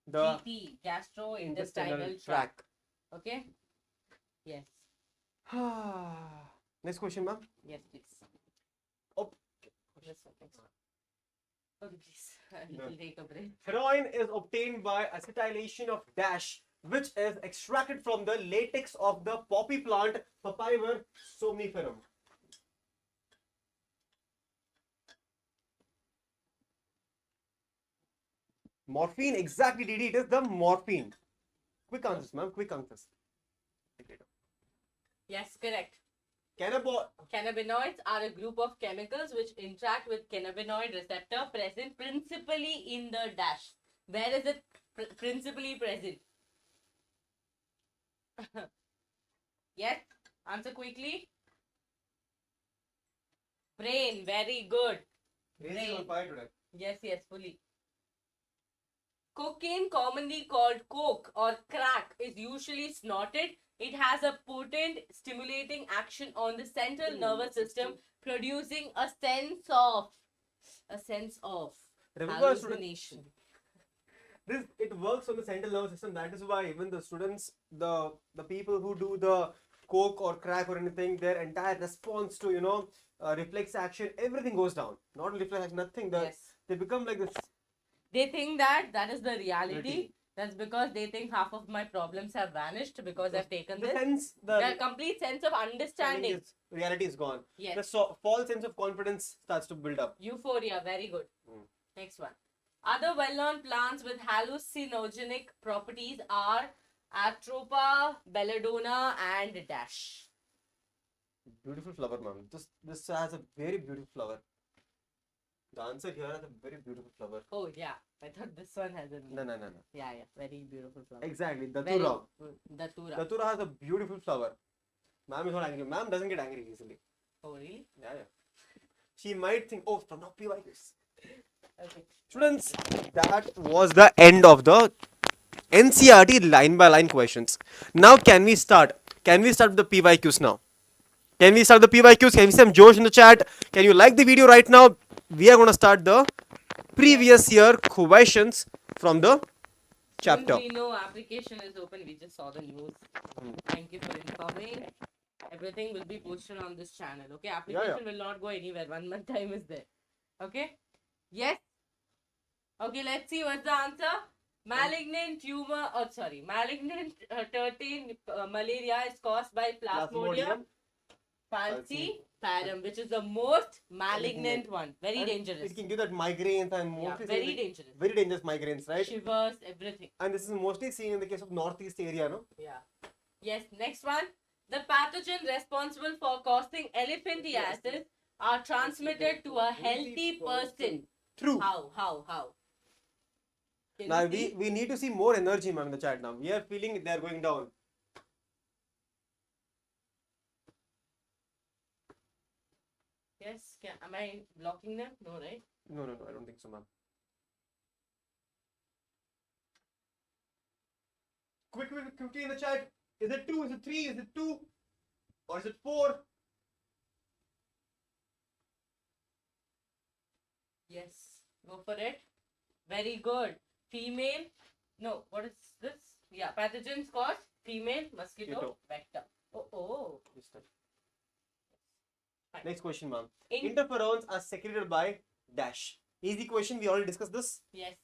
[SPEAKER 2] The
[SPEAKER 3] GT, gastrointestinal tract. Okay? Yes.
[SPEAKER 2] Next question, ma'am.
[SPEAKER 3] Yes, please.
[SPEAKER 2] Op-
[SPEAKER 3] This one, next one. Okay, please.
[SPEAKER 2] No.
[SPEAKER 3] I'll take a break.
[SPEAKER 2] Heroin is obtained by acetylation of dash, which is extracted from the latex of the poppy plant Papaver somniferum. Morphine, exactly, DD. It is the morphine. Quick answers, ma'am. Quick answers.
[SPEAKER 3] Yes, correct.
[SPEAKER 2] Cannabinoids
[SPEAKER 3] Cannabinoids are a group of chemicals which interact with cannabinoid receptor present principally in the dash. Where is it principally present? Yes, answer quickly. Brain, very good.
[SPEAKER 2] Raising on fire today.
[SPEAKER 3] Yes, fully. Cocaine, commonly called coke or crack, is usually snorted. It has a potent stimulating action on the central nervous system, producing a sense of
[SPEAKER 2] Remember,
[SPEAKER 3] hallucination.
[SPEAKER 2] it works on the central nervous system. That is why even the students, the people who do the coke or crack or anything, their entire response to reflex action, everything goes down. Not reflex action, nothing.
[SPEAKER 3] Yes.
[SPEAKER 2] They become like this.
[SPEAKER 3] They think that is the reality. That's because they think half of my problems have vanished because I've taken
[SPEAKER 2] The
[SPEAKER 3] this.
[SPEAKER 2] sense,
[SPEAKER 3] The complete sense of understanding.
[SPEAKER 2] reality is gone.
[SPEAKER 3] Yes.
[SPEAKER 2] The false sense of confidence starts to build up.
[SPEAKER 3] Euphoria, very good.
[SPEAKER 2] Hmm.
[SPEAKER 3] Next one. Other well-known plants with hallucinogenic properties are Atropa, belladonna, and dash.
[SPEAKER 2] Beautiful flower, ma'am. This has a very beautiful flower. The answer here has a very beautiful flower.
[SPEAKER 3] Oh yeah, I thought this one has a.
[SPEAKER 2] No.
[SPEAKER 3] Yeah, very beautiful flower.
[SPEAKER 2] Exactly,
[SPEAKER 3] Very
[SPEAKER 2] Datura.
[SPEAKER 3] good. Datura.
[SPEAKER 2] Datura has a beautiful flower. Ma'am is not angry. Ma'am doesn't get angry easily.
[SPEAKER 3] Oh really?
[SPEAKER 2] Yeah. She might think, oh, from now PYQs.
[SPEAKER 3] Okay.
[SPEAKER 2] Students, that was the end of the NCERT line by line questions. Now, can we start? Can we start with the PYQs now? Can we start the PYQs? Can we see some Josh in the chat? Can you like the video right now? We are going to start the previous year questions from the chapter.
[SPEAKER 3] Since we know application is open, we just saw the news. Thank you for informing. Everything will be posted on this channel. Okay, application will not go anywhere. 1 month time is there. Okay. Yes. Okay, let's see what's the answer. Malignant tertian malaria is caused by Plasmodium falciparum, which is the most malignant one. Very dangerous.
[SPEAKER 2] It can give that migraines and mostly
[SPEAKER 3] very dangerous.
[SPEAKER 2] Very dangerous migraines, right?
[SPEAKER 3] Shivers, everything.
[SPEAKER 2] And this is mostly seen in the case of northeast area, no?
[SPEAKER 3] Yeah. Yes, next one. The pathogen responsible for causing elephantiasis are transmitted to a healthy person.
[SPEAKER 2] True.
[SPEAKER 3] How?
[SPEAKER 2] Now we need to see more energy, ma'am, in the chat now. We are feeling they are going down.
[SPEAKER 3] Yes, am I blocking them? No, right?
[SPEAKER 2] No, I don't think so, ma'am. Quickly in the chat. Is it 2? Is it 3? Is it 2? Or is it 4?
[SPEAKER 3] Yes, go for it. Very good. Female. No, what is this? Yeah, pathogens cause female mosquito vector. Oh. Fine.
[SPEAKER 2] Next question, ma'am. Interferons are secreted by dash. Easy question. We already discussed this.
[SPEAKER 3] Yes.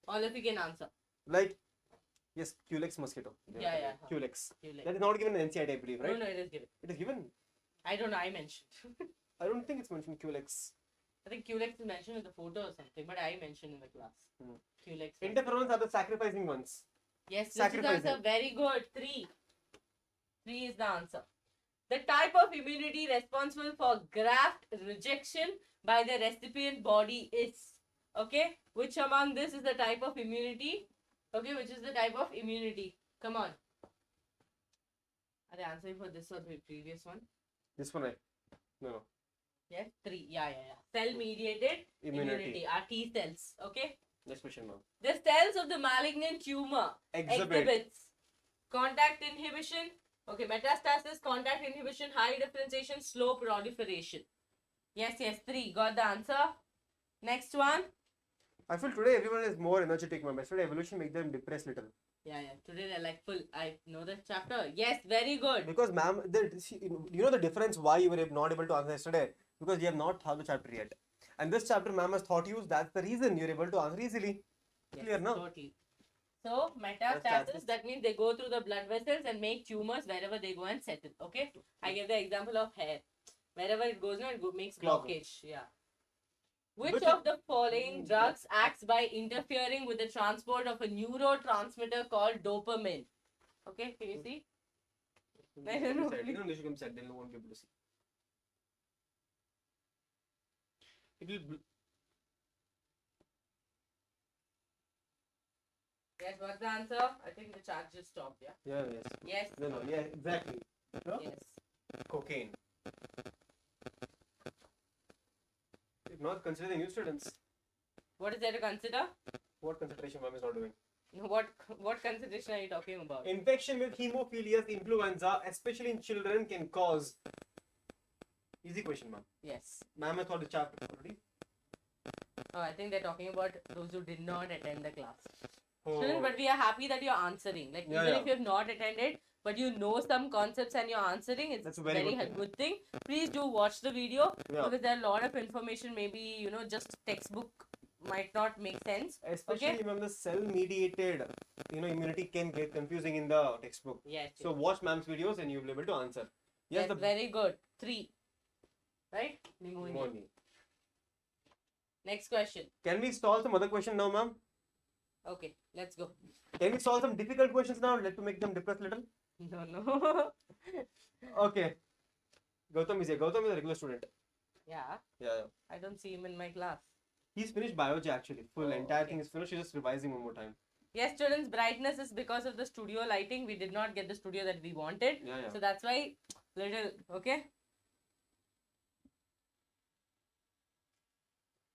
[SPEAKER 3] All of you can answer.
[SPEAKER 2] Like, yes, Culex mosquito.
[SPEAKER 3] Yeah.
[SPEAKER 2] Culex. That is not given in NCERT, I believe, right?
[SPEAKER 3] No, it is given.
[SPEAKER 2] It is given.
[SPEAKER 3] I don't know. I mentioned.
[SPEAKER 2] I don't think it's mentioned Culex.
[SPEAKER 3] I think Culex is mentioned in the photo or something, but I mentioned in the class. Culex.
[SPEAKER 2] Interferons are the sacrificing ones.
[SPEAKER 3] Yes, this is the answer. Very good. 3. 3 is the answer. The type of immunity responsible for graft rejection by the recipient body is. Okay? Which among this is the type of immunity? Okay, which is the type of immunity? Come on. Are they answering for this or the previous one?
[SPEAKER 2] This one, right? No.
[SPEAKER 3] Yes, 3. Yeah. Cell-mediated immunity. Are T cells. Okay?
[SPEAKER 2] Next question, ma'am.
[SPEAKER 3] The cells of the malignant tumor exhibits contact inhibition. Okay, metastasis, contact inhibition, high differentiation, slow proliferation. Yes, 3. Got the answer. Next one.
[SPEAKER 2] I feel today everyone is more energetic, ma'am. Yesterday evolution make them depressed little.
[SPEAKER 3] Yeah. Today they're like full. I know the chapter. Yes, very good.
[SPEAKER 2] Because, ma'am, you know the difference why you were not able to answer yesterday? Because you have not thought the chapter yet. And this chapter, ma'am has taught you. That's the reason you're able to answer easily.
[SPEAKER 3] Yes,
[SPEAKER 2] Clear, no?
[SPEAKER 3] Totally. So, metastasis, that means they go through the blood vessels and make tumors wherever they go and settle. Okay? I give the example of hair. Wherever it goes, it makes blockage. Yeah. Which of the following drugs acts by interfering with the transport of a neurotransmitter called dopamine? Okay, can you see?
[SPEAKER 2] They won't be able to see. It will.
[SPEAKER 3] Yes, what's the answer? I think the chat just stopped, yeah?
[SPEAKER 2] Yes.
[SPEAKER 3] Yes.
[SPEAKER 2] No, yeah, exactly. No?
[SPEAKER 3] Yes.
[SPEAKER 2] Cocaine. If not, consider the new students.
[SPEAKER 3] What is there to consider?
[SPEAKER 2] What consideration ma'am is not doing?
[SPEAKER 3] What consideration are you talking about?
[SPEAKER 2] Infection with hemophilus influenza, especially in children, can cause. Easy question, ma'am.
[SPEAKER 3] Yes.
[SPEAKER 2] Ma'am has taught the chapter already.
[SPEAKER 3] Oh, I think they're talking about those who did not attend the class.
[SPEAKER 2] Oh.
[SPEAKER 3] Students, but we are happy that you're answering. Like, even if you have not attended, but you know some concepts and you're answering, it's
[SPEAKER 2] That's a
[SPEAKER 3] very good thing. Please do watch the video
[SPEAKER 2] Yeah.
[SPEAKER 3] because there are a lot of information, maybe, just textbook might not make sense.
[SPEAKER 2] Especially
[SPEAKER 3] Okay.
[SPEAKER 2] when the cell-mediated, immunity can get confusing in the textbook.
[SPEAKER 3] Yes.
[SPEAKER 2] So watch ma'am's videos and you'll be able to answer. Yes,
[SPEAKER 3] Yes, very good. 3. Right? Pneumonia.
[SPEAKER 2] pneumonia.
[SPEAKER 3] Next question.
[SPEAKER 2] Can we solve some other question now, ma'am?
[SPEAKER 3] Okay, let's go.
[SPEAKER 2] Can we solve some difficult questions now? Let to make them depressed little.
[SPEAKER 3] No.
[SPEAKER 2] Okay. Gautam is here. Gautam is a regular student.
[SPEAKER 3] Yeah,
[SPEAKER 2] Yeah.
[SPEAKER 3] I don't see him in my class.
[SPEAKER 2] He's finished biology actually. Full
[SPEAKER 3] Oh,
[SPEAKER 2] entire
[SPEAKER 3] okay.
[SPEAKER 2] thing is finished. He's just revising one more time.
[SPEAKER 3] Yes, students, brightness is because of the studio lighting. We did not get the studio that we wanted.
[SPEAKER 2] Yeah.
[SPEAKER 3] So that's why little, okay?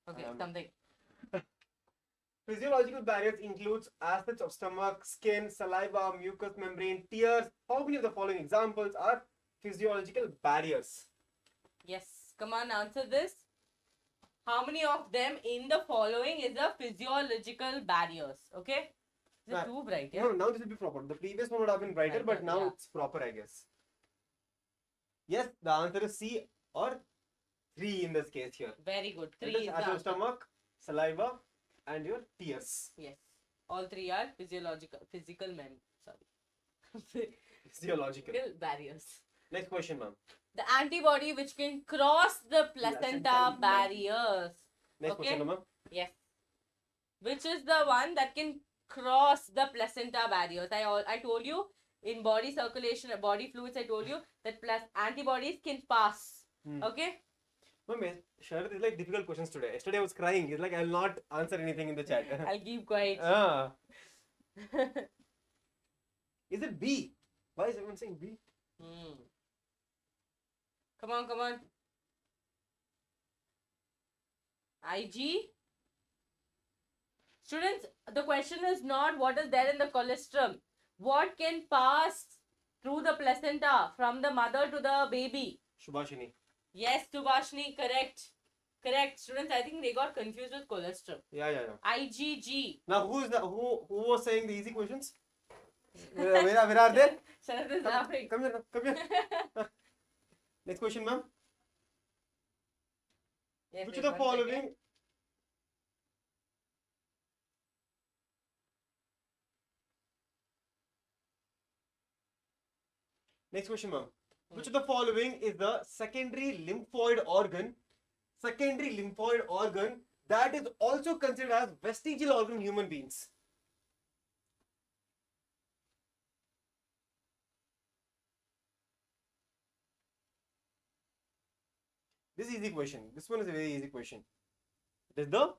[SPEAKER 3] Okay, something.
[SPEAKER 2] Physiological barriers includes acids of stomach, skin, saliva, mucous membrane, tears. How many of the following examples are physiological barriers?
[SPEAKER 3] Yes, come on, answer this. How many of them in the following is the physiological barriers? Okay? Is it
[SPEAKER 2] Right.
[SPEAKER 3] too bright? Yeah?
[SPEAKER 2] No, now this will be proper. The previous one would have been brighter, but
[SPEAKER 3] Brighter,
[SPEAKER 2] now
[SPEAKER 3] yeah.
[SPEAKER 2] it's proper, I guess. Yes, the answer is C or 3 in this case here.
[SPEAKER 3] Very good. 3
[SPEAKER 2] It is
[SPEAKER 3] is the
[SPEAKER 2] acid of
[SPEAKER 3] answer.
[SPEAKER 2] stomach, saliva, and your tears.
[SPEAKER 3] Yes. All 3 are physical sorry.
[SPEAKER 2] Physiological.
[SPEAKER 3] Physical barriers.
[SPEAKER 2] Next question, ma'am.
[SPEAKER 3] The antibody which can cross the placenta
[SPEAKER 2] Placenta
[SPEAKER 3] barriers.
[SPEAKER 2] Next
[SPEAKER 3] Okay.
[SPEAKER 2] question, ma'am.
[SPEAKER 3] Yes. Which is the one that can cross the placenta barriers? I told you in body circulation, body fluids, I told you that antibodies can pass.
[SPEAKER 2] Hmm.
[SPEAKER 3] Okay?
[SPEAKER 2] Ma'am, Sharad is like difficult questions today. Yesterday I was crying. He's like, I'll not answer anything in the chat.
[SPEAKER 3] I'll keep quiet.
[SPEAKER 2] Ah. Is it B? Why is everyone saying B?
[SPEAKER 3] Come on, come on. IG? Students, the question is not what is there in the colostrum. What can pass through the placenta from the mother to the baby?
[SPEAKER 2] Shubhashini.
[SPEAKER 3] Yes, Subhashini, correct. Correct. Students, I think they got confused with colostrum.
[SPEAKER 2] Yeah.
[SPEAKER 3] IgG.
[SPEAKER 2] Now who was saying the easy questions? Where are they?
[SPEAKER 3] Sharad is laughing.
[SPEAKER 2] Come here. Next question, ma'am.
[SPEAKER 3] Yes,
[SPEAKER 2] Which
[SPEAKER 3] wait,
[SPEAKER 2] of the
[SPEAKER 3] one second.
[SPEAKER 2] following? Next question, ma'am. Which of the following is the secondary lymphoid organ? Secondary lymphoid organ that is also considered as vestigial organ in human beings. This is easy question. This one is a very easy question. It is the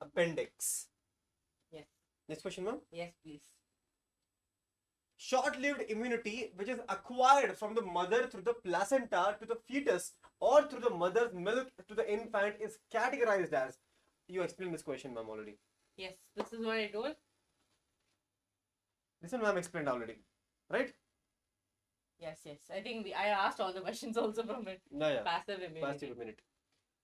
[SPEAKER 2] appendix.
[SPEAKER 3] Yes.
[SPEAKER 2] Next question, ma'am.
[SPEAKER 3] Yes, please.
[SPEAKER 2] Short-lived immunity which is acquired from the mother through the placenta to the fetus or through the mother's milk to the infant is categorized as. You explained this question, ma'am, already.
[SPEAKER 3] Yes, this is what I told.
[SPEAKER 2] This one, ma'am, explained already, right?
[SPEAKER 3] Yes. I think I asked all the questions also from it.
[SPEAKER 2] Yeah.
[SPEAKER 3] Passive immunity.
[SPEAKER 2] Passive immunity.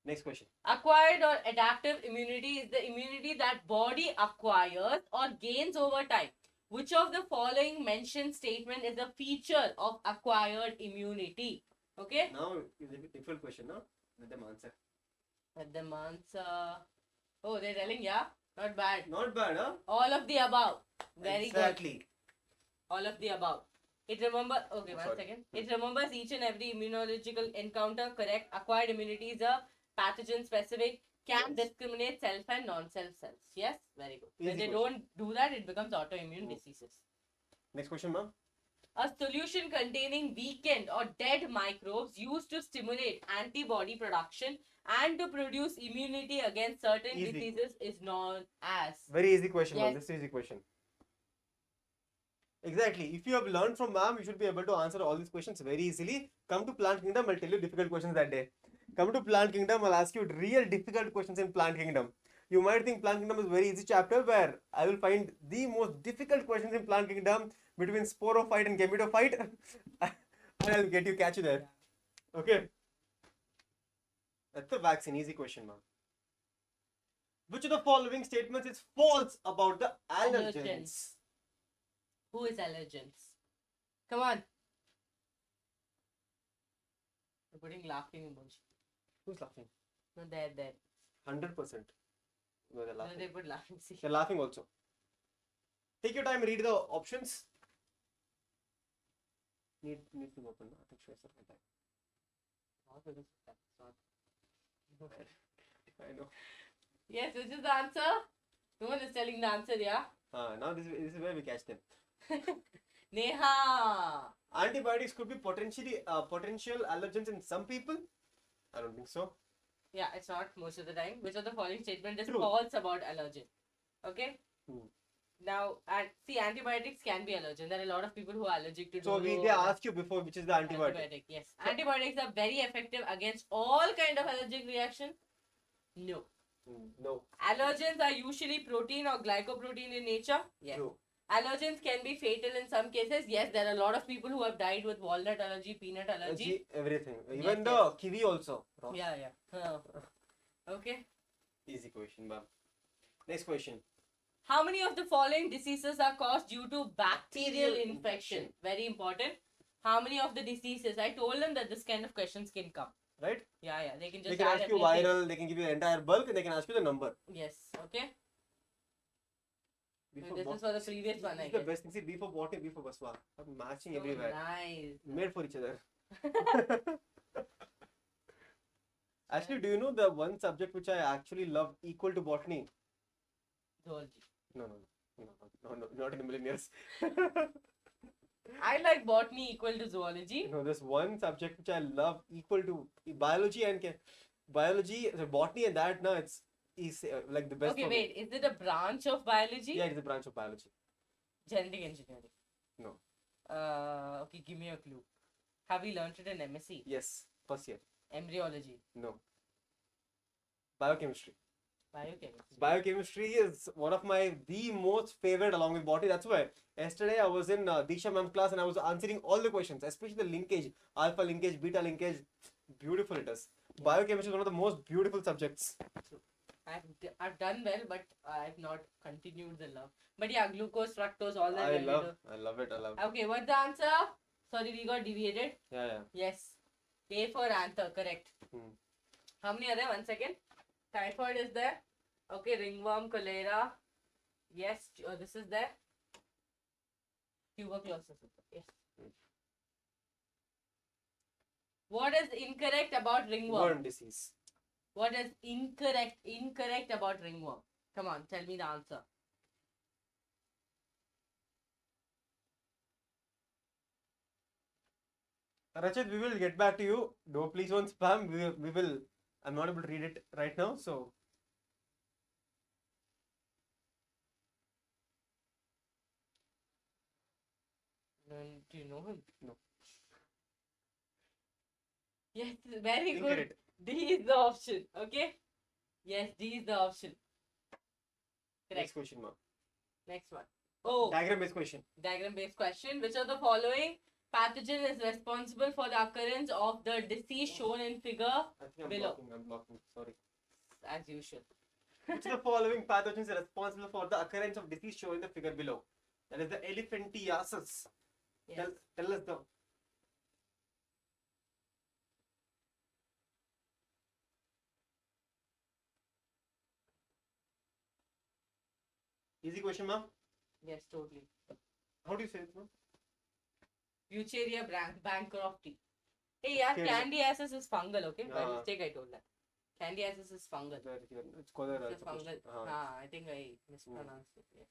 [SPEAKER 2] Next question.
[SPEAKER 3] Acquired or adaptive immunity is the immunity that body acquires or gains over time. Which of the following mentioned statement is a feature of acquired immunity? Okay?
[SPEAKER 2] Now is a bit difficult question, no? Let them answer.
[SPEAKER 3] Let them answer. Oh, they're telling, yeah? Not bad.
[SPEAKER 2] Not bad, huh?
[SPEAKER 3] All of the above. Very good.
[SPEAKER 2] Exactly.
[SPEAKER 3] All of the above. It remembers, okay,
[SPEAKER 2] Sorry.
[SPEAKER 3] one second. It remembers each and every immunological encounter, correct? Acquired immunity is a pathogen specific, can
[SPEAKER 2] Yes.
[SPEAKER 3] discriminate self and non-self cells. Yes? Very good. When
[SPEAKER 2] Easy
[SPEAKER 3] they
[SPEAKER 2] question.
[SPEAKER 3] don't do that, it becomes autoimmune diseases.
[SPEAKER 2] Next question, ma'am.
[SPEAKER 3] A solution containing weakened or dead microbes used to stimulate antibody production and to produce immunity against certain
[SPEAKER 2] Easy.
[SPEAKER 3] diseases is known as.
[SPEAKER 2] Very easy question, ma'am.
[SPEAKER 3] Yes.
[SPEAKER 2] This is easy question. Exactly. If you have learned from ma'am, you should be able to answer all these questions very easily. Come to Plant Kingdom, I'll tell you difficult questions that day. Come to Plant Kingdom, I'll ask you real difficult questions in Plant Kingdom. You might think Plant Kingdom is a very easy chapter where I will find the most difficult questions in Plant Kingdom between sporophyte and gametophyte. And I'll catch you there. Okay. That's the vaccine. Easy question, ma'am. Which of the following statements is false about the allergens?
[SPEAKER 3] Who is allergens? Come on. You're putting laughing emoji.
[SPEAKER 2] Who's laughing?
[SPEAKER 3] No, there.
[SPEAKER 2] 100%. No, they're
[SPEAKER 3] No,
[SPEAKER 2] laughing.
[SPEAKER 3] they put laughing. See.
[SPEAKER 2] They're laughing also. Take your time, read the options. Need to open. I think Shreyas at time. I know.
[SPEAKER 3] Yes, which is the answer? No one is telling the answer, yeah?
[SPEAKER 2] Now this is where we catch them.
[SPEAKER 3] Neha!
[SPEAKER 2] Antibiotics could be potential allergens in some people. I don't think so.
[SPEAKER 3] Yeah, it's not most of the time. Which of the following statement is
[SPEAKER 2] True.
[SPEAKER 3] false about allergen? Okay?
[SPEAKER 2] Hmm.
[SPEAKER 3] Now, see, antibiotics can be allergen. There are a lot of people who are allergic to
[SPEAKER 2] So
[SPEAKER 3] dolo
[SPEAKER 2] they
[SPEAKER 3] or
[SPEAKER 2] asked you before which is the antibiotic.
[SPEAKER 3] Yes.
[SPEAKER 2] So-
[SPEAKER 3] Antibiotics are very effective against all kind of allergic reaction. No.
[SPEAKER 2] No.
[SPEAKER 3] Allergens are usually protein or glycoprotein in nature. Yes.
[SPEAKER 2] True.
[SPEAKER 3] Allergens can be fatal in some cases. Yes, there are a lot of people who have died with walnut allergy, peanut allergy.
[SPEAKER 2] Everything. Even
[SPEAKER 3] Yes,
[SPEAKER 2] the
[SPEAKER 3] yes.
[SPEAKER 2] kiwi also. Ross.
[SPEAKER 3] Yeah. Okay.
[SPEAKER 2] Easy question, ma'am. Next question.
[SPEAKER 3] How many of the following diseases are caused due to bacterial
[SPEAKER 2] Bacterial
[SPEAKER 3] infection?
[SPEAKER 2] infection.
[SPEAKER 3] Very important. How many of the diseases? I told them that this kind of questions can come.
[SPEAKER 2] Right?
[SPEAKER 3] Yeah. They can just
[SPEAKER 2] They can
[SPEAKER 3] add
[SPEAKER 2] ask you
[SPEAKER 3] everything.
[SPEAKER 2] viral, they can give you the entire bulk, and they can ask you the number.
[SPEAKER 3] Yes. Okay.
[SPEAKER 2] Before
[SPEAKER 3] This is for the previous one, I
[SPEAKER 2] This is the
[SPEAKER 3] guess.
[SPEAKER 2] best thing. See, B for botany, B for baswa. I'm matching
[SPEAKER 3] So
[SPEAKER 2] everywhere.
[SPEAKER 3] nice.
[SPEAKER 2] Made for each other. Actually, do you know the one subject which I actually love equal to botany?
[SPEAKER 3] Zoology.
[SPEAKER 2] No, not in a million years.
[SPEAKER 3] I like botany equal to zoology.
[SPEAKER 2] No, there's one subject which I love equal to biology and botany, and that now it's like the best.
[SPEAKER 3] Okay,
[SPEAKER 2] for
[SPEAKER 3] wait.
[SPEAKER 2] me.
[SPEAKER 3] Is it a branch of biology?
[SPEAKER 2] Yeah, it's a branch of biology.
[SPEAKER 3] Genetic engineering.
[SPEAKER 2] No.
[SPEAKER 3] Okay, give me a clue. Have we learnt it in MSc?
[SPEAKER 2] Yes, first year.
[SPEAKER 3] Embryology.
[SPEAKER 2] No. Biochemistry.
[SPEAKER 3] Biochemistry.
[SPEAKER 2] Biochemistry is one of the most favorite along with botany. That's why yesterday I was in Disha ma'am's class and I was answering all the questions, especially the linkage, alpha linkage, beta linkage. Beautiful it is. Biochemistry is one of the most beautiful subjects.
[SPEAKER 3] I've done well, but I've not continued the love. But yeah, glucose, fructose, all that.
[SPEAKER 2] I love it.
[SPEAKER 3] Okay, what's the answer? Sorry, we got deviated.
[SPEAKER 2] Yeah.
[SPEAKER 3] Yes. A for anther, correct. How many are there? 1 second. Typhoid is there. Okay, ringworm, cholera. Yes, this is there. Tuberculosis is there. Yes. What is incorrect about ringworm?
[SPEAKER 2] Worm disease.
[SPEAKER 3] What is incorrect about ringworm? Come on, tell me the answer.
[SPEAKER 2] Rachit, we will get back to you. No, please don't spam. We will. I'm not able to read it right now, so.
[SPEAKER 3] Do you know him?
[SPEAKER 2] No.
[SPEAKER 3] Yes, very good.
[SPEAKER 2] Incorrect.
[SPEAKER 3] D is the option. Okay. Yes, D is the option. Correct.
[SPEAKER 2] Next question, ma'am.
[SPEAKER 3] Next one. Oh,
[SPEAKER 2] Diagram-based question.
[SPEAKER 3] diagram-based question. Which of the following pathogen is responsible for the occurrence of the disease shown in figure
[SPEAKER 2] I think
[SPEAKER 3] below?
[SPEAKER 2] I'm blocking. Sorry.
[SPEAKER 3] As usual.
[SPEAKER 2] Which of the following pathogens are responsible for the occurrence of disease shown in the figure below? That is the elephantiasis.
[SPEAKER 3] Yes.
[SPEAKER 2] Tell us the. Easy question, ma'am.
[SPEAKER 3] Yes, totally.
[SPEAKER 2] How do you say it, ma'am?
[SPEAKER 3] Bucheria bancrofti. Hey, yeah,
[SPEAKER 2] Okay.
[SPEAKER 3] candidiasis is fungal, okay? By
[SPEAKER 2] Ah.
[SPEAKER 3] mistake, I told that. Candidiasis is fungal.
[SPEAKER 2] It's cholera.
[SPEAKER 3] It's a fungal. I think I mispronounced it. Yeah.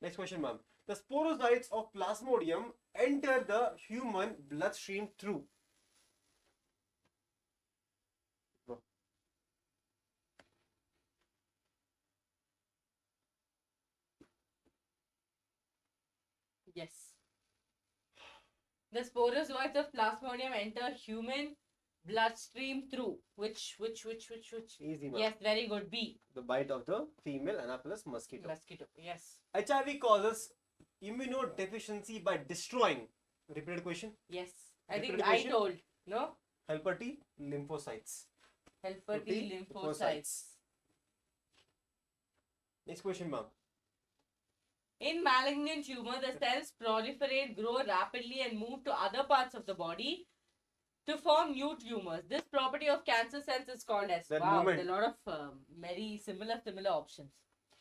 [SPEAKER 2] Next question, ma'am. The sporozoites of Plasmodium enter the human bloodstream through.
[SPEAKER 3] Yes. The sporozoites of Plasmodium enter human bloodstream through which?
[SPEAKER 2] Easy, ma'am.
[SPEAKER 3] Yes, very good. B.
[SPEAKER 2] The bite of the female Anopheles mosquito.
[SPEAKER 3] Mosquito. Yes.
[SPEAKER 2] HIV causes immunodeficiency by destroying. Repeated question.
[SPEAKER 3] Yes. I think
[SPEAKER 2] Repeated
[SPEAKER 3] I
[SPEAKER 2] question?
[SPEAKER 3] told. No?
[SPEAKER 2] Helper T, lymphocytes.
[SPEAKER 3] Helper T
[SPEAKER 2] T,
[SPEAKER 3] lymphocytes.
[SPEAKER 2] Next question, ma'am.
[SPEAKER 3] In malignant tumor, the cells proliferate, grow rapidly, and move to other parts of the body. to form new tumors. This property of cancer cells is called as.
[SPEAKER 2] That
[SPEAKER 3] Wow,
[SPEAKER 2] movement.
[SPEAKER 3] there are a lot of very similar options.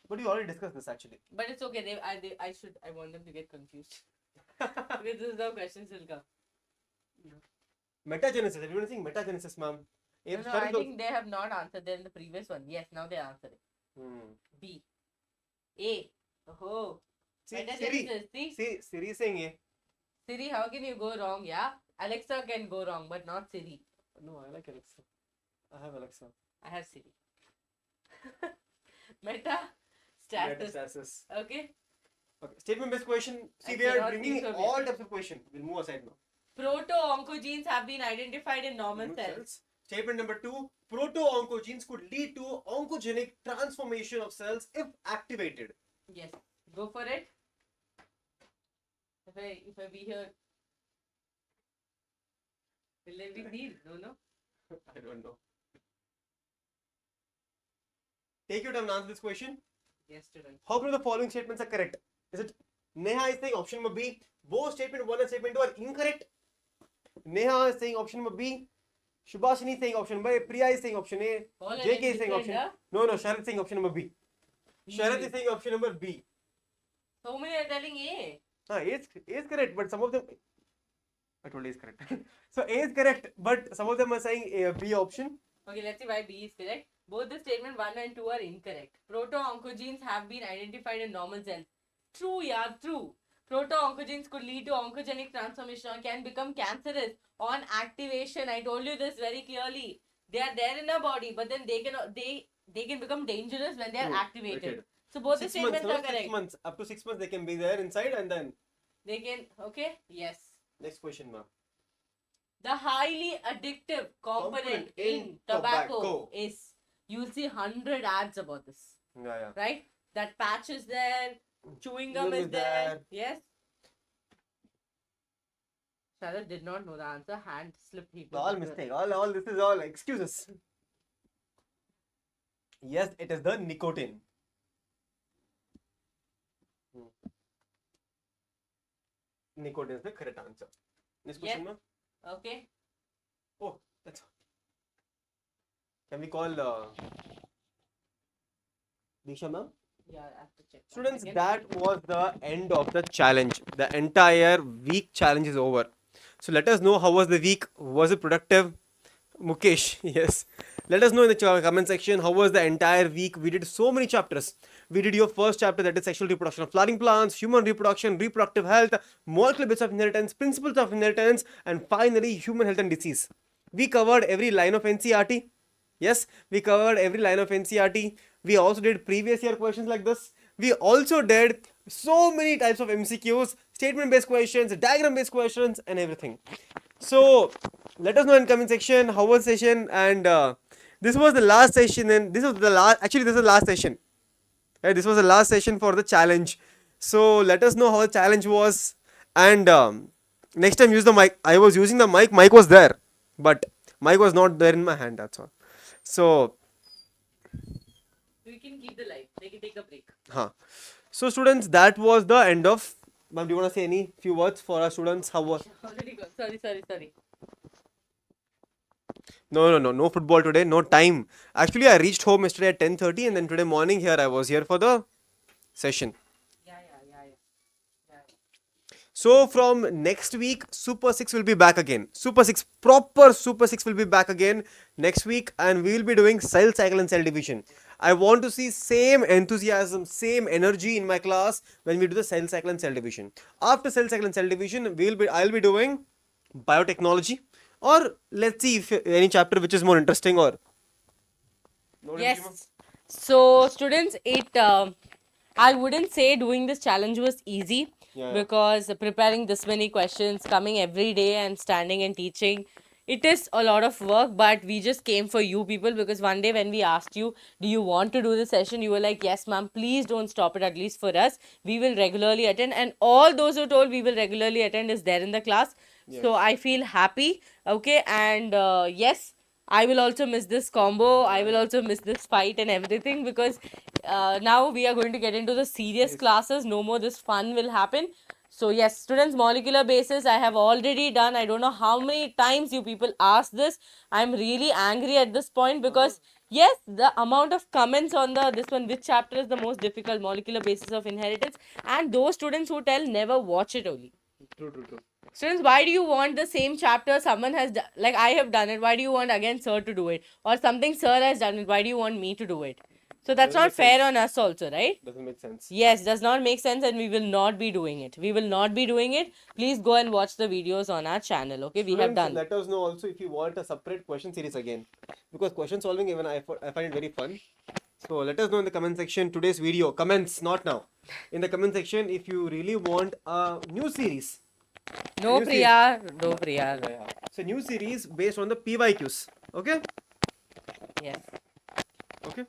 [SPEAKER 2] But you already discussed this actually.
[SPEAKER 3] But it's okay. I want them to get confused. Because this is how questions will come.
[SPEAKER 2] Metagenesis. Everyone is saying metagenesis, ma'am.
[SPEAKER 3] No, I think they have not answered that in the previous one. Yes, now they answered it. B. A. Oh.
[SPEAKER 2] See,
[SPEAKER 3] Metagenesis.
[SPEAKER 2] Siri. See, Siri is saying A.
[SPEAKER 3] Siri, how can you go wrong? Yeah, Alexa can go wrong, but not Siri.
[SPEAKER 2] No, I like Alexa. I have Alexa.
[SPEAKER 3] I have Siri. Metastasis.
[SPEAKER 2] Metastasis.
[SPEAKER 3] Okay.
[SPEAKER 2] Okay. Statement-based question. See,
[SPEAKER 3] I
[SPEAKER 2] we are
[SPEAKER 3] cannot
[SPEAKER 2] bringing
[SPEAKER 3] think of
[SPEAKER 2] all
[SPEAKER 3] it.
[SPEAKER 2] types of question. We'll move aside now.
[SPEAKER 3] Proto-oncogenes have been identified in normal cells.
[SPEAKER 2] Statement number 2. Proto-oncogenes could lead to oncogenic transformation of cells if activated.
[SPEAKER 3] Yes. Go for it. If I be here, will there be need? No.
[SPEAKER 2] I don't know. Take your time and answer this question.
[SPEAKER 3] Yes, student.
[SPEAKER 2] How many of the following statements are correct? Is it Neha is saying option number B? Both statement 1 and statement 2 are incorrect. Neha is saying option number B. Shubhashini is saying option number A. Priya is saying option A.
[SPEAKER 3] All
[SPEAKER 2] JK is saying option. No, Sharat is saying option number B. Sharat is saying option number B.
[SPEAKER 3] So many are telling A.
[SPEAKER 2] A is correct, but some of them. I told A is correct. So A is correct, but some of them are saying A, B option.
[SPEAKER 3] Okay, let's see why B is correct. Both the statement 1 and 2 are incorrect. Proto-oncogenes have been identified in normal cells. True, yeah, true. Proto-oncogenes could lead to oncogenic transformation or can become cancerous on activation. I told you this very clearly. They are there in our body, but then they can become dangerous when they are activated. So both the statements are correct.
[SPEAKER 2] 6 months. Up to 6 months they can be there inside and then.
[SPEAKER 3] They can, okay? Yes.
[SPEAKER 2] Next question, ma'am.
[SPEAKER 3] The highly addictive component in tobacco is, you'll see 100 ads about this.
[SPEAKER 2] Yeah.
[SPEAKER 3] Right? That patch is there, chewing gum is there. Yes? Sharad did not know the answer, hand slipped. He
[SPEAKER 2] All mistake. All this is all excuses. Yes, it is the nicotine. Nicotine is the correct answer. Next question, ma'am.
[SPEAKER 3] Okay.
[SPEAKER 2] Oh, that's all. Can we call Disha, ma'am?
[SPEAKER 3] Yeah, I have to check.
[SPEAKER 2] Students, that was the end of the challenge. The entire week challenge is over. So let us know how was the week. Was it productive? Mukesh, yes. Let us know in the comment section how was the entire week. We did so many chapters. We did your first chapter, that is sexual reproduction of flowering plants, human reproduction, reproductive health, molecular bits of inheritance, principles of inheritance, and finally human health and disease. We covered every line of NCERT. Yes, we covered every line of NCERT. We also did previous year questions like this. We also did so many types of MCQs, statement based questions, diagram based questions, and everything. So let us know in comment section how was the session, and this was the last session, and this is the last session. Right, this was the last session for the challenge. So let us know how the challenge was, and next time use the mic. I was using the mic. Mic was there, but mic was not there in my hand. That's all. So
[SPEAKER 3] we can keep the light. They can take a break.
[SPEAKER 2] So students, that was the end of. Ma'am, do you want to say any few words for our students? How was?
[SPEAKER 3] Already gone. Sorry.
[SPEAKER 2] No football today. No time. Actually, I reached home yesterday at 10:30, and then today morning I was here for the session.
[SPEAKER 3] Yeah.
[SPEAKER 2] So from next week, Super 6 will be back again. Proper Super 6 will be back again next week, and we will be doing cell cycle and cell division. I want to see same enthusiasm, same energy in my class when we do the cell cycle and cell division. After cell cycle and cell division, I'll be doing biotechnology, or let's see if any chapter which is more interesting or.
[SPEAKER 3] Yes. So students, I wouldn't say doing this challenge was easy.
[SPEAKER 2] Yeah.
[SPEAKER 3] Because preparing this many questions, coming every day and standing and teaching, it is a lot of work, but we just came for you people, because one day when we asked you, do you want to do the session, you were like, yes ma'am, please don't stop it, at least for us, we will regularly attend, and all those who told we will regularly attend is there in the class. Yes. So I feel happy. Okay, and yes, I will also miss this combo. I will also miss this fight and everything, because now we are going to get into the serious classes. No more this fun will happen. So yes, students, molecular basis I have already done. I don't know how many times you people asked this. I'm really angry at this point because yes, the amount of comments on the this one, which chapter is the most difficult, molecular basis of inheritance, and those students who tell never watch it only.
[SPEAKER 2] True.
[SPEAKER 3] Students, why do you want the same chapter someone has like I have done it? Why do you want again sir to do it? Or something sir has done it? Why do you want me to do it? So that's
[SPEAKER 2] Doesn't
[SPEAKER 3] not
[SPEAKER 2] make
[SPEAKER 3] fair
[SPEAKER 2] sense.
[SPEAKER 3] on us also, right?
[SPEAKER 2] Doesn't make sense.
[SPEAKER 3] Yes, does not make sense, and we will not be doing it. We will not be doing it. Please go and watch the videos on our channel. Okay, we have
[SPEAKER 2] Students,
[SPEAKER 3] done.
[SPEAKER 2] let us know also if you want a separate question series again, because question solving even I find it very fun. So let us know in the comment section today's video comments, not now, in the comment section if you really want a new series.
[SPEAKER 3] No,
[SPEAKER 2] You see-
[SPEAKER 3] Priya. No, Priya.
[SPEAKER 2] So new series based on the PYQs. Okay.
[SPEAKER 3] Yes.
[SPEAKER 2] Okay.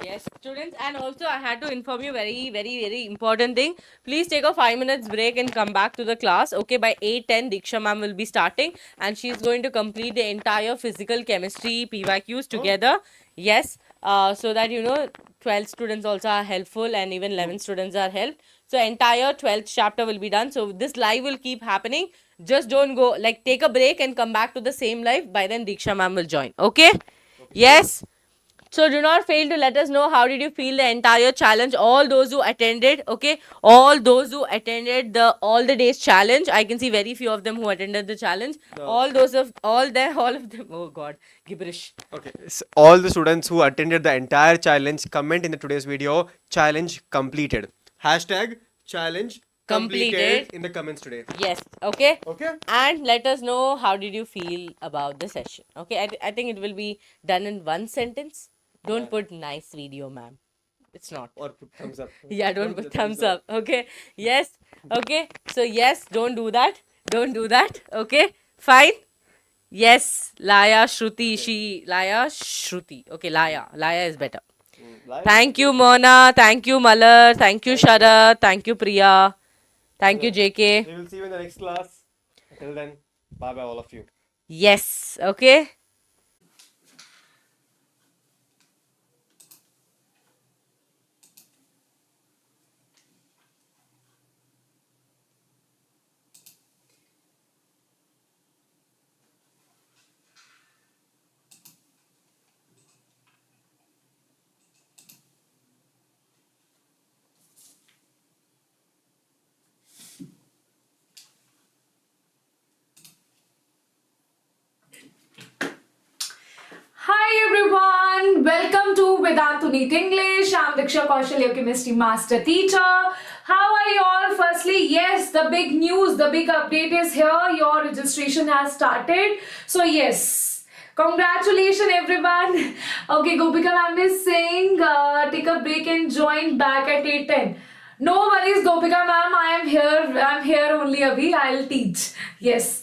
[SPEAKER 3] Yes, students, and also I had to inform you very important thing. Please take a 5 minutes break and come back to the class. Okay, by 8:10, Diksha ma'am will be starting, and she's going to complete the entire physical chemistry PYQs together. Yes, so that 12 students also are helpful, and even 11 students are helped. So entire 12th chapter will be done. So this live will keep happening. Just don't go, like, take a break and come back to the same live. By then, Diksha ma'am will join. Okay? Yes. So do not fail to let us know how did you feel the entire challenge. All those who attended, okay, all those who attended the all the days challenge. I can see very few of them who attended the challenge.
[SPEAKER 2] No.
[SPEAKER 3] All of them. Oh God, gibberish.
[SPEAKER 2] Okay. So all the students who attended the entire challenge, comment in the today's video challenge completed. Hashtag challenge completed in the comments today.
[SPEAKER 3] Yes. Okay.
[SPEAKER 2] Okay.
[SPEAKER 3] And let us know how did you feel about the session. Okay. I think it will be done in one sentence. Don't put nice video, ma'am. It's not.
[SPEAKER 2] Or put thumbs up.
[SPEAKER 3] Yeah, don't put thumbs up. Okay. Yes. Okay. So yes, don't do that. Don't do that. Okay. Fine. Yes. Laya Shruti. Laya Shruti. Okay, Laya. Laya is better. Thank you, Mona. Thank you, Malar. Thank you, Sharad. Thank you, Priya. Thank you, JK.
[SPEAKER 2] We will see you in the next class. Until then, bye bye, all of you.
[SPEAKER 3] Yes. Okay.
[SPEAKER 4] Hi everyone, welcome to Vedantu NEET English. I'm Diksha Kaushal, your chemistry master teacher. How are you all? Firstly, yes, the big news, the big update is here. Your registration has started. So yes, congratulations everyone. Okay, Gopika ma'am is saying take a break and join back at 8:10. No worries, Gopika ma'am, I am here. I'm here only, Abhi. I'll teach. Yes.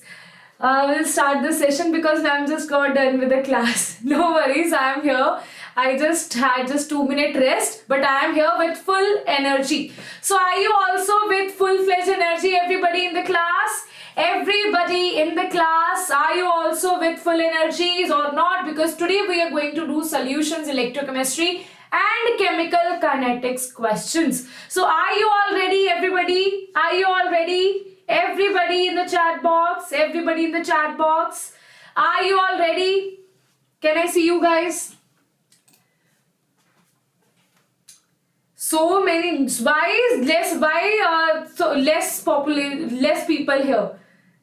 [SPEAKER 4] We'll start the session because ma'am just got done with the class. No worries, I am here. I just had just 2 minute rest, but I am here with full energy. So are you also with full-fledged energy, everybody in the class? Everybody in the class, are you also with full energies or not? Because today we are going to do solutions, electrochemistry and chemical kinetics questions. So are you all ready, everybody? Are you all ready? Everybody in the chat box, everybody in the chat box. Are you all ready? Can I see you guys? So many. Why is less? Why so less people here?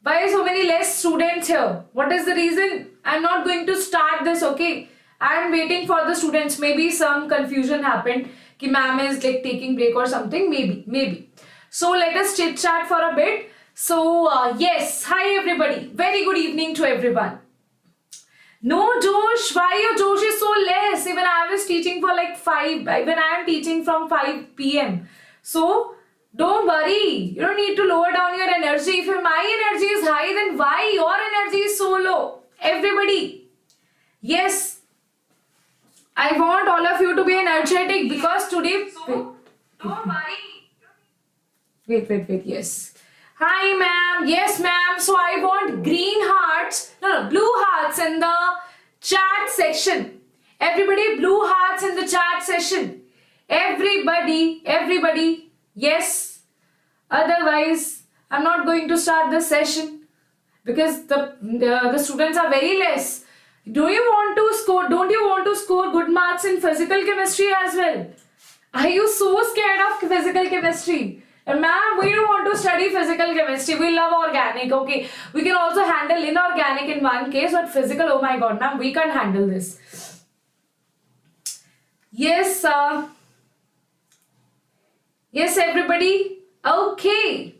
[SPEAKER 4] Why so many less students here? What is the reason? I'm not going to start this. Okay, I'm waiting for the students. Maybe some confusion happened. Ki ma'am is like taking break or something. Maybe. So let us chit chat for a bit. So yes, hi everybody. Very good evening to everyone. No Josh, why your Josh is so less? Even I was teaching for like 5, even I am teaching from 5 p.m. So don't worry, you don't need to lower down your energy. If my energy is high, then why your energy is so low? Everybody, yes, I want all of you to be energetic because today. So, don't worry. Wait, yes. Hi ma'am, yes ma'am. So I want green hearts, blue hearts in the chat section. Everybody, blue hearts in the chat session. Everybody, yes. Otherwise, I'm not going to start this session because the students are very less. Don't you want to score good marks in physical chemistry as well? Are you so scared of physical chemistry? And ma'am, we don't want to study physical chemistry. We love organic. Okay, we can also handle inorganic in one case, but physical, oh my god, ma'am, we can't handle this. Yes, yes, everybody. Okay.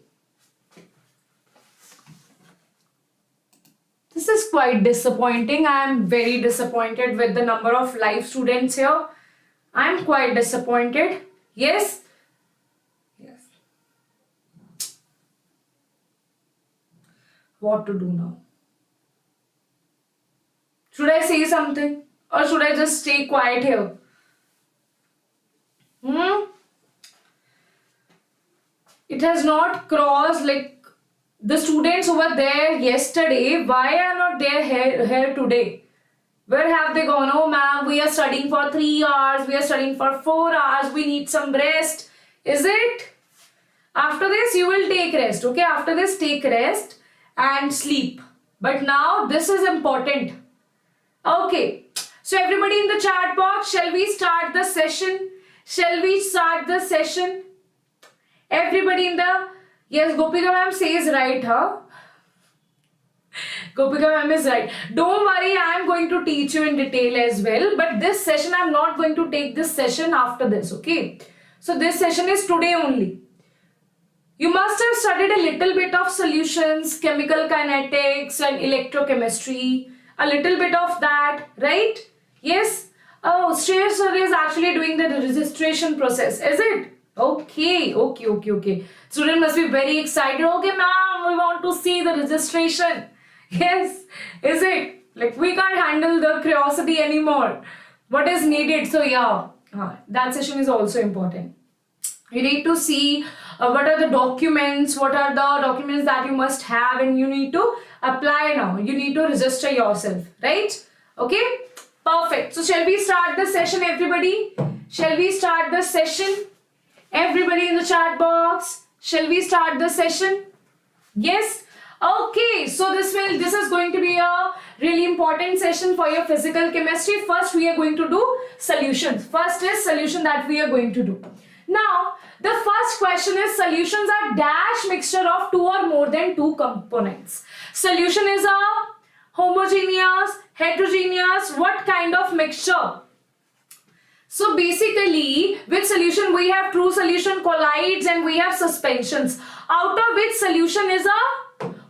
[SPEAKER 4] This is quite disappointing. I am very disappointed with the number of live students here. I am quite disappointed. Yes. Yes. What to do now? Should I say something or should I just stay quiet here? It has not crossed, like, the students who were there yesterday, why are not they here today? Where have they gone? Oh ma'am, we are studying for 3 hours, we are studying for 4 hours, we need some rest. Is it? After this you will take rest, okay? After this take rest and sleep. But now this is important. Okay, so everybody in the chat box, shall we start the session? Shall we start the session? Everybody in the... Yes, Gopika ma'am says right, huh? Gopika ma'am is right. Don't worry, I am going to teach you in detail as well. But this session, I am not going to take this session after this, okay? So this session is today only. You must have studied a little bit of solutions, chemical kinetics and electrochemistry. A little bit of that, right? Yes? Oh, Shreyas sir is actually doing the registration process, is it? Okay. Student must be very excited. Okay, ma'am, we want to see the registration. Yes, is it? Like, we can't handle the curiosity anymore. What is needed? So yeah, that session is also important. You need to see what are the documents, that you must have, and you need to apply now. You need to register yourself, right? Okay, perfect. So shall we start the session, everybody? Shall we start the session? Everybody in the chat box, shall we start the session? Yes? Okay, so this is going to be a really important session for your physical chemistry. First, we are going to do solutions. First is solution that we are going to do. Now, the first question is, solutions are dash mixture of two or more than two components. Solution is a homogeneous, heterogeneous, what kind of mixture? So basically, with solution we have true solution, colloids, and we have suspensions. Out of which solution is a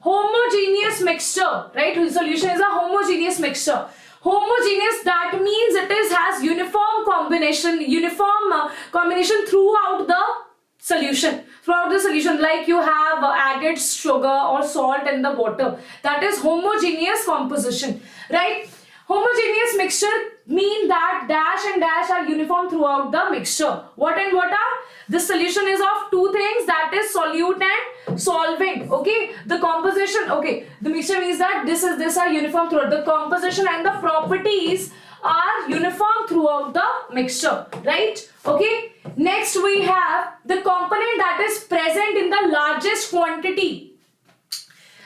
[SPEAKER 4] homogeneous mixture, right? Solution is a homogeneous mixture. Homogeneous, that means has uniform combination throughout the solution. Like you have added sugar or salt in the water. That is homogeneous composition, right? Homogeneous mixture mean that dash and dash are uniform throughout the mixture. What and what are? The solution is of two things, that is solute and solvent. Okay, the composition, okay, the mixture means that this are uniform throughout. The composition and the properties are uniform throughout the mixture, right? Okay, next we have the component that is present in the largest quantity.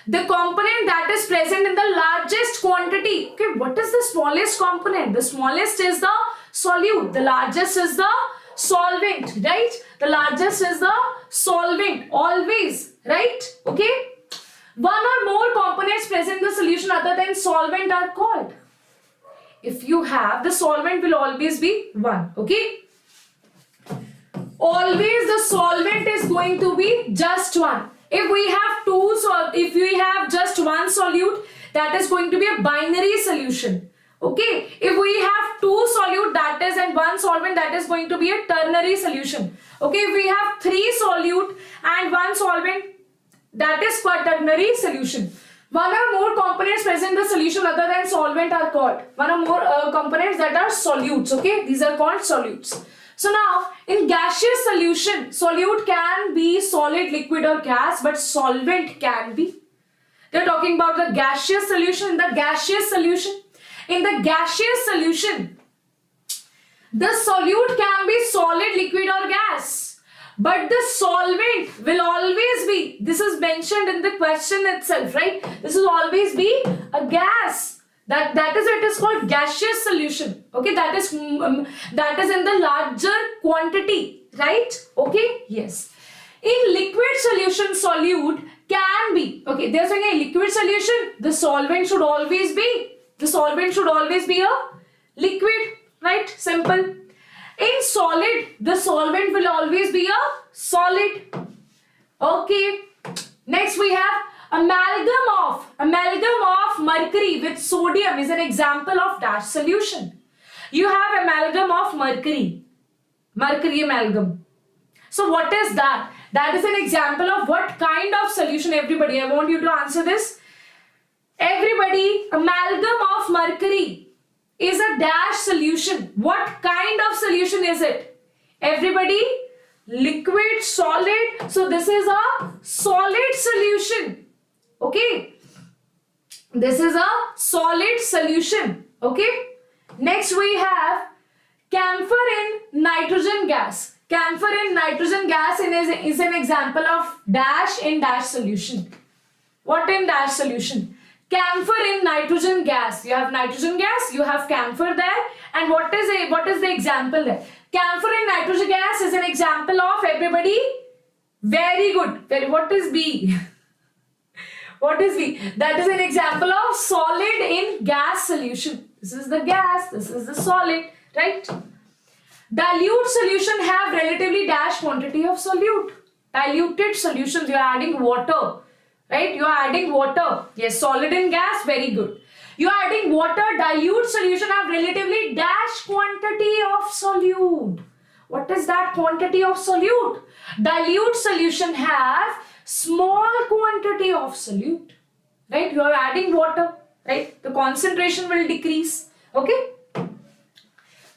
[SPEAKER 4] The component that is present in the largest quantity. Okay, what is the smallest component? The smallest is the solute. The largest is the solvent, right? The largest is the solvent, always, right? Okay. One or more components present in the solution other than solvent are called. If you have, the solvent will always be one, okay? Always the solvent is going to be just one. If we have just one solute, that is going to be a binary solution. Okay. If we have two solute, that is, and one solvent, that is going to be a ternary solution. Okay. If we have three solute and one solvent, that is quaternary solution. One or more components present in the solution other than solvent are called. One or more components that are solutes. Okay. These are called solutes. So now, in gaseous solution, solute can be solid, liquid or gas, but solvent can be. They're talking about the gaseous solution. In the gaseous solution, the solute can be solid, liquid or gas. but the solvent will always be, this is mentioned in the question itself, right? This will always be a gas. That is, it is called gaseous solution. Okay, that is in the larger quantity, right? Okay, yes. In liquid solution, solute can be, okay, they are saying a liquid solution, the solvent should always be a liquid, right? Simple. In solid, the solvent will always be a solid. Okay. Next we have amalgam of mercury with sodium is an example of dash solution. You have amalgam of mercury amalgam. So what is that? That is an example of what kind of solution, everybody? I want you to answer this. Everybody, amalgam of mercury is a dash solution. What kind of solution is it? Everybody, liquid, solid. So this is a solid solution. Okay. This is a solid solution. Okay. Next we have camphor in nitrogen gas. Camphor in nitrogen gas is an example of dash in dash solution. What in dash solution? Camphor in nitrogen gas. You have nitrogen gas, you have camphor there, and what is the example there? Camphor in nitrogen gas is an example of, everybody, very good. What is B? What is B? That is an example of solid in gas solution. This is the gas, this is the solid, right? Dilute solution have relatively dash quantity of solute. Diluted solutions, you are adding water. Right? You are adding water. Yes, solid and gas, very good. You are adding water, dilute solution have relatively dash quantity of solute. What is that quantity of solute? Dilute solution have small quantity of solute. Right? You are adding water. Right? The concentration will decrease. Okay?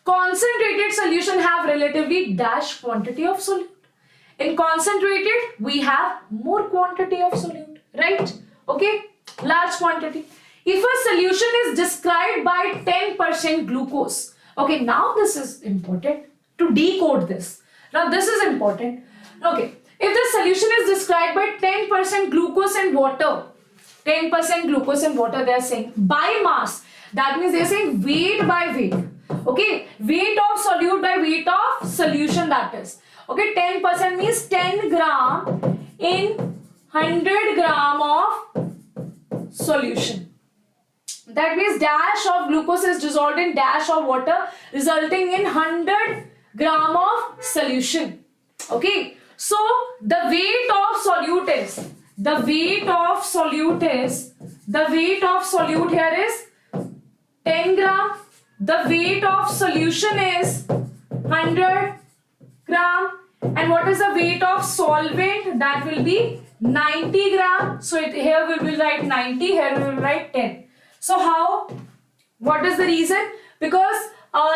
[SPEAKER 4] Concentrated solution have relatively dash quantity of solute. In concentrated, we have more quantity of solute. Right? Okay? Large quantity. If a solution is described by 10% glucose. Okay, now this is important to decode this. Now this is important. Okay. If the solution is described by 10% glucose and water. 10% glucose and water, they are saying by mass. That means they are saying weight by weight. Okay. Weight of solute by weight of solution, that is. Okay. 10% means 10 gram in 100 gram of solution. That means dash of glucose is dissolved in dash of water, resulting in 100 gram of solution. Okay. So the weight of solute here is 10 gram. The weight of solution is 100 gram. And what is the weight of solvent? That will be 90 gram. So here we will write 90, here we will write 10. So how? What is the reason? Because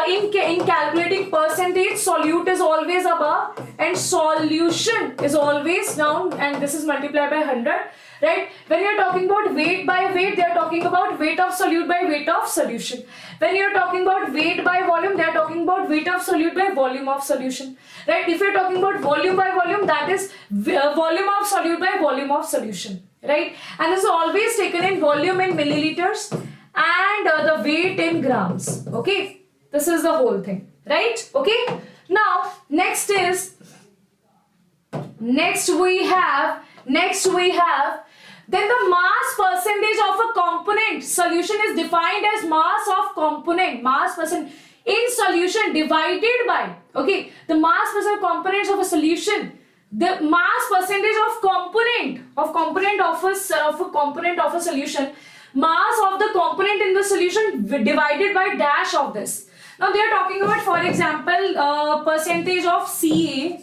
[SPEAKER 4] in calculating percentage, solute is always above and solution is always down, and this is multiplied by 100. Right? When you are talking about weight by weight, they are talking about weight of solute by weight of solution. When you are talking about weight by volume, they are talking about weight of solute by volume of solution. Right? If you are talking about volume by volume, that is volume of solute by volume of solution. Right? And this is always taken in volume in milliliters and the weight in grams. Okay? This is the whole thing. Right? Okay? Now, next we have then the mass percentage of a component. Solution is defined as mass of component. Mass percent in solution divided by, okay, the mass percent components of a solution. The mass percentage of component of a solution. Mass of the component in the solution divided by dash of this. Now they are talking about, for example, percentage of Ca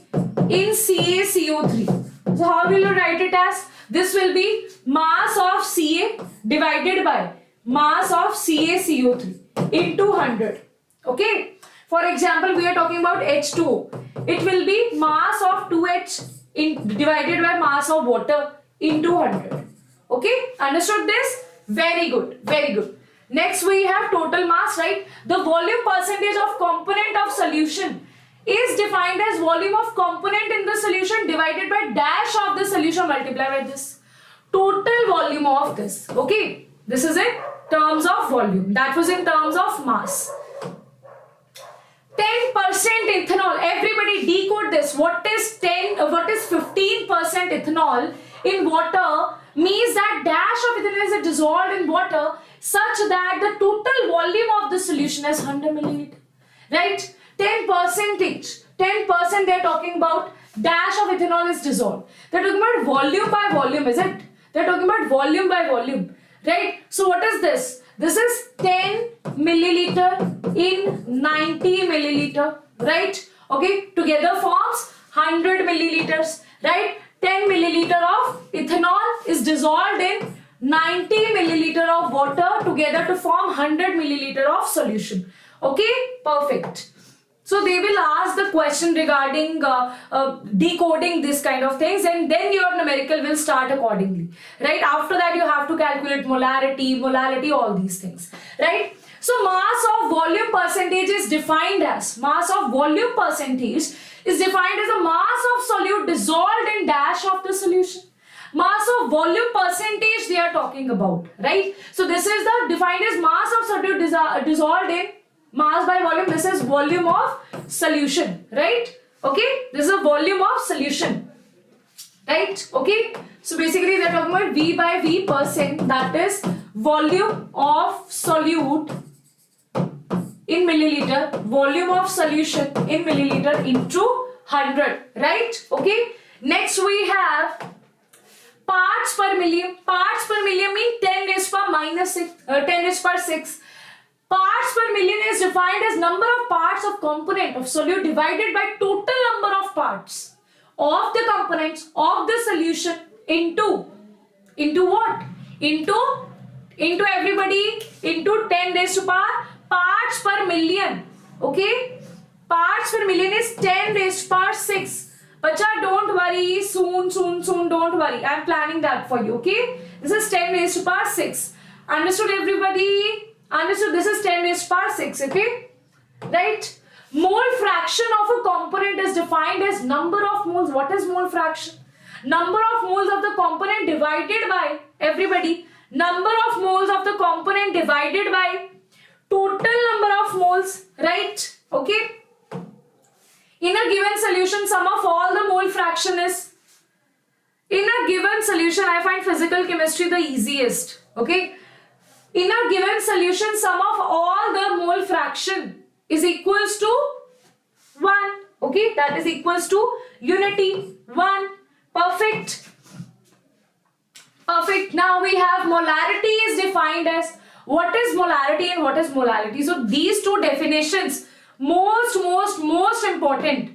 [SPEAKER 4] in CaCO3. So how will you write it as? This will be mass of Ca divided by mass of CaCO3 into 100. Okay. For example, we are talking about H2O. It will be mass of 2H divided by mass of water into 100. Okay. Understood this? Very good. Very good. Next we have total mass, right? The volume percentage of component of solution is defined as volume of component in the solution divided by dash of the solution multiplied by this. Total volume of this. Okay, this is in terms of volume. That was in terms of mass. 10% ethanol. Everybody decode this. What is 15% ethanol in water? Means that dash of ethanol is dissolved in water such that the total volume of the solution is 100 milliliter. Right? 10%. 10% they are talking about. Dash of ethanol is dissolved. They are talking about volume by volume, is it? They are talking about volume by volume. Right? So what is this? This is 10 milliliter in 90 milliliter. Right? Okay. Together forms 100 milliliters. Right? 10 milliliter of ethanol is dissolved in 90 milliliter of water together to form 100 milliliter of solution. Okay. Perfect. So they will ask the question regarding decoding this kind of things, and then your numerical will start accordingly. Right? After that you have to calculate molality, all these things. Right? So mass of volume percentage is defined as the mass of solute dissolved in dash of the solution. Mass of volume percentage they are talking about. Right? So this is the defined as mass of solute dissolved in mass by volume. This is volume of solution, right? Okay, this is a volume of solution, right? Okay, so basically they're talking about V by V %, that is volume of solute in milliliter, volume of solution in milliliter into 100, right? Okay, next we have parts per million. Parts per million mean 10 raised per minus 6, 10 raised per 6. Parts per million is defined as number of parts of component of solute divided by total number of parts of the components of the solution into what? Into everybody into 10 raised to power parts per million. Okay, parts per million is 10 raised to power 6. Bacha, don't worry, soon, don't worry. I am planning that for you. Okay, this is 10 raised to power 6. Understood, everybody? Understood, this is 10 raised to power 6, okay? Right? Mole fraction of a component is defined as number of moles. What is mole fraction? Number of moles of the component divided by, everybody, number of moles of the component divided by total number of moles, right? Okay? In a given solution, sum of all the mole fraction is, in a given solution, I find physical chemistry the easiest, okay? In a given solution, sum of all the mole fraction is equals to 1. Okay, that is equals to unity 1. Perfect. Perfect. Now we have molarity is defined as what is molarity and what is molality. So these two definitions most important.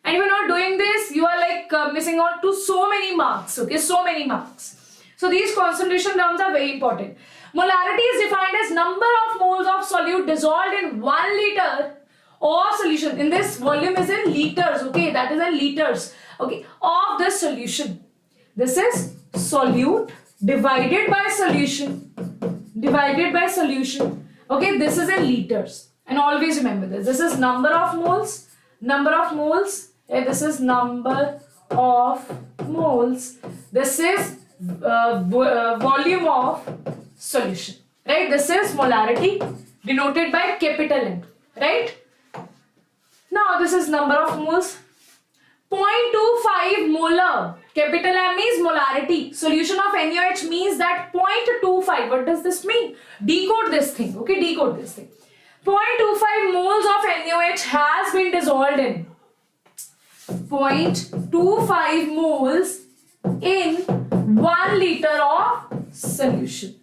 [SPEAKER 4] And if you're not doing this, you are like missing out to so many marks. Okay, so many marks. So these concentration terms are very important. Molarity is defined as number of moles of solute dissolved in 1 liter of solution. In this volume is in liters, okay, that is in liters, okay, of the solution. This is solute divided by solution, okay, this is in liters. And always remember this. This is number of moles, and this is number of moles. This is volume of solution, right? This is molarity denoted by capital M, right? Now this is number of moles. 0.25 molar, capital M is molarity. Solution of NaOH means that 0.25. What does this mean? Decode this thing, okay? Decode this thing. 0.25 moles of NaOH has been dissolved in 0.25 moles in 1 liter of solution,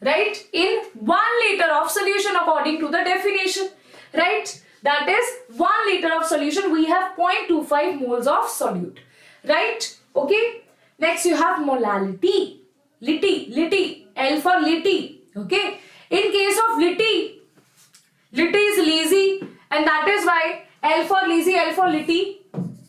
[SPEAKER 4] right? In 1 liter of solution according to the definition, right? That is 1 liter of solution, we have 0.25 moles of solute, right? Okay. Next you have molality, liti, L for liti, okay? In case of liti is lazy, and that is why L for lazy, L for liti.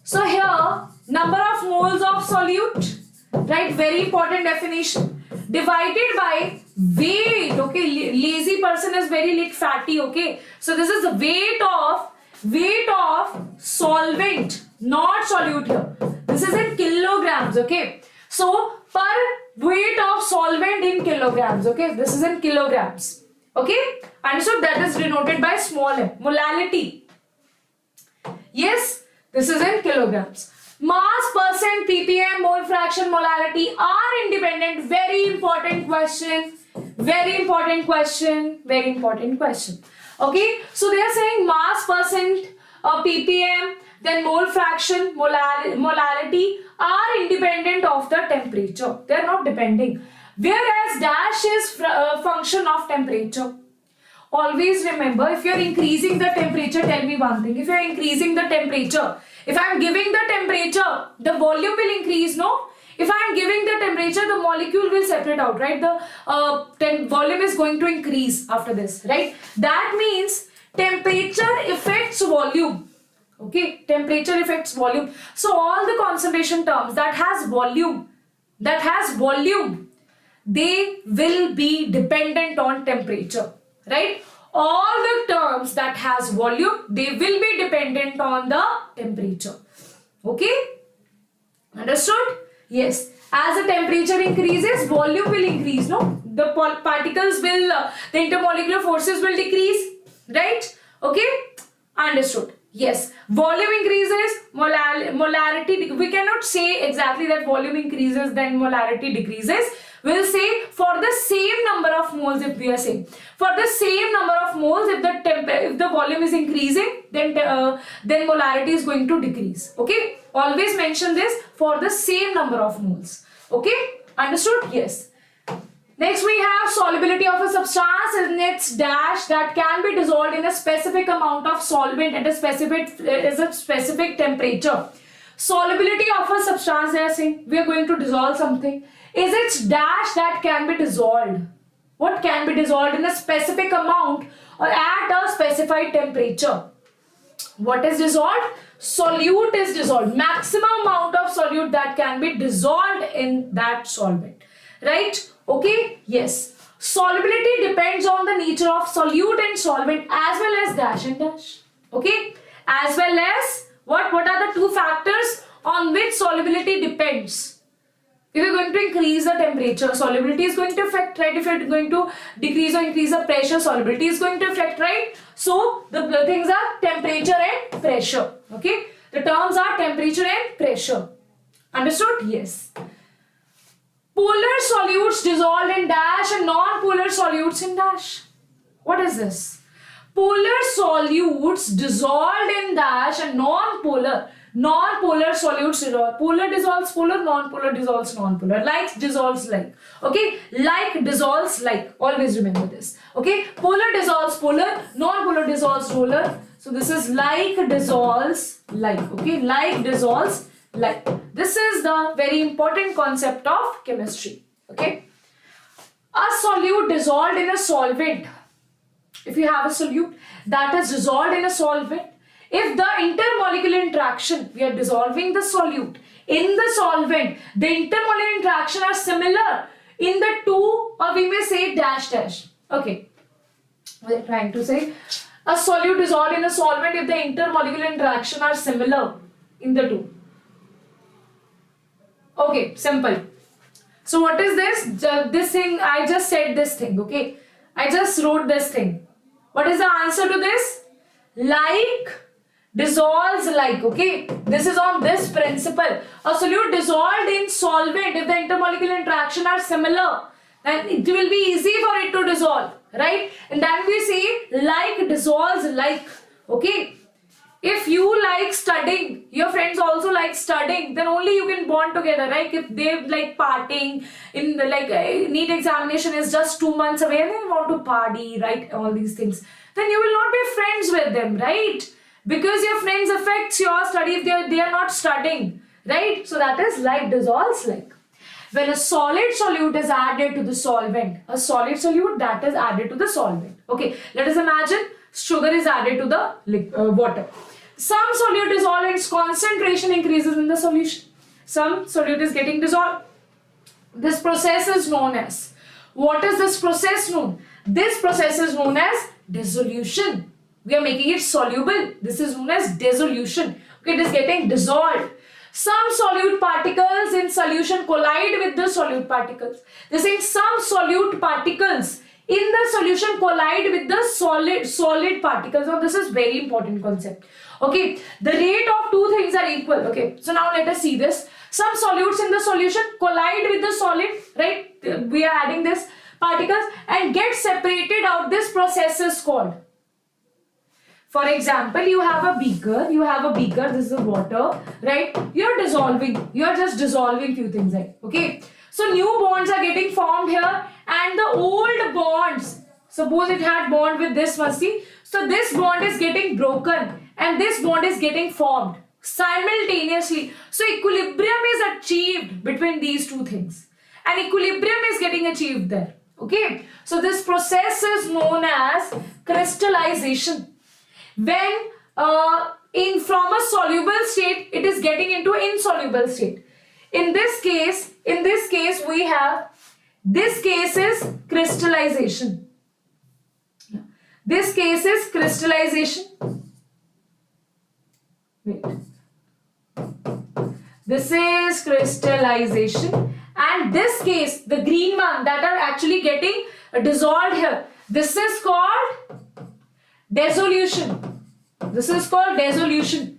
[SPEAKER 4] So here number of moles of solute, right? Very important definition, divided by weight, okay? Lazy person is very fatty, okay? So this is the weight of weight of solvent, not solute here. This is in kilograms, okay? So per weight of solvent in kilograms, okay? This is in kilograms, okay? And so that is denoted by small m. Molality. Yes, this is in kilograms. Mass, percent, ppm, mole fraction, molality are independent. Very important question. Very important question. Very important question. Okay, so they are saying mass, percent, ppm, then mole fraction, molality are independent of the temperature. They are not depending. Whereas dash is function of temperature. Always remember, if you are increasing the temperature, tell me one thing. If you are increasing the temperature, if I am giving the temperature, the volume will increase, no? If I am giving the temperature, the molecule will separate out, right? The volume is going to increase after this, right? That means temperature affects volume. Okay, temperature affects volume. So all the concentration terms that has volume, they will be dependent on temperature, right? All the terms that has volume, they will be dependent on the temperature. Okay, understood? Yes, as the temperature increases, volume will increase, no? The particles will, the intermolecular forces will decrease, right? Okay, understood. Yes, volume increases, molarity, we cannot say exactly that volume increases then molarity decreases. We'll say for the same number of moles, if we are saying for the same number of moles, if the volume is increasing, then molarity is going to decrease. Okay, always mention this, for the same number of moles. Okay, understood? Yes. Next we have solubility of a substance in its dash that can be dissolved in a specific amount of solvent at a specific temperature. Solubility of a substance, they are saying we are going to dissolve something, is its dash that can be dissolved. What can be dissolved in a specific amount or at a specified temperature? What is dissolved? Solute is dissolved. Maximum amount of solute that can be dissolved in that solvent. Right? Okay? Yes. Solubility depends on the nature of solute and solvent as well as dash and dash. Okay? As well as what are the two factors on which solubility depends? If you're going to increase the temperature, solubility is going to affect, right? If you're going to decrease or increase the pressure, solubility is going to affect, right? So the things are temperature and pressure. Okay? The terms are temperature and pressure. Understood? Yes. Polar solutes dissolved in dash and non-polar solutes in dash. What is this? Polar solutes dissolved in dash and non-polar solutes dissolve. Polar dissolves polar, non-polar dissolves non-polar. Like dissolves like. Okay? Like dissolves like. Always remember this. Okay? Polar dissolves polar, non-polar dissolves polar. So this is like dissolves like. Okay? Like dissolves like. This is the very important concept of chemistry. Okay? A solute dissolved in a solvent. If you have a solute that is dissolved in a solvent, if the intermolecular interaction, we are dissolving the solute in the solvent, the intermolecular interaction are similar in the two, or we may say dash dash. Okay, we are trying to say a solute dissolved in a solvent if the intermolecular interaction are similar in the two. Okay, simple. So what is this? This thing, I just said this thing, okay? I just wrote this thing. What is the answer to this? Like dissolves like, okay? This is on this principle. A solute dissolved in solvent, if the intermolecular interaction are similar, then it will be easy for it to dissolve, right? And then we say like dissolves like, okay? If you like studying, your friends also like studying, then only you can bond together, right? If they like partying, in the NEET examination is just 2 months away and they want to party, right? All these things, then you will not be friends with them, right? Because your friends affects your study if they are not studying, right? So that is like dissolves like. When a solid solute is added to the solvent, a solid solute that is added to the solvent. Okay, let us imagine sugar is added to the water. Some solute dissolved and its concentration increases in the solution. Some solute is getting dissolved. This process is known as, what is this process known? This process is known as dissolution. We are making it soluble. This is known as dissolution. Okay, it is getting dissolved. Some solute particles in solution collide with the solute particles. They're saying some solute particles in the solution collide with the solid particles. Now this is very important concept. Okay, the rate of two things are equal. Okay, so now let us see this. Some solutes in the solution collide with the solid, right? We are adding this particles and get separated out. This process is called. For example, you have a beaker, this is water, right? You're just dissolving few things, right? Okay. So new bonds are getting formed here and the old bonds, suppose it had bond with this one, see? So this bond is getting broken and this bond is getting formed simultaneously. So equilibrium is achieved between these two things and equilibrium is getting achieved there. Okay. So this process is known as crystallization. When from a soluble state it is getting into insoluble state. In this case we have, this case is crystallization. This case is crystallization. Wait. This is crystallization and this case, the green one that are actually getting dissolved here, this is called dissolution. This is called dissolution.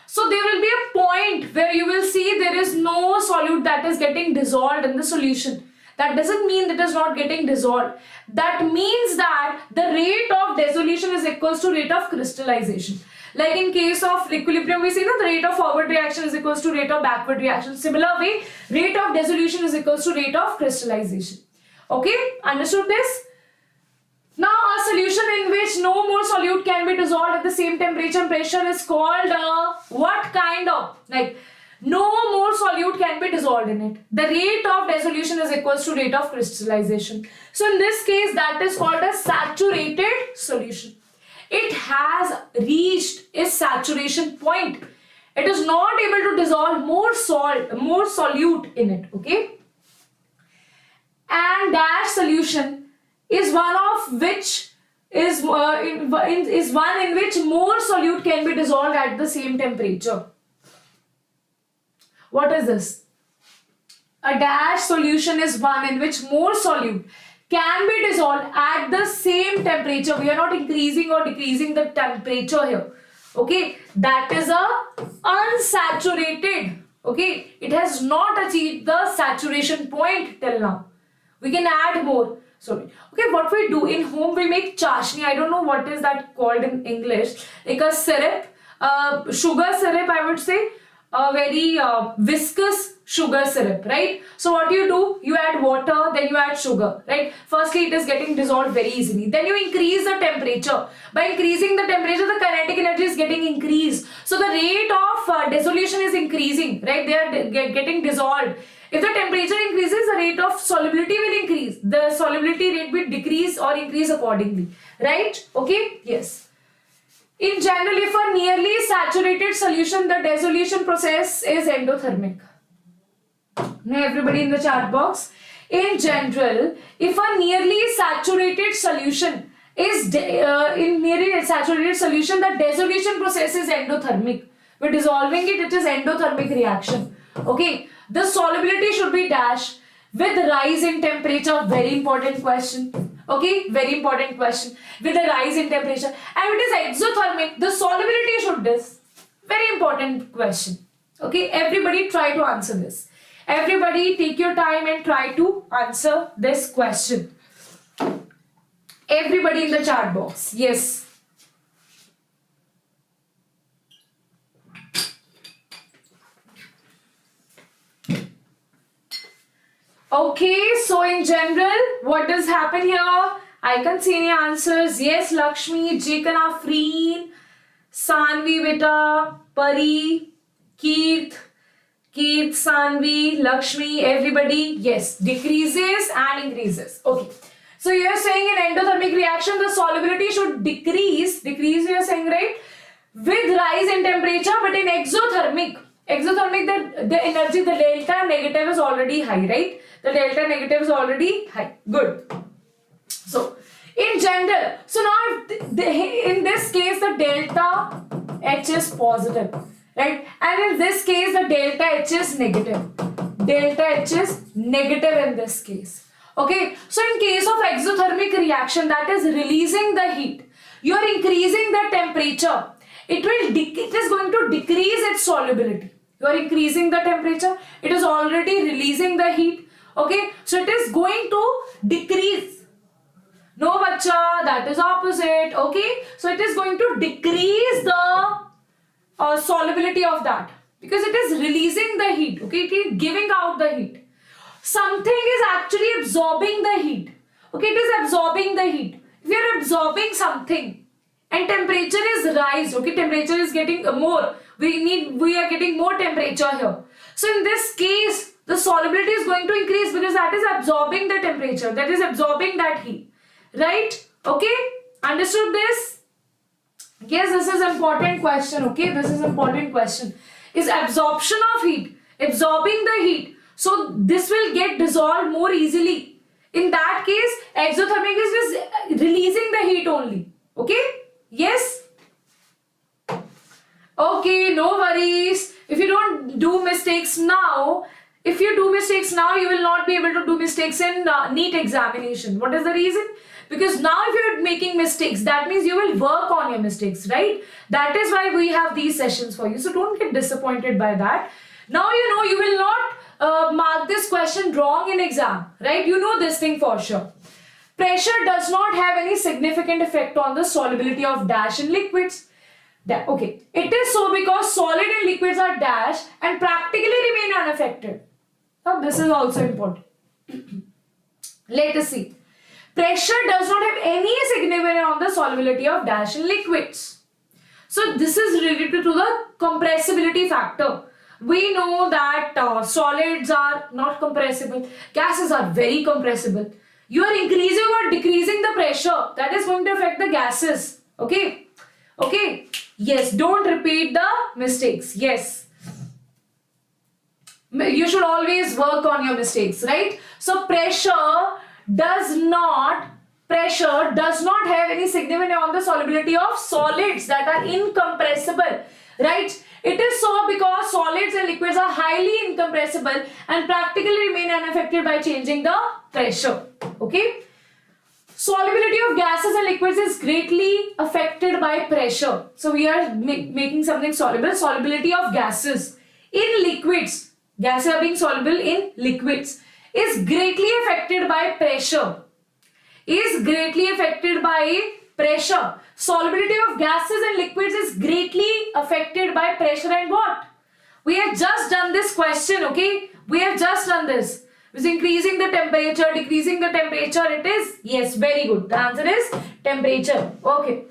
[SPEAKER 4] So there will be a point where you will see there is no solute that is getting dissolved in the solution. That doesn't mean it is not getting dissolved. That means that the rate of dissolution is equals to rate of crystallization. Like in case of equilibrium, we see that the rate of forward reaction is equals to rate of backward reaction. Similar way, rate of dissolution is equals to rate of crystallization. Okay, understood this? Now a solution in which no more solute can be dissolved at the same temperature and pressure is called what kind of? Like no more solute can be dissolved in it. The rate of dissolution is equals to rate of crystallization. So in this case that is called a saturated solution. It has reached its saturation point. It is not able to dissolve more solute in it. Okay. And that solution is one of which is one in which more solute can be dissolved at the same temperature. What is this? A dash solution is one in which more solute can be dissolved at the same temperature. We are not increasing or decreasing the temperature here. Okay, that is a unsaturated. Okay, it has not achieved the saturation point till now. We can add more. Sorry. Okay, what we do in home, we make chashni. I don't know what is that called in English. Like a syrup, sugar syrup, I would say. A very viscous sugar syrup, right? So what you do, you add water, then you add sugar, right? Firstly, it is getting dissolved very easily. Then you increase the temperature. By increasing the temperature, the kinetic energy is getting increased. So the rate of dissolution is increasing, right? They are getting dissolved. If the temperature increases, the rate of solubility will increase. The solubility rate will decrease or increase accordingly, right? Okay, yes. In general, if a nearly saturated solution, the dissolution process is endothermic. Now everybody in the chat box. In general, if a nearly saturated solution is the dissolution process is endothermic. We're dissolving it, it is endothermic reaction. Okay, the solubility should be dash with rise in temperature. Very important question. Okay, very important question. With a rise in temperature, and it is exothermic, the solubility should this. Very important question. Okay, everybody try to answer this. Everybody take your time and try to answer this question. Everybody in the chat box. Yes. Okay, so in general, what does happen here? I can see any answers. Yes, Lakshmi, Jekan Afreen, Sanvi Beta, Pari, Keith, Sanvi, Lakshmi, everybody. Yes, decreases and increases. Okay. So you are saying in endothermic reaction, the solubility should decrease you are saying, right? With rise in temperature, but in exothermic, the energy, the delta negative is already high, right? The delta negative is already high. Good. So, in general. So now in this case the delta H is positive, right? And in this case the delta H is negative. Delta H is negative in this case. Okay, so in case of exothermic reaction, that is releasing the heat, you are increasing the temperature. It is going to decrease its solubility. You are increasing the temperature. It is already releasing the heat. Okay, so it is going to decrease. No, bacha, that is opposite. Okay, so it is going to decrease the solubility of that because it is releasing the heat. Okay, it is giving out the heat. Something is actually absorbing the heat. Okay, it is absorbing the heat. If you are absorbing something and temperature is rise, okay, temperature is getting more. We are getting more temperature here. So in this case, the solubility is going to increase because that is absorbing the temperature, that is absorbing that heat. Right? Okay? Understood this? Yes, this is important question. Okay, this is important question. Is absorption of heat, absorbing the heat. So this will get dissolved more easily. In that case, exothermic is just releasing the heat only. Okay? Yes? Okay, no worries. If you don't do mistakes now, if you do mistakes now, you will not be able to do mistakes in NEET examination. What is the reason? Because now if you're making mistakes, that means you will work on your mistakes, right? That is why we have these sessions for you. So don't get disappointed by that. Now you know you will not mark this question wrong in exam, right? You know this thing for sure. Pressure does not have any significant effect on the solubility of dash in liquids. Okay, it is so because solid and liquids are dash and practically remain unaffected. Now this is also important. Let us see. Pressure does not have any significance on the solubility of dash in liquids. So this is related to the compressibility factor. We know that solids are not compressible, gases are very compressible. You are increasing or decreasing the pressure, that is going to affect the gases. Okay? Okay? Yes, don't repeat the mistakes. Yes. You should always work on your mistakes, right? So pressure does not have any significance on the solubility of solids that are incompressible, right? It is so because solids and liquids are highly incompressible and practically remain unaffected by changing the pressure. Okay? Solubility of gases and liquids is greatly affected by pressure. So we are making something soluble. Solubility of gases in liquids, gases are being soluble in liquids, is greatly affected by pressure. Is greatly affected by pressure. Solubility of gases and liquids is greatly affected by pressure and what? We have just done this question, okay? We have just done this. It's increasing the temperature, decreasing the temperature. It is, yes, very good. The answer is temperature. Okay.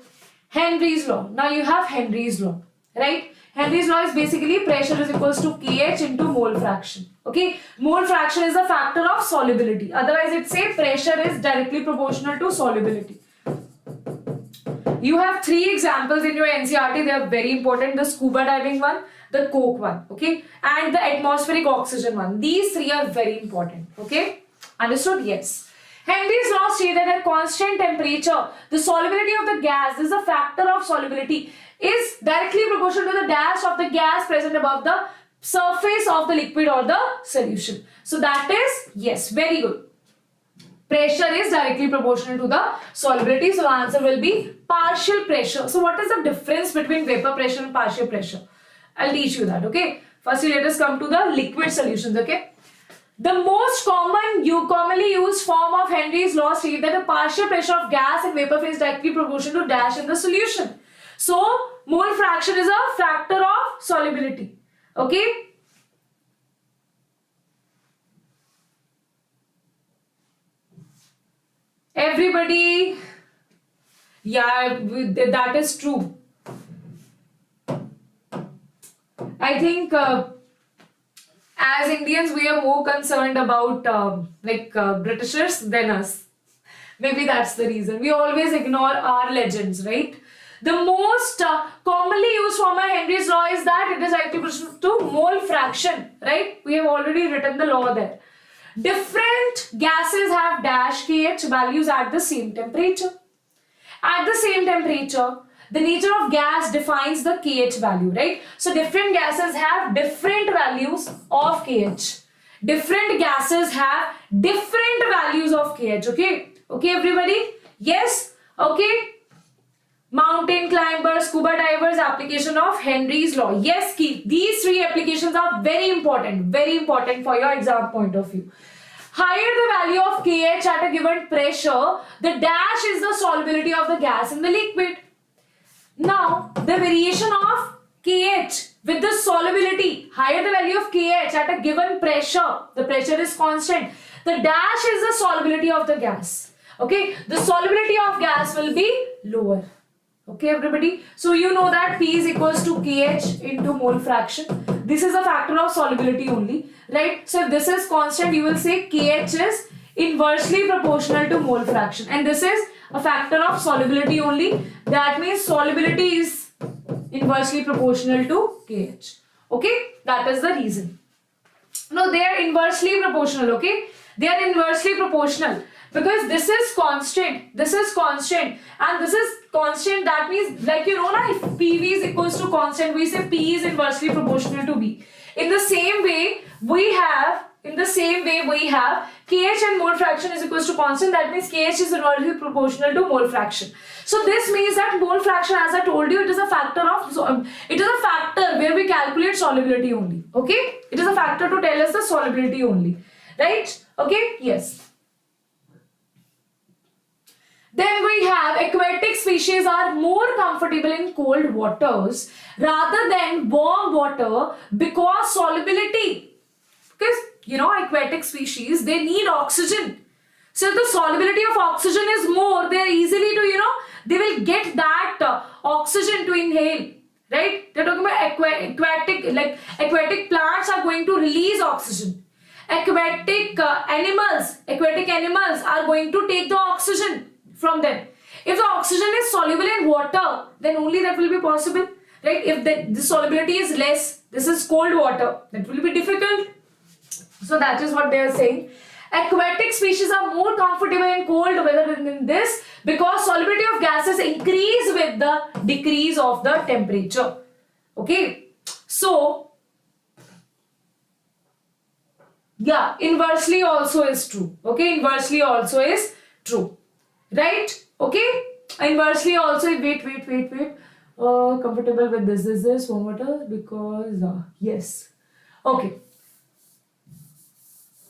[SPEAKER 4] Henry's law. Now you have Henry's law, right? Henry's law is basically pressure is equals to kH into mole fraction. Okay. Mole fraction is a factor of solubility. Otherwise, it say pressure is directly proportional to solubility. You have 3 examples in your NCERT. They are very important. The scuba diving one, the coke one, okay, and the atmospheric oxygen one. These 3 are very important. Okay, understood? Yes. Henry's law states that at constant temperature, the solubility of the gas is a factor of solubility is directly proportional to the dash of the gas present above the surface of the liquid or the solution. So that is, yes, very good. Pressure is directly proportional to the solubility. So the answer will be partial pressure. So what is the difference between vapor pressure and partial pressure? I'll teach you that, okay? Firstly, let us come to the liquid solutions, okay? The most commonly used form of Henry's law states that the partial pressure of gas and vapor phase is directly proportional to dash in the solution. So, mole fraction is a factor of solubility, okay? Everybody, yeah, that is true. I think as Indians, we are more concerned about Britishers than us. Maybe that's the reason. We always ignore our legends, right? The most commonly used form of Henry's law is that it is directly proportional to mole fraction, right? We have already written the law there. different gases have dash KH values at the same temperature. At the same temperature, the nature of gas defines the KH value, right? So different gases have different values of KH. Different gases have different values of KH, okay? Okay, everybody? Yes? Okay? Mountain climbers, scuba divers, application of Henry's law. Yes, Keith. These three applications are very important for your exam point of view. Higher the value of KH at a given pressure, the dash is the solubility of the gas in the liquid. Now, the variation of KH with the solubility, higher the value of KH at a given pressure, the pressure is constant. The dash is the solubility of the gas. Okay, the solubility of gas will be lower. Okay, everybody. So you know that P is equals to KH into mole fraction. This is a factor of solubility only, right? So if this is constant, you will say KH is inversely proportional to mole fraction, and this is a factor of solubility only. That means solubility is inversely proportional to KH. Okay, that is the reason. No, they are inversely proportional. Okay, they are inversely proportional. Because this is constant, and this is constant. That means, like you know, if PV is equals to constant, we say P is inversely proportional to V. In the same way, we have KH and mole fraction is equals to constant. That means KH is inversely proportional to mole fraction. So this means that mole fraction, as I told you, it is a factor where we calculate solubility only. Okay, it is a factor to tell us the solubility only, right? Okay, yes. Then we have aquatic species are more comfortable in cold waters rather than warm water because solubility. Because you know, aquatic species, they need oxygen. So if the solubility of oxygen is more, they are easily to, they will get that oxygen to inhale. Right? They're talking about aquatic plants are going to release oxygen. Aquatic animals are going to take the oxygen from them. If the oxygen is soluble in water, then only that will be possible, right? If the solubility is less, this is cold water, that will be difficult. So that is what they are saying. Aquatic species are more comfortable in cold weather than this because solubility of gases increase with the decrease of the temperature. Okay, so yeah, inversely also is true. Okay, inversely also is true. Right? Okay? Inversely also, wait. Comfortable with this warm water because, yes. Okay.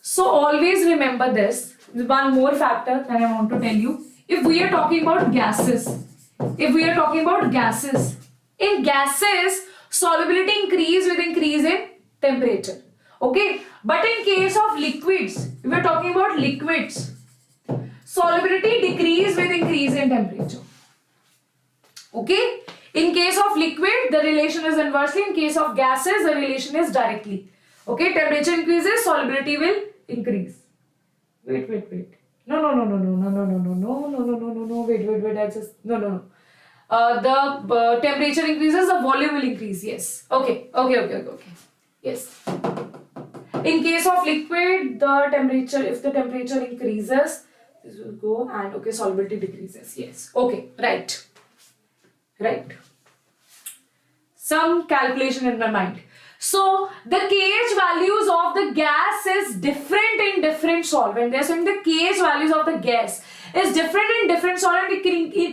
[SPEAKER 4] So always remember this. One more factor that I want to tell you. If we are talking about gases, in gases, solubility increase with increase in temperature. Okay? But in case of liquids, if we are talking about liquids, solubility decrease with increase in temperature. Okay? In case of liquid, the relation is inversely. In case of gases, the relation is directly. Okay? Temperature increases, solubility will increase. Wait. No. Wait. The temperature increases, the volume will increase. Yes. Okay. Yes. In case of liquid, if the temperature increases, this will go and okay, solubility decreases. Yes. Okay. Right. Some calculation in my mind. So the KH values of the gas is different in different solvent. They're saying the KH values of the gas is different in different solvent. It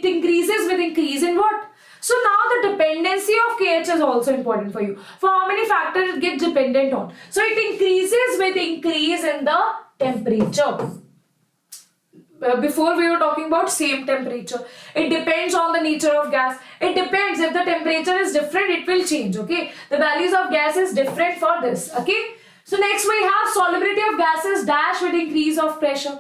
[SPEAKER 4] increases with increase in what? So now the dependency of KH is also important for you. For how many factors it gets dependent on. So it increases with increase in the temperature. Before we were talking about same temperature. It depends on the nature of gas. It depends. If the temperature is different, it will change. Okay. The values of gas is different for this. Okay. So next we have solubility of gases dash with increase of pressure.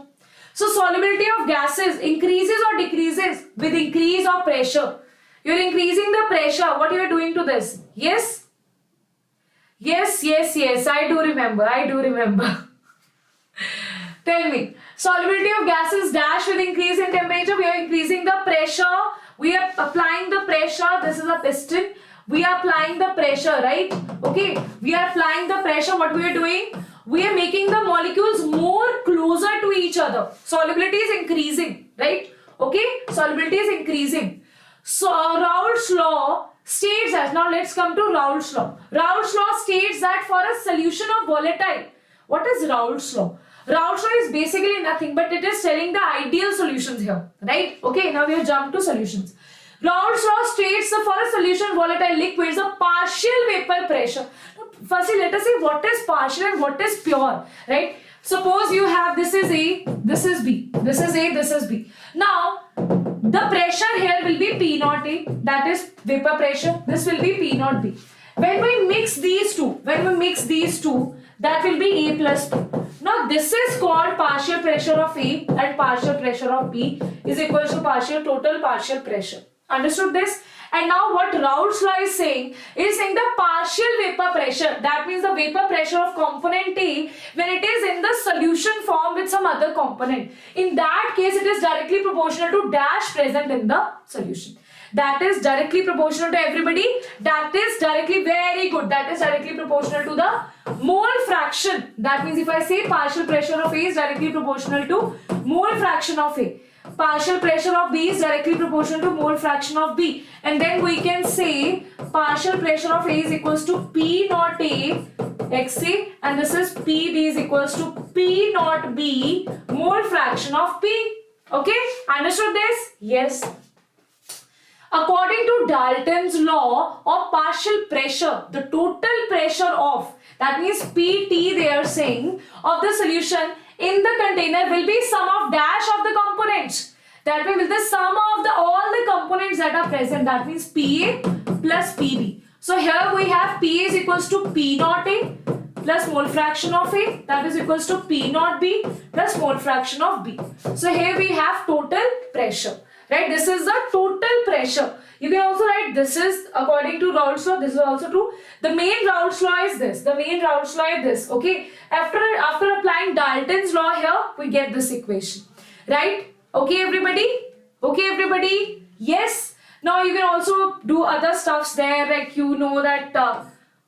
[SPEAKER 4] So solubility of gases increases or decreases with increase of pressure. You are increasing the pressure. What you are doing to this? Yes. I do remember. Tell me. Solubility of gases dash with increase in temperature. We are increasing the pressure. We are applying the pressure. This is a piston. We are applying the pressure, right? Okay. We are applying the pressure. What we are doing? we are making the molecules more closer to each other. Solubility is increasing, right? Okay, solubility is increasing. So Raoult's law states that, now let's come to Raoult's law. Raoult's law states that for a solution of volatile, what is Raoult's law? Raoult's law is basically nothing but it is telling the ideal solutions here, right? Okay, now we have jumped to solutions. Raoult's law states that for a solution volatile liquids, the partial vapor pressure. Firstly, let us see what is partial and what is pure, right? Suppose you have, this is A, this is B, this is A, this is B. Now, the pressure here will be P naught A, that is vapor pressure. This will be P naught B. When we mix these two, that will be A plus P. Now, this is called partial pressure of A and partial pressure of B is equal to total partial pressure. Understood this? And now what Raoult's law is saying the partial vapor pressure, that means the vapor pressure of component A when it is in the solution form with some other component. In that case, it is directly proportional to dash present in the solution. That is directly proportional to everybody. That is directly, very good. That is directly proportional to the mole fraction. That means if I say partial pressure of A is directly proportional to mole fraction of A. Partial pressure of B is directly proportional to mole fraction of B. And then we can say partial pressure of A is equals to P naught A XA, and this is PB is equals to P naught B mole fraction of P. Okay, understood this? Yes. According to Dalton's law of partial pressure, the total pressure of, that means PT they are saying, of the solution in the container will be sum of dash of the components. That way with the sum of all the components that are present, that means PA plus PB. So here we have PA is equals to P naught A plus mole fraction of A, that is equals to P naught B plus mole fraction of B. So here we have total pressure. Right, this is the total pressure. You can also write this is according to Raoult's law. This is also true. The main Raoult's law is this. The main Raoult's law is this. Okay. After applying Dalton's law here, we get this equation. Right? Okay, everybody. Okay, everybody. Yes. Now you can also do other stuffs there, like you know that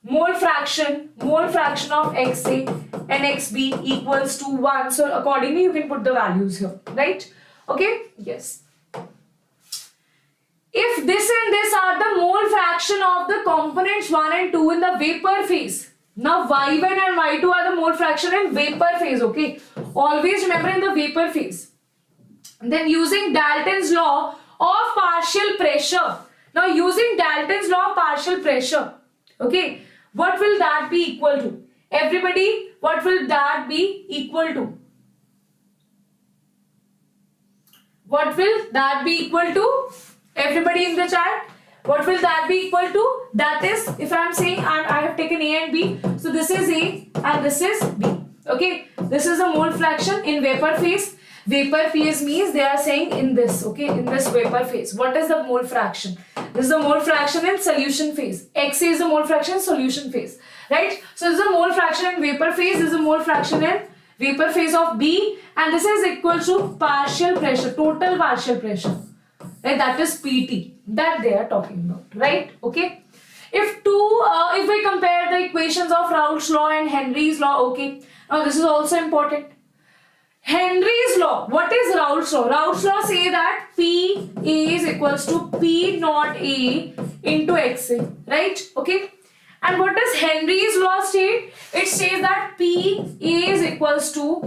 [SPEAKER 4] mole fraction of XA and XB equals to 1. So accordingly, you can put the values here. Right? Okay. Yes. If this and this are the mole fraction of the components 1 and 2 in the vapor phase. Now Y1 and Y2 are the mole fraction in vapor phase, okay? Always remember in the vapor phase. Then using Dalton's law of partial pressure. Now using Dalton's law of partial pressure, okay? What will that be equal to? Everybody, what will that be equal to? What will that be equal to? Everybody in the chat, what will that be equal to? That is, if I am saying I have taken A and B, so this is A and this is B. Okay, this is a mole fraction in vapor phase. Vapor phase means they are saying in this, okay, in this vapor phase. What is the mole fraction? This is the mole fraction in solution phase. XA is the mole fraction in solution phase, right? So this is a mole fraction in vapor phase. This is a mole fraction in vapor phase of B, and this is equal to partial pressure, total partial pressure. Right, that is PT that they are talking about, right? Okay. If we compare the equations of Raoult's law and Henry's law, okay. Now this is also important. Henry's law. What is Raoult's law? Raoult's law say that PA is equals to P naught A into XA, right? Okay. And what does Henry's law state? It says that PA is equals to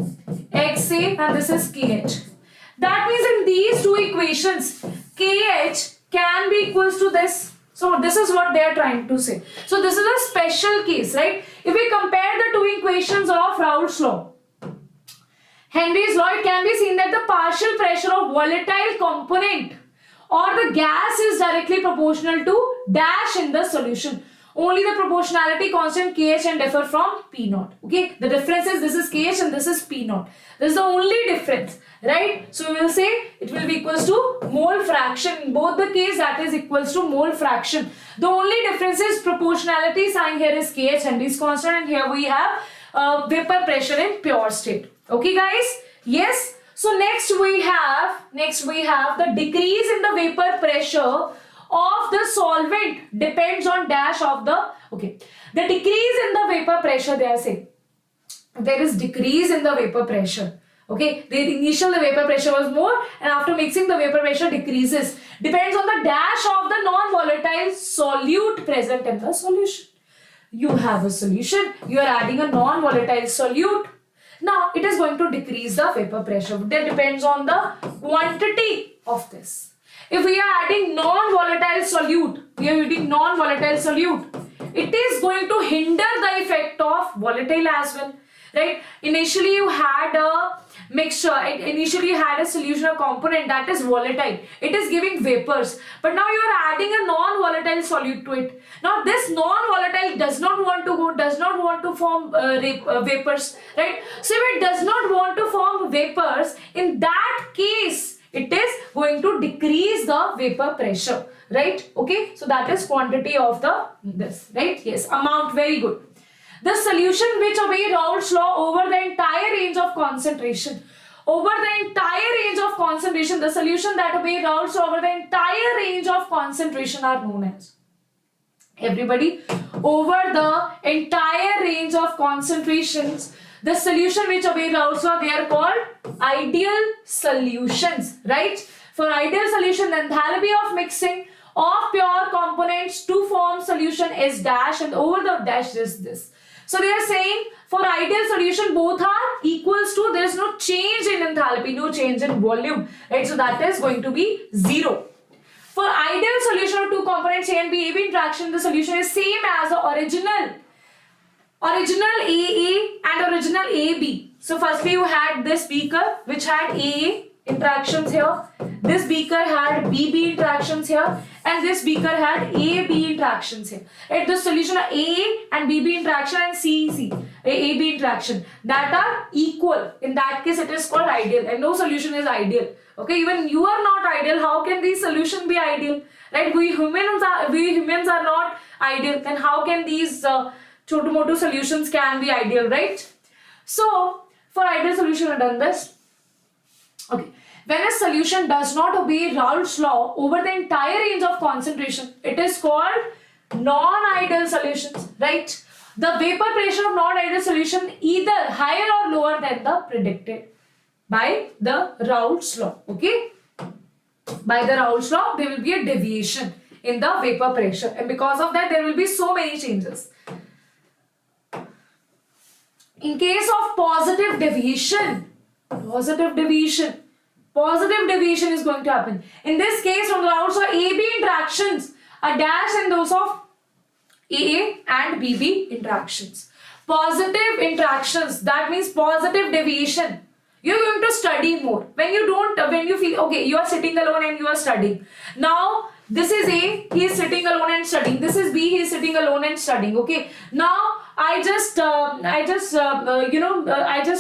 [SPEAKER 4] XA and this is KH. That means in these two equations, KH can be equals to this. So this is what they are trying to say. So this is a special case, right? If we compare the two equations of Raoult's law, Henry's law, it can be seen that the partial pressure of volatile component or the gas is directly proportional to dash in the solution. Only the proportionality constant KH can differ from P naught. Okay, the difference is this is KH and this is P naught. This is the only difference, right? So we will say it will be equals to mole fraction. In both the case, that is equals to mole fraction. The only difference is proportionality sign here is KH, Henry's constant, and here we have vapor pressure in pure state. Okay, guys? Yes. So next we have the decrease in the vapor pressure of the solvent depends on dash of the, okay, the decrease in the vapor pressure they are saying. there is decrease in the vapor pressure. Okay, the initial the vapor pressure was more, and after mixing the vapor pressure decreases. Depends on the dash of the non-volatile solute present in the solution. You have a solution, you are adding a non-volatile solute. Now it is going to decrease the vapor pressure. That depends on the quantity of this. If we are adding non-volatile solute, we are using non-volatile solute, it is going to hinder the effect of volatile as well. Right? Initially you had a mixture, initially you had a solution, a component that is volatile. It is giving vapors. But now you are adding a non-volatile solute to it. Now this non-volatile does not want to form vapors. Right? So if it does not want to form vapors, in that case, it is going to decrease the vapor pressure. Right? Okay. So that is quantity of this. Right? Yes. Amount. Very good. The solution which obey Raoult's law over the entire range of concentration. Over the entire range of concentration, the solution that obey Raoult's law over the entire range of concentration are known as. Everybody, over the entire range of concentrations, the solution which obey Raoult's law, they are called ideal solutions, right? For ideal solution, the enthalpy of mixing of pure components to form solution is dash, and over the dash is this. So they are saying for ideal solution both are equals to, there is no change in enthalpy, no change in volume, right? So that is going to be 0. For ideal solution of two components A and B, AB interaction, the solution is same as the original AA and original AB. So firstly you had this beaker which had AA interactions here, this beaker had BB interactions here, and this beaker had AB interactions here. Right? The solution of AA and BB interaction and CEC, AB interaction, that are equal. In that case it is called ideal, and no solution is ideal. Okay, even you are not ideal, how can the solution be ideal? Right? We humans are not ideal, then how can these chotu-motu solutions can be ideal, right? So for ideal solution I've done this. Okay, when a solution does not obey Raoult's law over the entire range of concentration, it is called non-ideal solutions, right? The vapor pressure of non-ideal solution either higher or lower than the predicted by the Raoult's law, okay? By the Raoult's law, there will be a deviation in the vapor pressure, and because of that, there will be so many changes. In case of positive deviation is going to happen. In this case, from the Raoult's law, AB interactions are dash and those of AA and BB interactions. Positive interactions, that means positive deviation. You're going to study more. When you feel, okay, you are sitting alone and you are studying. Now, this is A, he is sitting alone and studying. This is B, he is sitting alone and studying. Okay. Now, I just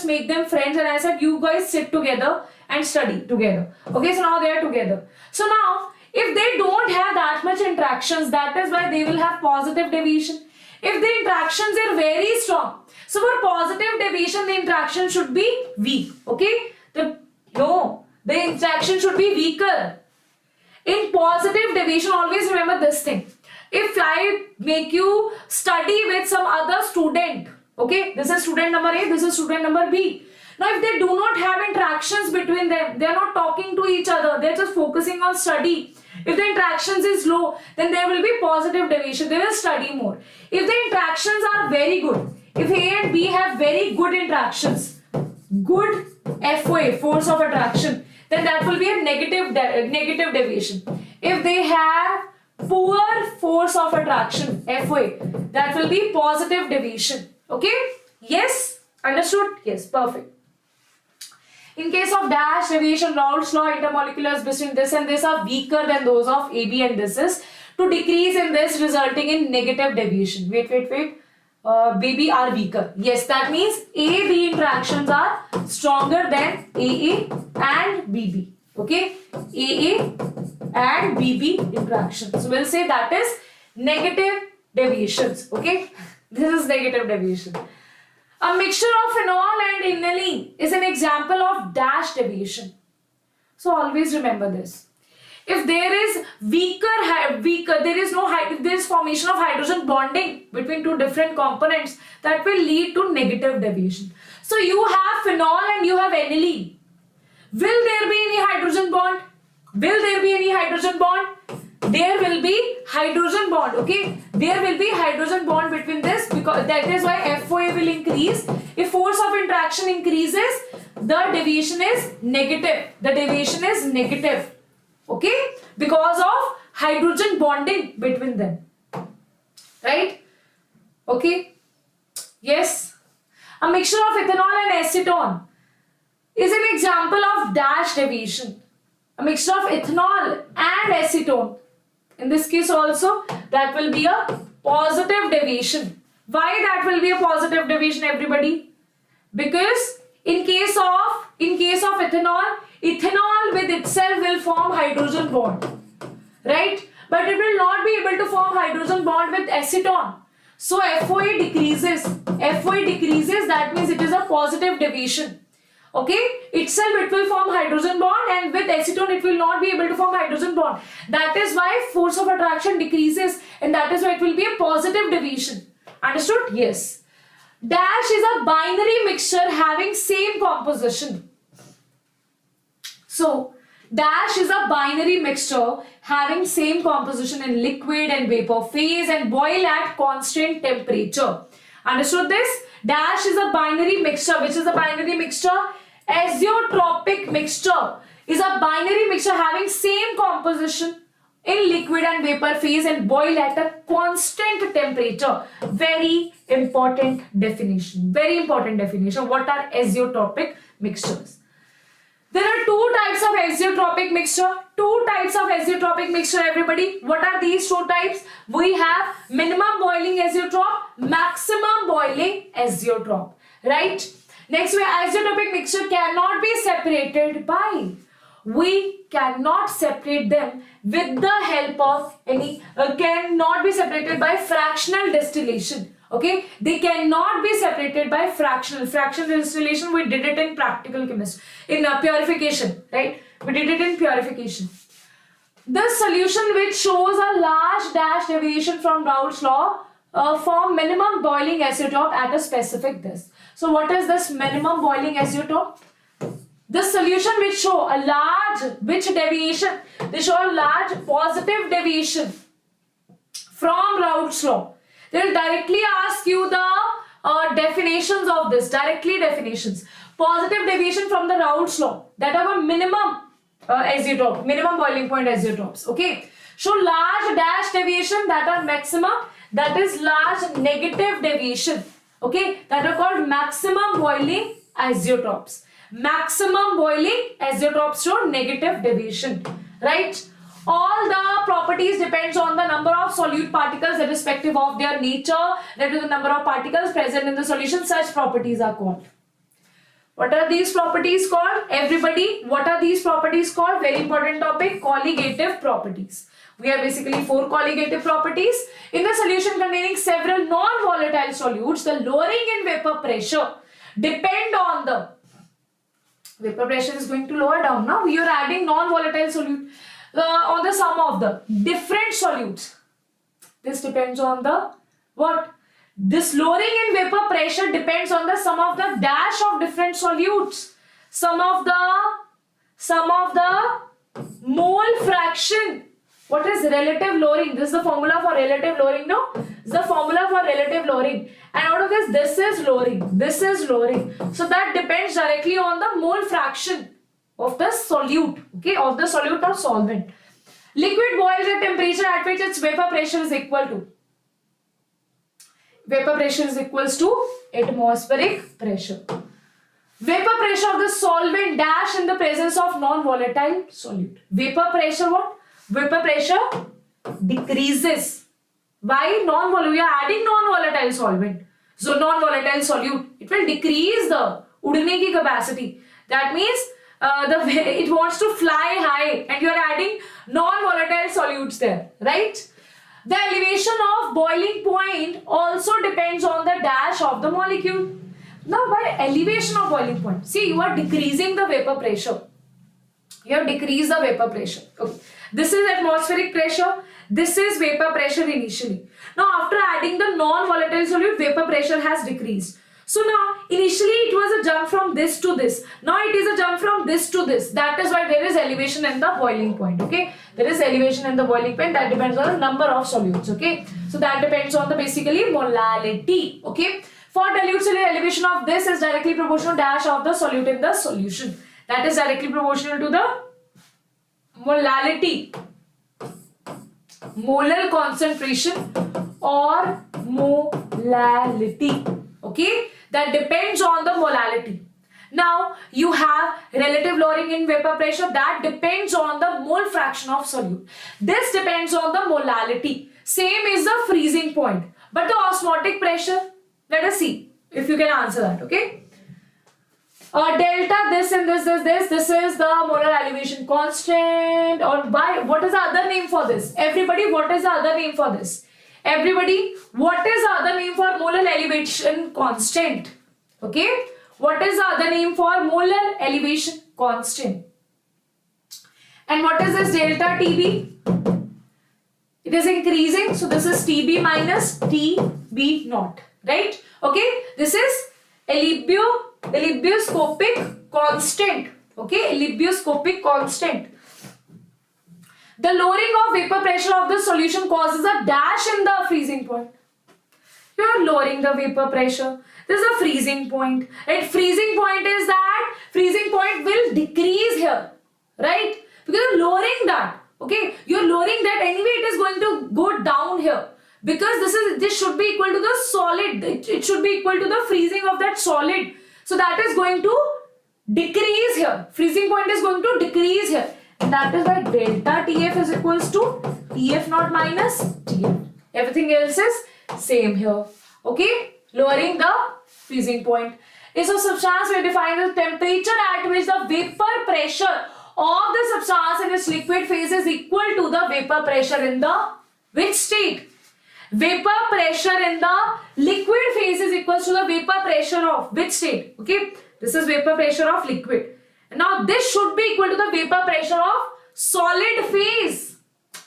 [SPEAKER 4] make them friends and I said, you guys sit together and study together. Okay, so now they are together. So now, if they don't have that much interactions, that is why they will have positive deviation. If the interactions are very strong, so for positive deviation, the interaction should be weak. Okay, the interaction should be weaker. In positive deviation, always remember this thing. If I make you study with some other student, okay, this is student number A, this is student number B. Now, if they do not have interactions between them, they are not talking to each other, they are just focusing on study. If the interactions is low, then there will be positive deviation, they will study more. If the interactions are very good, if A and B have very good interactions, good FOA, force of attraction, then that will be a negative deviation. If they have poor force of attraction, FOA, that will be positive deviation. Okay? Yes? Understood? Yes, perfect. In case of dash deviation, Raoult's law, intermoleculars between this and this are weaker than those of AB and this is to decrease in this, resulting in negative deviation. Wait. BB are weaker. Yes, that means AB interactions are stronger than AA and BB. Okay? AA and BB interactions. So we'll say that is negative deviations. Okay? This is negative deviation. A mixture of phenol and aniline is an example of dash deviation. So always remember this. If there is there is formation of hydrogen bonding between two different components, that will lead to negative deviation. So you have phenol and you have aniline. Will there be any hydrogen bond? Will there be any hydrogen bond? There will be hydrogen bond, okay? There will be hydrogen bond between this, because that is why FOA will increase. If force of interaction increases, the deviation is negative. The deviation is negative, okay? Because of hydrogen bonding between them, right? Okay? Yes. A mixture of ethanol and acetone is an example of dash deviation. A mixture of ethanol and acetone. In this case also, that will be a positive deviation. Why that will be a positive deviation, everybody? Because in case of ethanol, ethanol with itself will form hydrogen bond, right? But it will not be able to form hydrogen bond with acetone. So FOA decreases. FOA decreases, that means it is a positive deviation. Okay, itself it will form hydrogen bond, and with acetone it will not be able to form hydrogen bond. That is why force of attraction decreases, and that is why it will be a positive deviation. Understood? Yes. Dash is a binary mixture having same composition. So dash is a binary mixture having same composition in liquid and vapor phase and boil at constant temperature. Understood this? Dash is a binary mixture. Which is a binary mixture? Azeotropic mixture is a binary mixture having same composition in liquid and vapor phase and boil at a constant temperature. Very important definition. Very important definition. What are azeotropic mixtures? There are two types of azeotropic mixture. Two types of azeotropic mixture, everybody. What are these two types? We have minimum boiling azeotrope, maximum boiling azeotrope, right? Next, azeotropic mixture cannot be separated by. We cannot separate them with the help of any, cannot be separated by fractional distillation. Okay, they cannot be separated by fractional distillation. We did it in practical chemistry, in purification, right? We did it in purification. The solution which shows a large dash deviation from Raoult's law form minimum boiling azeotrope at a specific this. So what is this minimum boiling azeotrope? The solution which show a large, deviation? They show a large positive deviation from Raoult's law. They will directly ask you the definitions of this, directly definitions. Positive deviation from the Raoult's law, that are a minimum azeotrope, minimum boiling point azeotropes, okay. Show large dash deviation, that are maximum, that is large negative deviation, okay, that are called maximum boiling azeotropes. Maximum boiling azeotropes show negative deviation, right? All the properties depends on the number of solute particles irrespective of their nature, that is the number of particles present in the solution. Such properties are called. What are these properties called? Everybody, what are these properties called? Very important topic, colligative properties. We have basically 4 colligative properties. In the solution containing several non-volatile solutes, the lowering in vapor pressure depend on the vapor pressure is going to lower down. Now we are adding non-volatile solute on the sum of the different solutes. This depends on the what? This lowering in vapor pressure depends on the sum of the dash of different solutes. Sum of the mole fraction. What is relative lowering? This is the formula for relative lowering, no? This is the formula for relative lowering. And out of this is lowering. This is lowering. So that depends directly on the mole fraction of the solute, okay, of the solute or solvent. Liquid boils at temperature at which its vapor pressure is equal to. Vapor pressure is equals to atmospheric pressure. Vapor pressure of the solvent dash in the presence of non-volatile solute. Vapor pressure what? Vapor pressure decreases. Why? Non-volatile. We are adding non-volatile solvent. So non-volatile solute. It will decrease the udne ki capacity. That means it wants to fly high and you are adding non-volatile solutes there, right? The elevation of boiling point also depends on the dash of the molecule. Now by elevation of boiling point, see, you are decreasing the vapor pressure. You have decreased the vapor pressure. Okay. This is atmospheric pressure. This is vapor pressure initially. Now after adding the non-volatile solute, vapor pressure has decreased. So now, initially it was a jump from this to this. Now it is a jump from this to this. That is why there is elevation in the boiling point, okay? There is elevation in the boiling point. That depends on the number of solutes, okay? So that depends on the basically molality, okay? For dilute solute, elevation of this is directly proportional dash of the solute in the solution. That is directly proportional to the molality, molar concentration or molality, okay? That depends on the molality. Now you have relative lowering in vapor pressure, that depends on the mole fraction of solute. This depends on the molality. Same is the freezing point. But the osmotic pressure, let us see if you can answer that, okay? Delta this and this is the molar elevation constant, or why, what is the other name for this? Everybody, what is the other name for this? Everybody, what is the other name for molar elevation constant? Okay, what is the other name for molar elevation constant? And what is this delta TB? It is increasing, so this is TB minus TB naught, right? Okay, this is alebbioscopic constant, okay, alebbioscopic constant. The lowering of vapor pressure of the solution causes a dash in the freezing point. You are lowering the vapor pressure. This is a freezing point. Right? Freezing point is that freezing point will decrease here, right? Because you're lowering that. Okay, you're lowering that anyway. It is going to go down here because this should be equal to the solid. It should be equal to the freezing of that solid. So that is going to decrease here. Freezing point is going to decrease here. And that is why delta TF is equals to TF naught minus TF. Everything else is same here. Okay? Lowering the freezing point is a substance where define the temperature at which the vapor pressure of the substance in its liquid phase is equal to the vapor pressure in the which state? Vapor pressure in the liquid phase is equal to the vapor pressure of which state? Okay? This is vapor pressure of liquid. Now this should be equal to the vapor pressure of solid phase,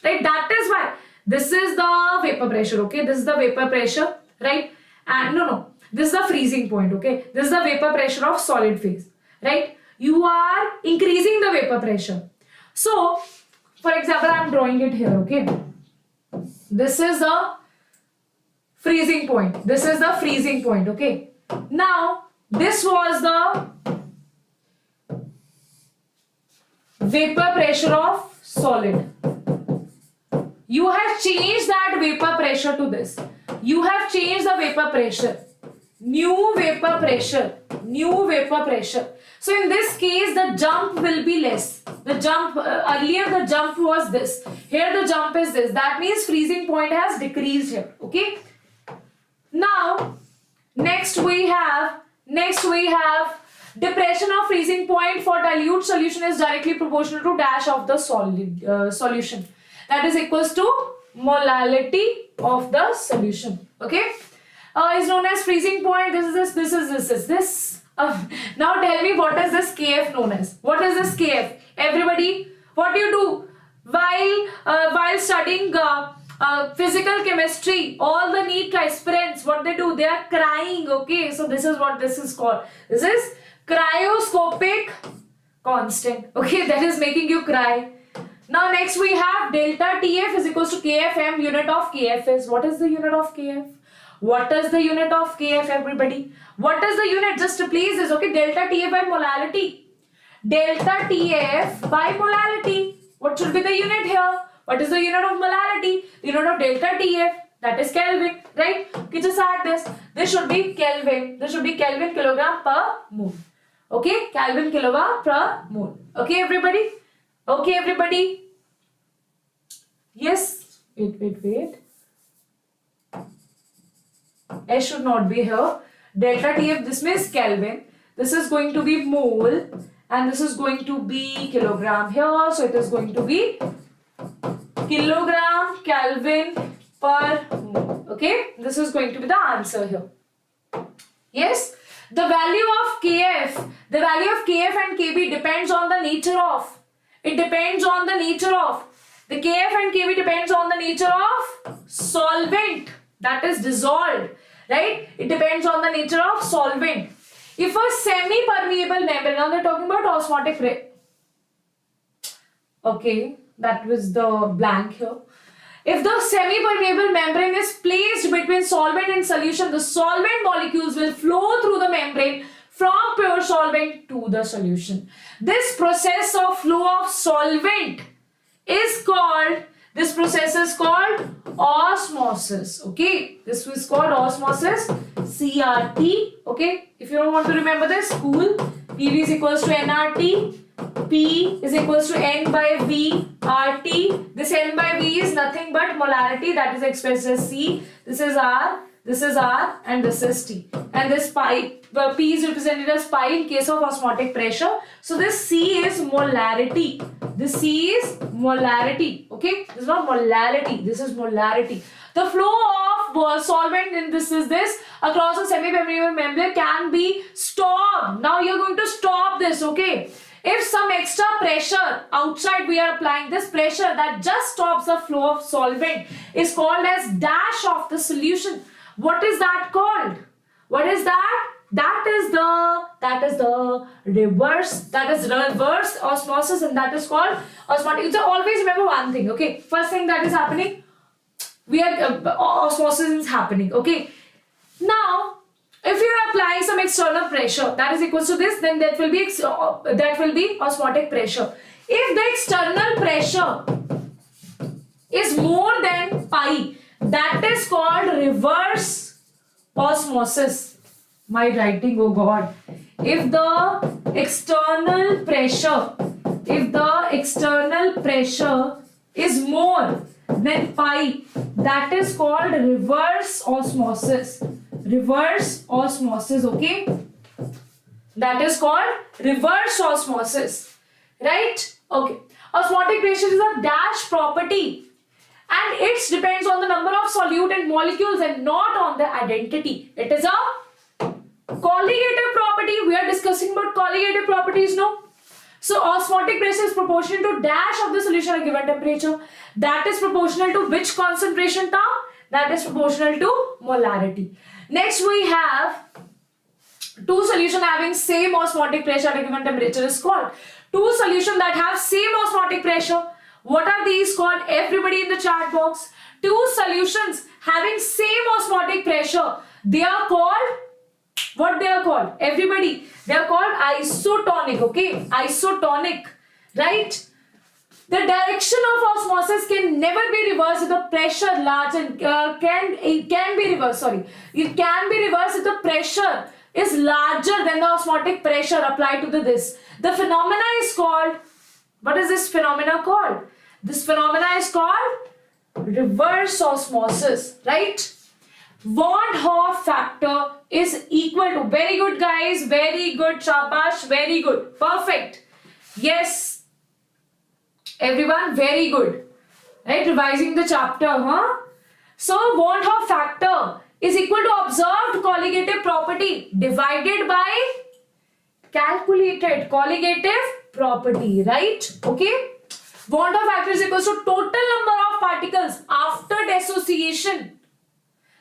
[SPEAKER 4] right? That is why this is the vapor pressure, okay? This is the vapor pressure, right? And no, this is the freezing point, okay? This is the vapor pressure of solid phase, right? You are increasing the vapor pressure. So, for example, I am drawing it here, okay? This is the freezing point. This is the freezing point, okay? Now, this was the vapor pressure of solid. You have changed that vapor pressure to this. You have changed the vapor pressure. New vapor pressure. New vapor pressure. So in this case, the jump will be less. The jump, earlier the jump was this. Here the jump is this. That means freezing point has decreased here. Okay. Now, next we have depression of freezing point for dilute solution is directly proportional to dash of the solid solution. That is equals to molality of the solution. Okay, is known as freezing point. This is this. Now tell me, what is this KF known as? What is this KF? Everybody, what do you do while studying physical chemistry? All the NEET aspirants, what they do? They are crying. Okay, so this is what this is called. This is cryoscopic constant. Okay, that is making you cry. Now next we have delta TF is equals to KFM. Unit of KF is, what is the unit of KF? What is the unit of KF, everybody? What is the unit? Just replace this, okay? Delta TF by molality. Delta TF by molality. What should be the unit here? What is the unit of molality? The unit of delta TF, that is Kelvin, right? Okay, just add this. This should be Kelvin. This should be Kelvin kilogram per mole. Okay, Kelvin kilogram per mole. Okay, everybody? Okay, everybody? Yes. Wait. S should not be here. Delta TF, this means Kelvin. This is going to be mole. And this is going to be kilogram here. So it is going to be kilogram Kelvin per mole. Okay. This is going to be the answer here. Yes. The value of KF and KB depends on the nature of. It depends on the nature of. The KF and KB depends on the nature of solvent that is dissolved. right? It depends on the nature of solvent. If a semi-permeable membrane, now they're talking about osmotic pressure. Okay, that was the blank here. If the semi-permeable membrane is placed between solvent and solution, the solvent molecules will flow through the membrane from pure solvent to the solution. This process of flow of solvent is called, osmosis. Okay, this was called osmosis, CRT. Okay, if you don't want to remember this, cool. PV is equals to nRT. P is equals to N by V RT. This N by V is nothing but molarity, that is expressed as C. This is R, and this is T. And this pi, P is represented as pi in case of osmotic pressure. So this C is molarity. This C is molarity. Okay, this is not molality, this is molarity. The flow of solvent in this across a semi-permeable membrane can be stopped. Now you are going to stop this, okay? If some extra pressure outside we are applying, this pressure that just stops the flow of solvent is called as dash of the solution. What is that called? What is that? That is the reverse osmosis, and that is called osmotic. So always remember one thing, okay? First thing that is happening, osmosis is happening, okay? Now, if you are applying some external pressure that is equal to this, then that will be osmotic pressure. If the external pressure is more than pi, that is called reverse osmosis. My writing, oh God. If the external pressure is more than pi, that is called reverse osmosis. Reverse osmosis, okay? That is called reverse osmosis, right? Okay. Osmotic pressure is a dash property, and it depends on the number of solute and molecules and not on the identity. It is a colligative property. We are discussing about colligative properties, no? So osmotic pressure is proportional to dash of the solution at a given temperature. That is proportional to which concentration term? That is proportional to molarity. Next we have two solutions having same osmotic pressure at a given temperature is called. Two solutions that have same osmotic pressure. What are these called? Everybody in the chat box. Two solutions having same osmotic pressure. They are called, what they are called? Everybody. They are called isotonic. Okay, isotonic, right? The direction of osmosis can never be reversed if the pressure large and it can be reversed if the pressure is larger than the osmotic pressure applied to this. The phenomena is called, what is this phenomena called? This phenomena is called reverse osmosis, right? Van Hoff factor is equal to, very good guys, very good, shabash, very good, perfect, yes. Everyone, very good. Right? Revising the chapter, huh? So, Van Hoff factor is equal to observed colligative property divided by calculated colligative property, right? Okay? Van Hoff factor is equal to total number of particles after dissociation.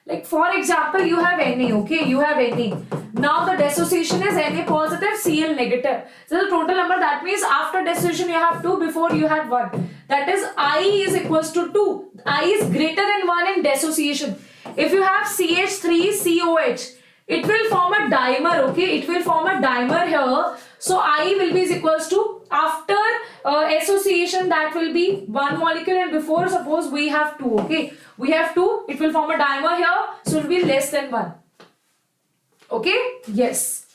[SPEAKER 4] Like for example, you have Na, okay? You have Na. Now the dissociation is Na positive, Cl negative. So the total number, that means after dissociation you have 2, before you had 1. That is I is equals to 2. I is greater than 1 in dissociation. If you have CH3COH, it will form a dimer, okay? It will form a dimer here. So I will be is equals to, after association, that will be 1 molecule, and before suppose we have 2, okay? We have 2, it will form a dimer here, so it will be less than 1. Okay? Yes.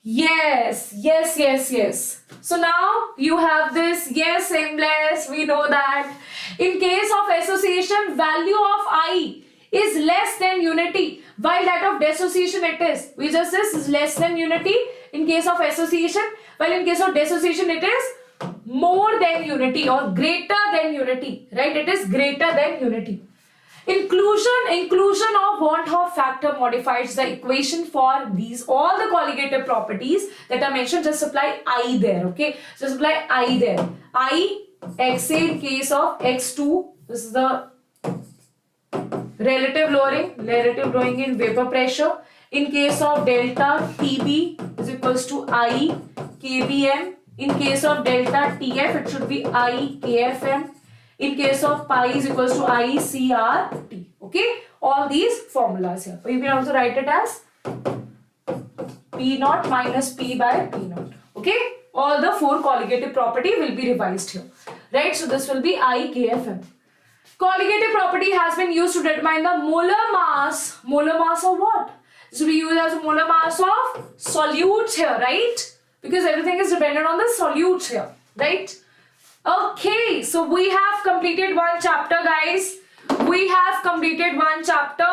[SPEAKER 4] Yes, yes, yes, yes. So now you have this, yes, seamless, we know that. In case of association, value of I is less than unity, while that of dissociation it is. We just this is less than unity in case of association, while in case of dissociation it is more than unity or greater than unity, right? It is greater than unity. Inclusion of Van Hoff factor modifies the equation for these all the colligative properties that are mentioned. Just apply I there, okay? Just apply I there. I, XA in case of X2, this is the relative lowering in vapor pressure. In case of delta TB is equals to I kbm. In case of delta TF, it should be I kfm. In case of pi is equals to I CRT. Okay, all these formulas here. You can also write it as P naught minus P by P naught. Okay, all the four colligative property will be revised here. Right, so this will be I kfm. Colligative property has been used to determine the molar mass. Molar mass of what? This will be used as a molar mass of solutes here, right? Because everything is dependent on the solutes here, right? Okay, so we have completed one chapter, guys. We have completed one chapter.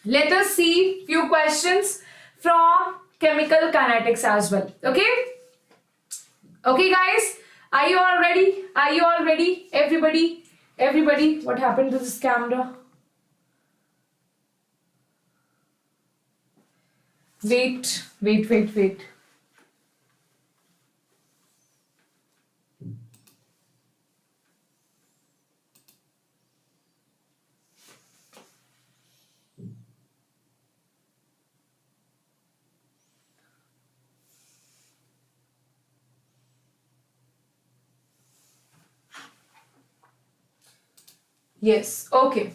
[SPEAKER 4] Let us see few questions from chemical kinetics as well. Okay? Okay, guys. Are you all ready? Are you all ready? Everybody? Everybody? What happened to this camera? Wait. Yes, okay.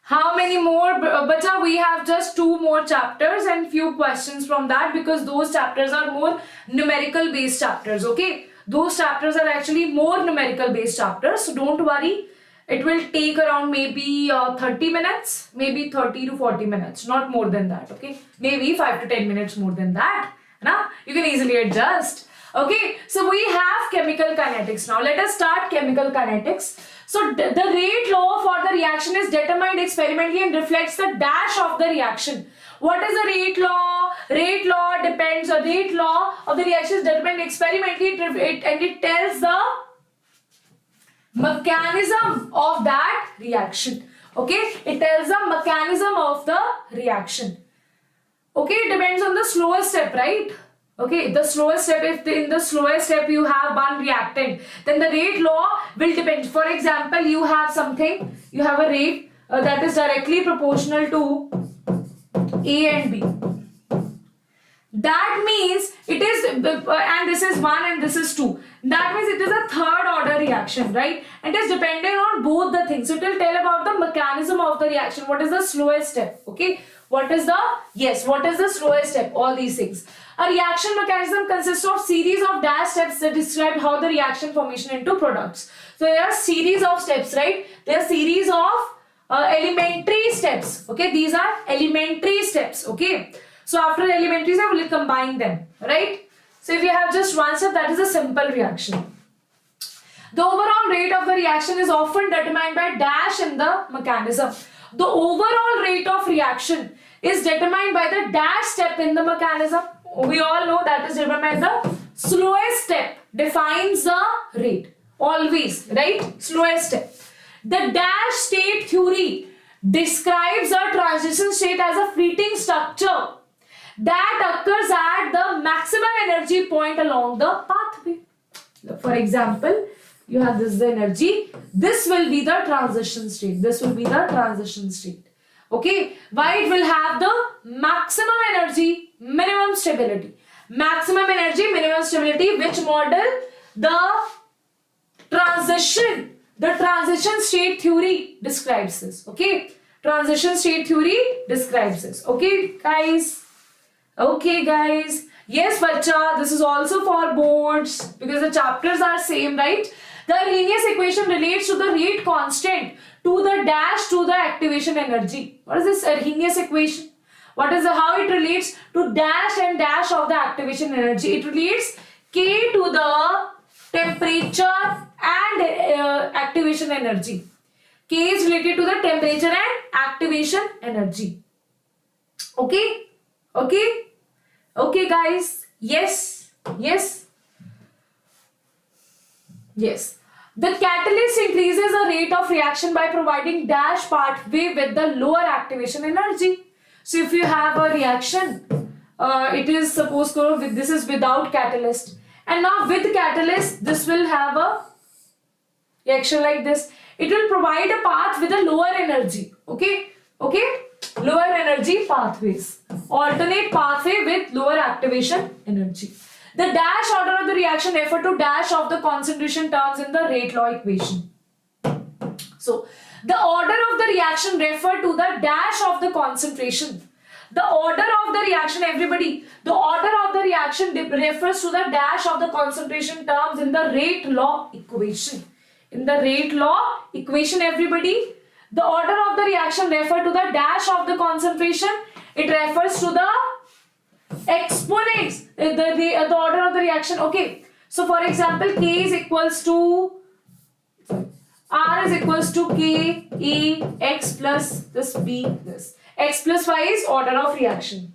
[SPEAKER 4] How many more? Bacha, we have just 2 more chapters and few questions from that, because those chapters are more numerical based chapters, okay? Those chapters are actually more numerical based chapters, so don't worry. It will take around maybe 30 minutes, maybe 30 to 40 minutes, not more than that, okay? Maybe 5 to 10 minutes more than that. Now, you can easily adjust. Okay, so we have chemical kinetics now. Let us start chemical kinetics. So the rate law for the reaction is determined experimentally and reflects the dash of the reaction. What is the rate law? Rate law depends. The rate law of the reaction is determined experimentally and it tells the mechanism of that reaction. Okay, it tells the mechanism of the reaction. Okay, it depends on the slowest step, right? Okay, the slowest step, if in the slowest step you have one reactant, then the rate law will depend. For example, you have something, you have a rate that is directly proportional to A and B. That means it is, and this is 1 and this is 2. That means it is a third order reaction, right? And it is dependent on both the things. So it will tell about the mechanism of the reaction. What is the slowest step? Okay. What is the, what is the slowest step? All these things. A reaction mechanism consists of series of dash steps that describe how the reaction formation into products. So there are series of steps, right? There are series of elementary steps. Okay, these are elementary steps. Okay, so after the elementary step, we will combine them, right? So if you have just one step, that is a simple reaction. The overall rate of the reaction is often determined by dash in the mechanism. The overall rate of reaction is determined by the dash step in the mechanism. We all know that is determined by the slowest step defines the rate. Always, right? Slowest step. The dash state theory describes a transition state as a fleeting structure that occurs at the maximum energy point along the pathway. For example, you have this energy. This will be the transition state. This will be the transition state. Okay, why it will have the maximum energy, minimum stability. Maximum energy, minimum stability, which model? The transition state theory describes this. Okay, transition state theory describes this. Okay, guys. Okay, guys. Yes, bacha, this is also for boards because the chapters are same, right? The Arrhenius equation relates to the rate constant to the dash to the activation energy. What is this Arrhenius equation? What is how it relates to dash and dash of the activation energy? It relates K to the temperature and activation energy. K is related to the temperature and activation energy. Okay? Okay? Okay, guys. Yes. Yes. Yes. The catalyst increases the rate of reaction by providing dash pathway with the lower activation energy. So if you have a reaction, it is supposed to, this is without catalyst, And now with catalyst, this will have a reaction like this. It will provide a path with a lower energy. Okay, lower energy pathways. Alternate pathway with lower activation energy. The dash order of the reaction refer to dash of the concentration terms in the rate law equation. So the order of the reaction refer to the dash of the concentration. The order of the reaction, everybody, the order of the reaction refers to the dash of the concentration terms in the rate law equation. In the rate law equation, everybody, the order of the reaction refer to the dash of the concentration. It refers to the exponents, the order of the reaction. Okay, so for example, K is equals to R is equals to K A X plus this B this. X plus Y is order of reaction.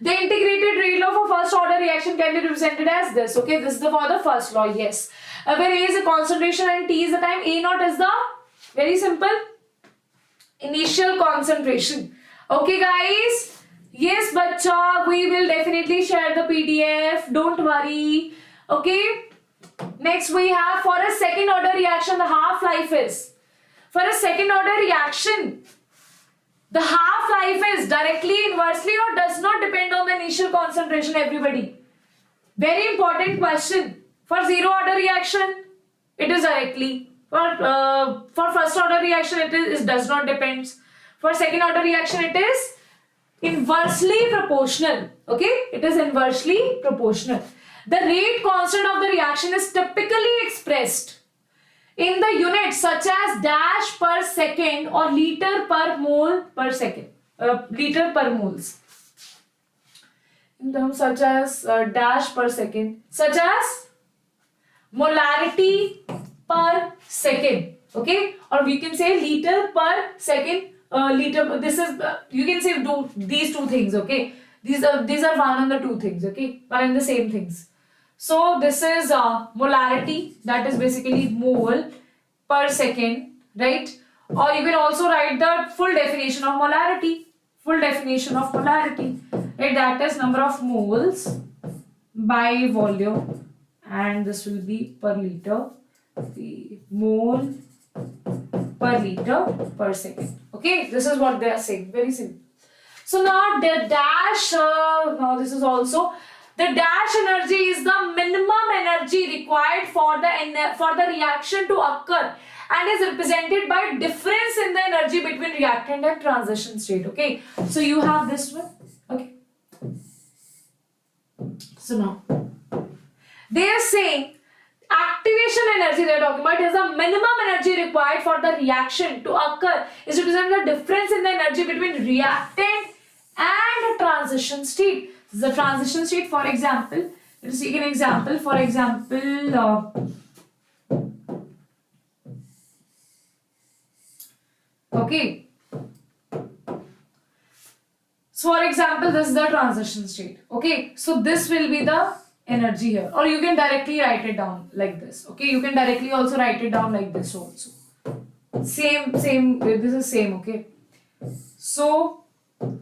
[SPEAKER 4] The integrated rate law for first order reaction can be represented as this. Okay, this is for the first law. Yes, where A is the concentration and T is the time. A naught is the very simple initial concentration. Okay, guys. Yes, bacha, we will definitely share the PDF. Don't worry. Okay. Next, we have for a second order reaction, the half-life is. For a second order reaction, the half-life is directly, inversely, or does not depend on the initial concentration, everybody. Very important question. For zero order reaction, it is directly. For first order reaction, it does not depends. For second order reaction, it is inversely proportional. Okay, it is inversely proportional. The rate constant of the reaction is typically expressed in the units such as dash per second or liter per mole per second. Liter per moles. In terms such as dash per second, such as molarity per second. Okay, or we can say liter per second. Liter. This is you can say these two things. Okay, these are one and the two things. Okay, one and the same things. So this is molarity, that is basically mole per second, right? Or you can also write the full definition of molarity. Full definition of molarity, right? That is number of moles by volume, and this will be per liter. The mole per liter per second. Okay, this is what they are saying. Very simple. So now the dash. Now this is also. The dash energy is the minimum energy required for the reaction to occur and is represented by difference in the energy between reactant and transition state. Okay, so you have this one. Okay, so now they are saying activation energy they are talking about is the minimum energy required for the reaction to occur is represented the difference in the energy between reactant and transition state. The transition state, for example, let's take an example. For example, okay. So, for example, this is the transition state. Okay. So, this will be the energy here, or you can directly write it down like this. Okay. You can directly also write it down like this also. Same. This is same. Okay. So,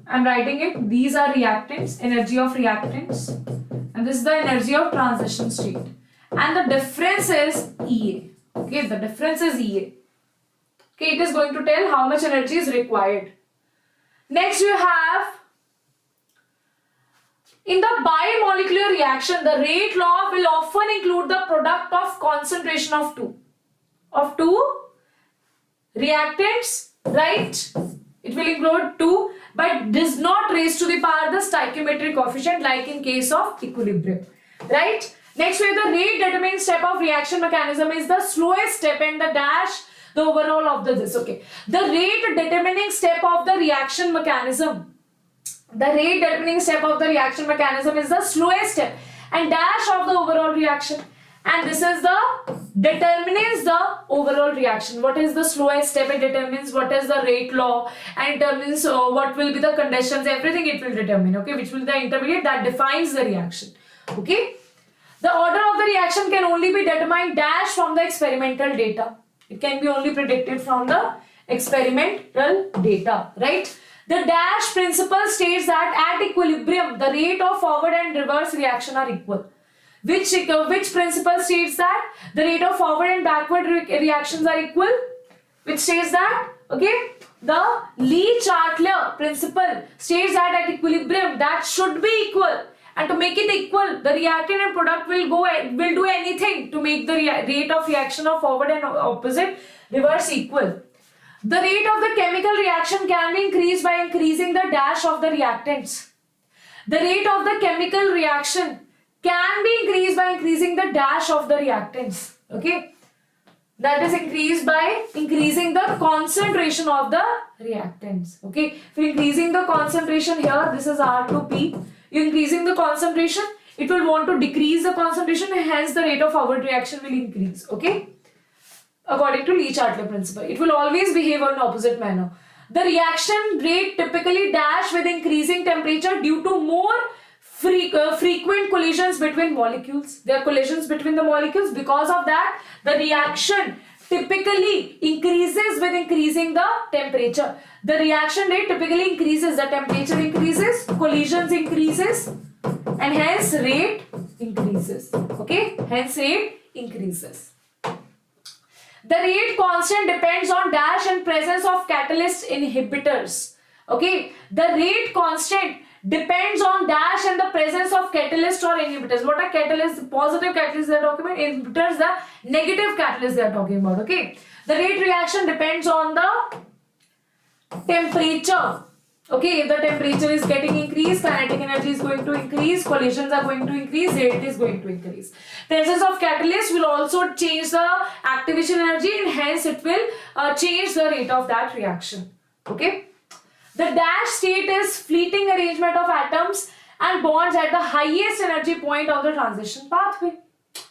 [SPEAKER 4] I'm writing it. These are reactants, energy of reactants, and this is the energy of transition state. And the difference is EA. Okay, the difference is EA. Okay, it is going to tell how much energy is required. Next, you have in the bimolecular reaction, the rate law will often include the product of concentration of two reactants, right? It will include two, but does not raise to the power the stoichiometric coefficient like in case of equilibrium, right? Next, where the rate determining step of reaction mechanism is the slowest step and the dash the overall of this. Okay, the rate determining step of the reaction mechanism. The rate determining step of the reaction mechanism is the slowest step and dash of the overall reaction. And this is the determines the overall reaction. What is the slowest step? It determines what is the rate law and determines what will be the conditions. Everything it will determine. Okay, which will be the intermediate that defines the reaction. Okay, the order of the reaction can only be determined dash from the experimental data. It can be only predicted from the experimental data, right? The dash principle states that at equilibrium, the rate of forward and reverse reaction are equal. Which principle states that the rate of forward and backward reactions are equal? Which states that? Okay, the Lee-Chartler principle states that at equilibrium that should be equal, and to make it equal, the reactant and product will do anything to make the rate of reaction of forward and opposite reverse equal. The rate of the chemical reaction can be increased by increasing the dash of the reactants. The rate of the chemical reaction can be increased by increasing the dash of the reactants. Okay, that is increased by increasing the concentration of the reactants. Okay, if you're increasing the concentration here, this is R2P. You're increasing the concentration, it will want to decrease the concentration, and hence the rate of forward reaction will increase. Okay, according to Lee-Chartler principle, it will always behave in opposite manner. The reaction rate typically dash with increasing temperature due to more frequent collisions between molecules. There are collisions between the molecules. Because of that, the reaction typically increases with increasing the temperature. The reaction rate typically increases, the temperature increases, collisions increases, and hence rate increases. Okay, hence rate increases. The rate constant depends on dash and presence of catalyst inhibitors. Okay, the rate constant depends on dash and the presence of catalyst or inhibitors. What are catalysts? The positive catalysts they are talking about. Inhibitors, the negative catalysts they are talking about. Okay, the rate reaction depends on the temperature. Okay, if the temperature is getting increased, kinetic energy is going to increase, collisions are going to increase, rate is going to increase. Presence of catalyst will also change the activation energy, and hence it will change the rate of that reaction. Okay. The dash state is fleeting arrangement of atoms and bonds at the highest energy point of the transition pathway.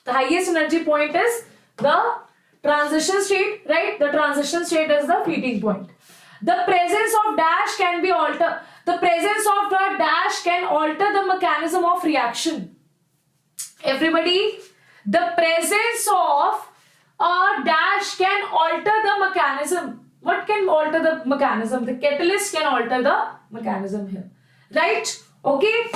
[SPEAKER 4] The highest energy point is the transition state, right? The transition state is the fleeting point. The presence of dash can be altered. The presence of the dash can alter the mechanism of reaction. Everybody, the presence of a dash can alter the mechanism. What can alter the mechanism? The catalyst can alter the mechanism here. Right? Okay.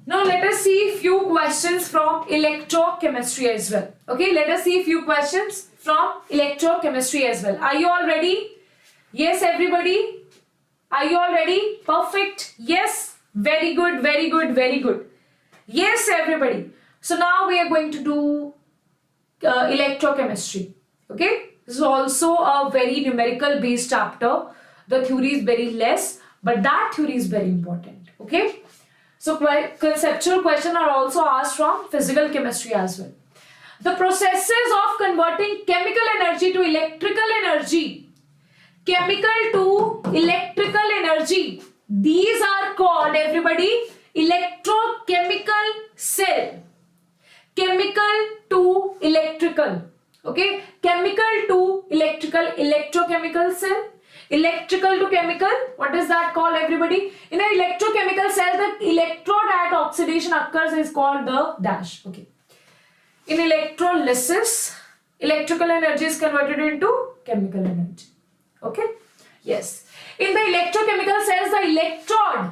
[SPEAKER 4] Now let us see few questions from electrochemistry as well. Okay, let us see few questions from electrochemistry as well. Are you all ready? Yes, everybody. Are you all ready? Perfect. Yes. Very good, very good, very good. Yes, everybody. So now we are going to do electrochemistry. Okay. This is also a very numerical based chapter. The theory is very less, but that theory is very important. Okay. So conceptual questions are also asked from physical chemistry as well. The processes of converting chemical energy to electrical energy. Chemical to electrical energy. These are called, everybody, electrochemical cell. Chemical to electrical. Okay, chemical to electrical, electrochemical cell. Electrical to chemical, what is that called, everybody? In an electrochemical cell, the electrode at oxidation occurs is called the dash. Okay. In electrolysis, electrical energy is converted into chemical energy. Okay. Yes. In the electrochemical cells, the electrode.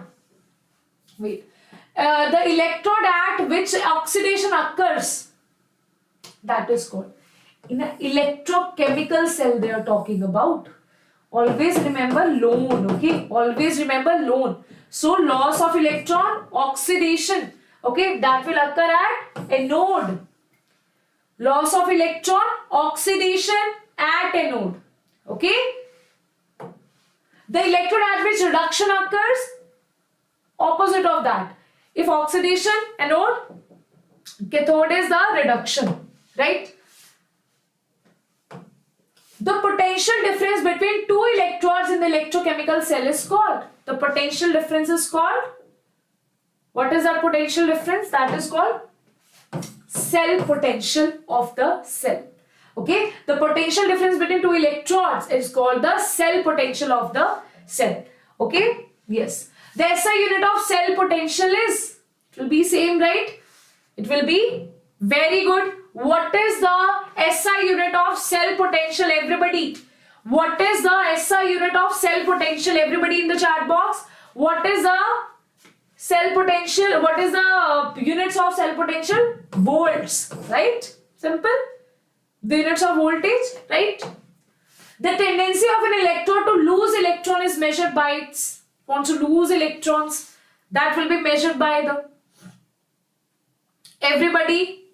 [SPEAKER 4] The electrode at which oxidation occurs, that is called. In an electrochemical cell they are talking about. Always remember lone, okay? Always remember lone. So loss of electron, oxidation, okay? That will occur at anode. Loss of electron, oxidation at anode, okay? The electrode at which reduction occurs, opposite of that. If oxidation, anode, cathode is the reduction, right? The potential difference between two electrodes in the electrochemical cell is called. The potential difference is called. What is that potential difference? That is called cell potential of the cell. Okay. The potential difference between two electrodes is called the cell potential of the cell. Okay. Yes. The SI unit of cell potential is, it will be same, right? It will be very good. What is the SI unit of cell potential, everybody? What is the SI unit of cell potential, everybody in the chat box? What is the cell potential, what is the units of cell potential? Volts, right? Simple. The units of voltage, right? The tendency of an electron to lose electron is measured by its, wants to lose electrons, that will be measured by the, everybody.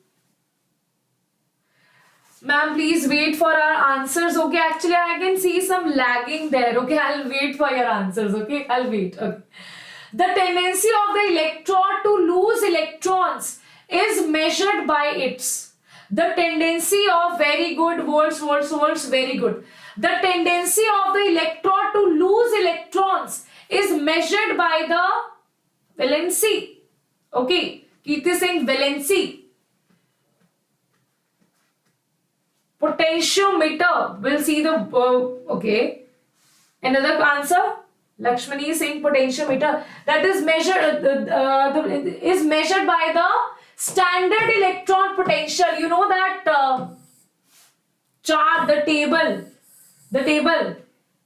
[SPEAKER 4] Ma'am, please wait for our answers. Okay, actually I can see some lagging there. Okay, I'll wait for your answers. Okay, I'll wait. Okay. The tendency of the electron to lose electrons is measured by its. The tendency of, very good, volts, very good. The tendency of the electron to lose electrons is measured by the valency. Okay, Kirti saying valency. Potentiometer, we'll see the, okay. Another answer, Lakshmani is saying potentiometer, that is measured, is measured by the standard electron potential. You know that chart, the table,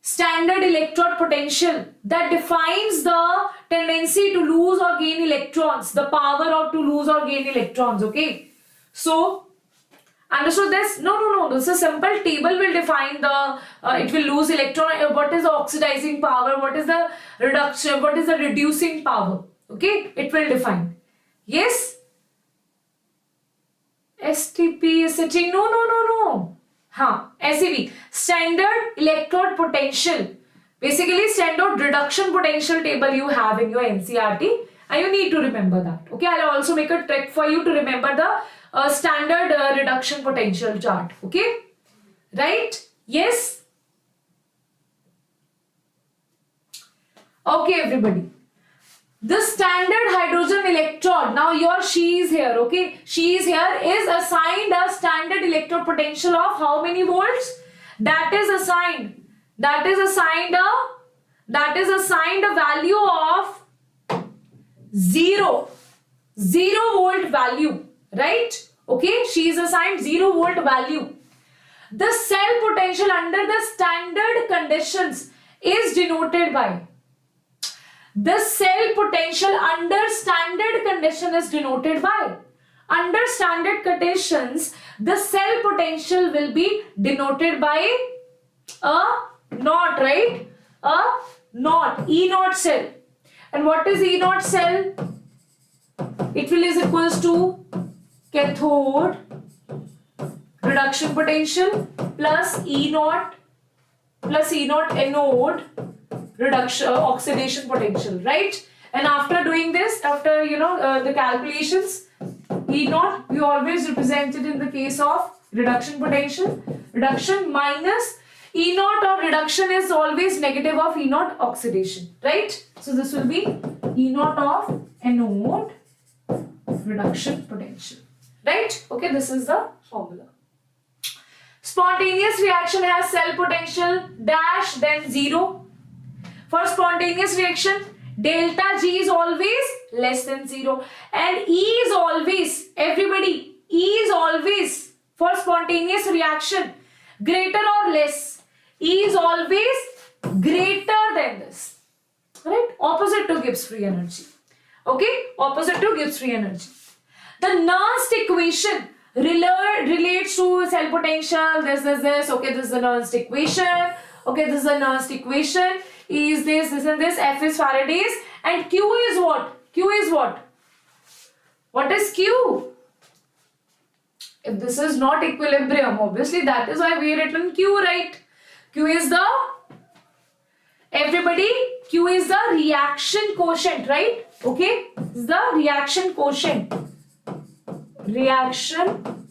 [SPEAKER 4] standard electron potential, that defines the tendency to lose or gain electrons, the power of to lose or gain electrons. Okay, so understood this? No. This is simple. Table will define the, it will lose electron. What is the oxidizing power? What is the reduction? What is the reducing power? Okay, it will define. Yes? STP is sitting. No. SEV. Standard electrode potential. Basically, standard reduction potential table you have in your NCERT. And you need to remember that. Okay, I'll also make a trick for you to remember the standard reduction potential chart. Okay, right? Yes. Okay, everybody. The standard hydrogen electrode, now she is here. Okay, she is here, is assigned a standard electrode potential of how many volts? That is assigned a value of 0 volt value, right? Okay, she is assigned 0 volt value. The cell potential under the standard conditions is denoted by, the cell potential under standard condition is denoted by, under standard conditions the cell potential will be denoted by a naught, right? A naught, E naught cell. And what is E naught cell? It will is equals to cathode reduction potential plus E naught anode reduction oxidation potential, right? And after doing this, after the calculations, E naught we always represented in the case of reduction potential, reduction minus E naught of reduction is always negative of E naught oxidation, right? So this will be E naught of anode reduction potential, right? Okay, this is the formula. Spontaneous reaction has cell potential dash then 0. For spontaneous reaction, delta G is always less than 0 and E is always, everybody, E is always for spontaneous reaction greater or less. E is always greater than this, right? Opposite to Gibbs free energy. Okay, opposite to Gibbs free energy. The Nernst equation relates to cell potential. This. Okay, this is the Nernst equation. Okay, this is the Nernst equation. E is this and this. F is Faraday's. And Q is what? Q is what? What is Q? If this is not equilibrium, obviously that is why we written Q, right? Q is the, everybody, Q is the reaction quotient, right? Okay, this is the reaction quotient. Reaction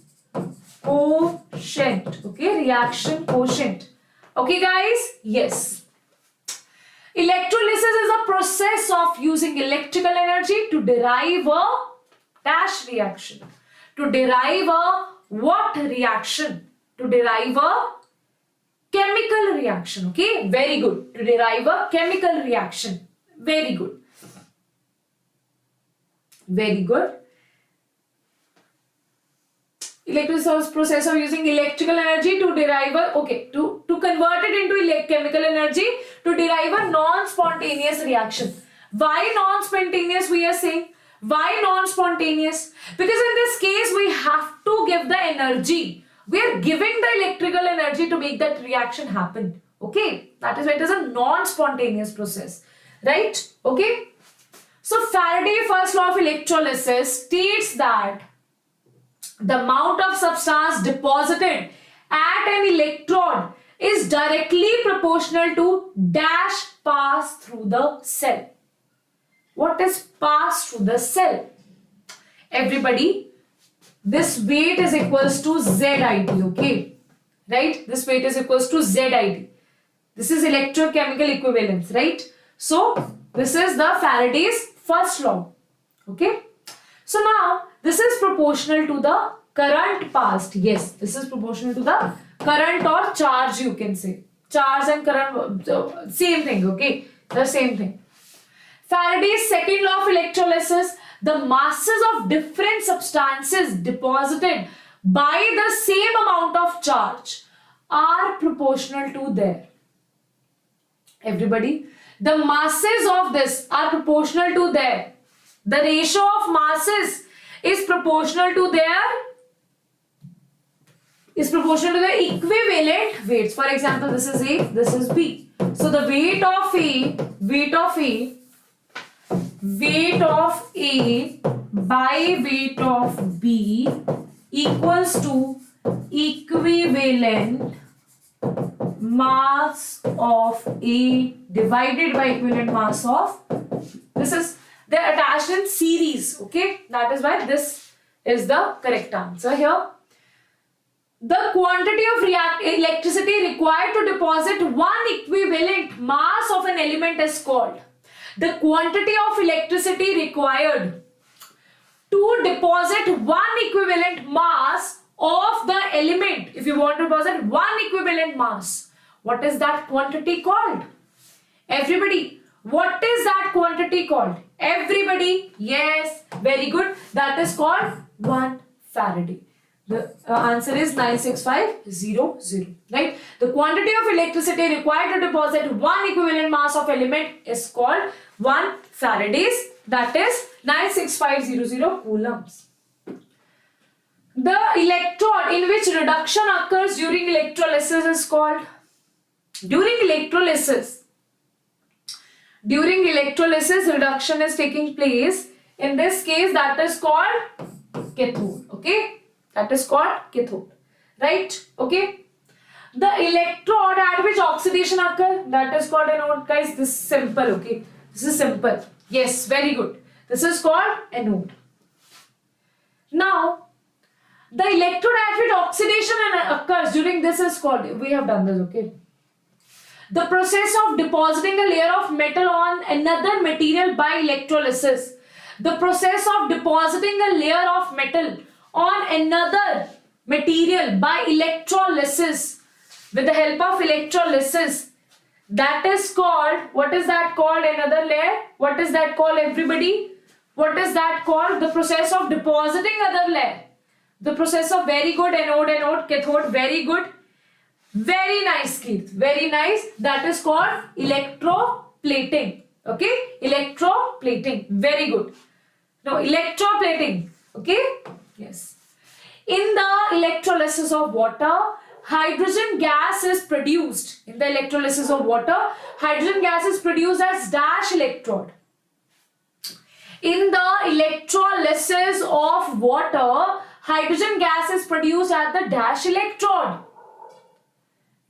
[SPEAKER 4] quotient. Okay, reaction quotient. Okay, guys? Yes. Electrolysis is a process of using electrical energy to derive a dash reaction. To derive a what reaction? To derive a chemical reaction. Okay, very good. To derive a chemical reaction. Very good. Very good. Electrolysis process of using electrical energy to derive a, okay, to convert it into chemical energy to derive a non-spontaneous reaction. Why non-spontaneous we are saying? Why non-spontaneous? Because in this case we have to give the energy. We are giving the electrical energy to make that reaction happen. Okay, that is why it is a non-spontaneous process, right? Okay. So Faraday first law of electrolysis states that the amount of substance deposited at an electrode is directly proportional to dash pass through the cell. What is pass through the cell? Everybody, this weight is equals to ZID, okay? Right? This weight is equals to ZID. This is electrochemical equivalence, right? So, this is the Faraday's first law, okay? So now, this is proportional to the current passed. Yes, this is proportional to the current or charge, you can say. Charge and current, same thing, okay? The same thing. Faraday's second law of electrolysis, the masses of different substances deposited by the same amount of charge are proportional to their. Everybody, the masses of this are proportional to their. The ratio of masses is proportional to their equivalent weights. For example, this is A, this is B. So the weight of A by weight of B equals to equivalent mass of A divided by equivalent mass of, this is, they're attached in series, okay? That is why this is the correct answer here. The quantity of electricity required to deposit one equivalent mass of an element is called. The quantity of electricity required to deposit one equivalent mass of the element, if you want to deposit one equivalent mass, what is that quantity called? Everybody, what is that quantity called? Everybody, yes, very good. That is called 1 Faraday. The answer is 96500, right? The quantity of electricity required to deposit one equivalent mass of element is called 1 Faradays. That is 96500 coulombs. The electrode in which reduction occurs during electrolysis is called, during electrolysis reduction is taking place. In this case, that is called cathode, okay? That is called cathode, right? Okay. The electrode at which oxidation occurs, that is called anode. Guys, this is simple, okay? This is simple. Yes, very good. This is called anode. Now, the electrode at which oxidation occurs during this is called, we have done this, okay? The process of depositing a layer of metal on another material by electrolysis. The process of depositing a layer of metal on another material by electrolysis, with the help of electrolysis, that is called, what is that called? Another layer. What is that called, everybody? What is that called? The process of depositing other layer. The process of, very good, anode, cathode, very good. Very nice, Keith. Very nice. That is called electroplating. Okay? Electroplating. Very good. No, electroplating. Okay? Yes. In the electrolysis of water, hydrogen gas is produced. In the electrolysis of water, hydrogen gas is produced as dash electrode. In the electrolysis of water, hydrogen gas is produced at the dash electrode.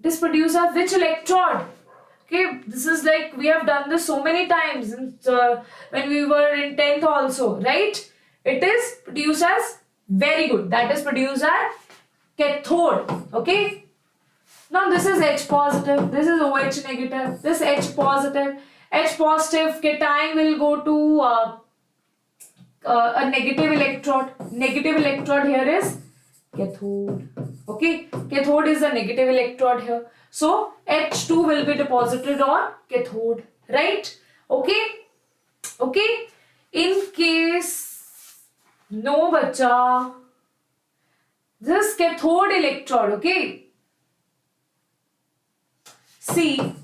[SPEAKER 4] It is produced at which electrode? Okay, this is like, we have done this so many times when we were in 10th also, right? It is produced as, very good, that is produced at cathode, okay? Now this is H positive, this is OH negative, this H positive cation will go to a negative electrode. Negative electrode here is cathode, okay? Cathode is a negative electrode here. So H2 will be deposited on cathode, right? Okay? Okay? In case no bacha, this cathode electrode, okay? See,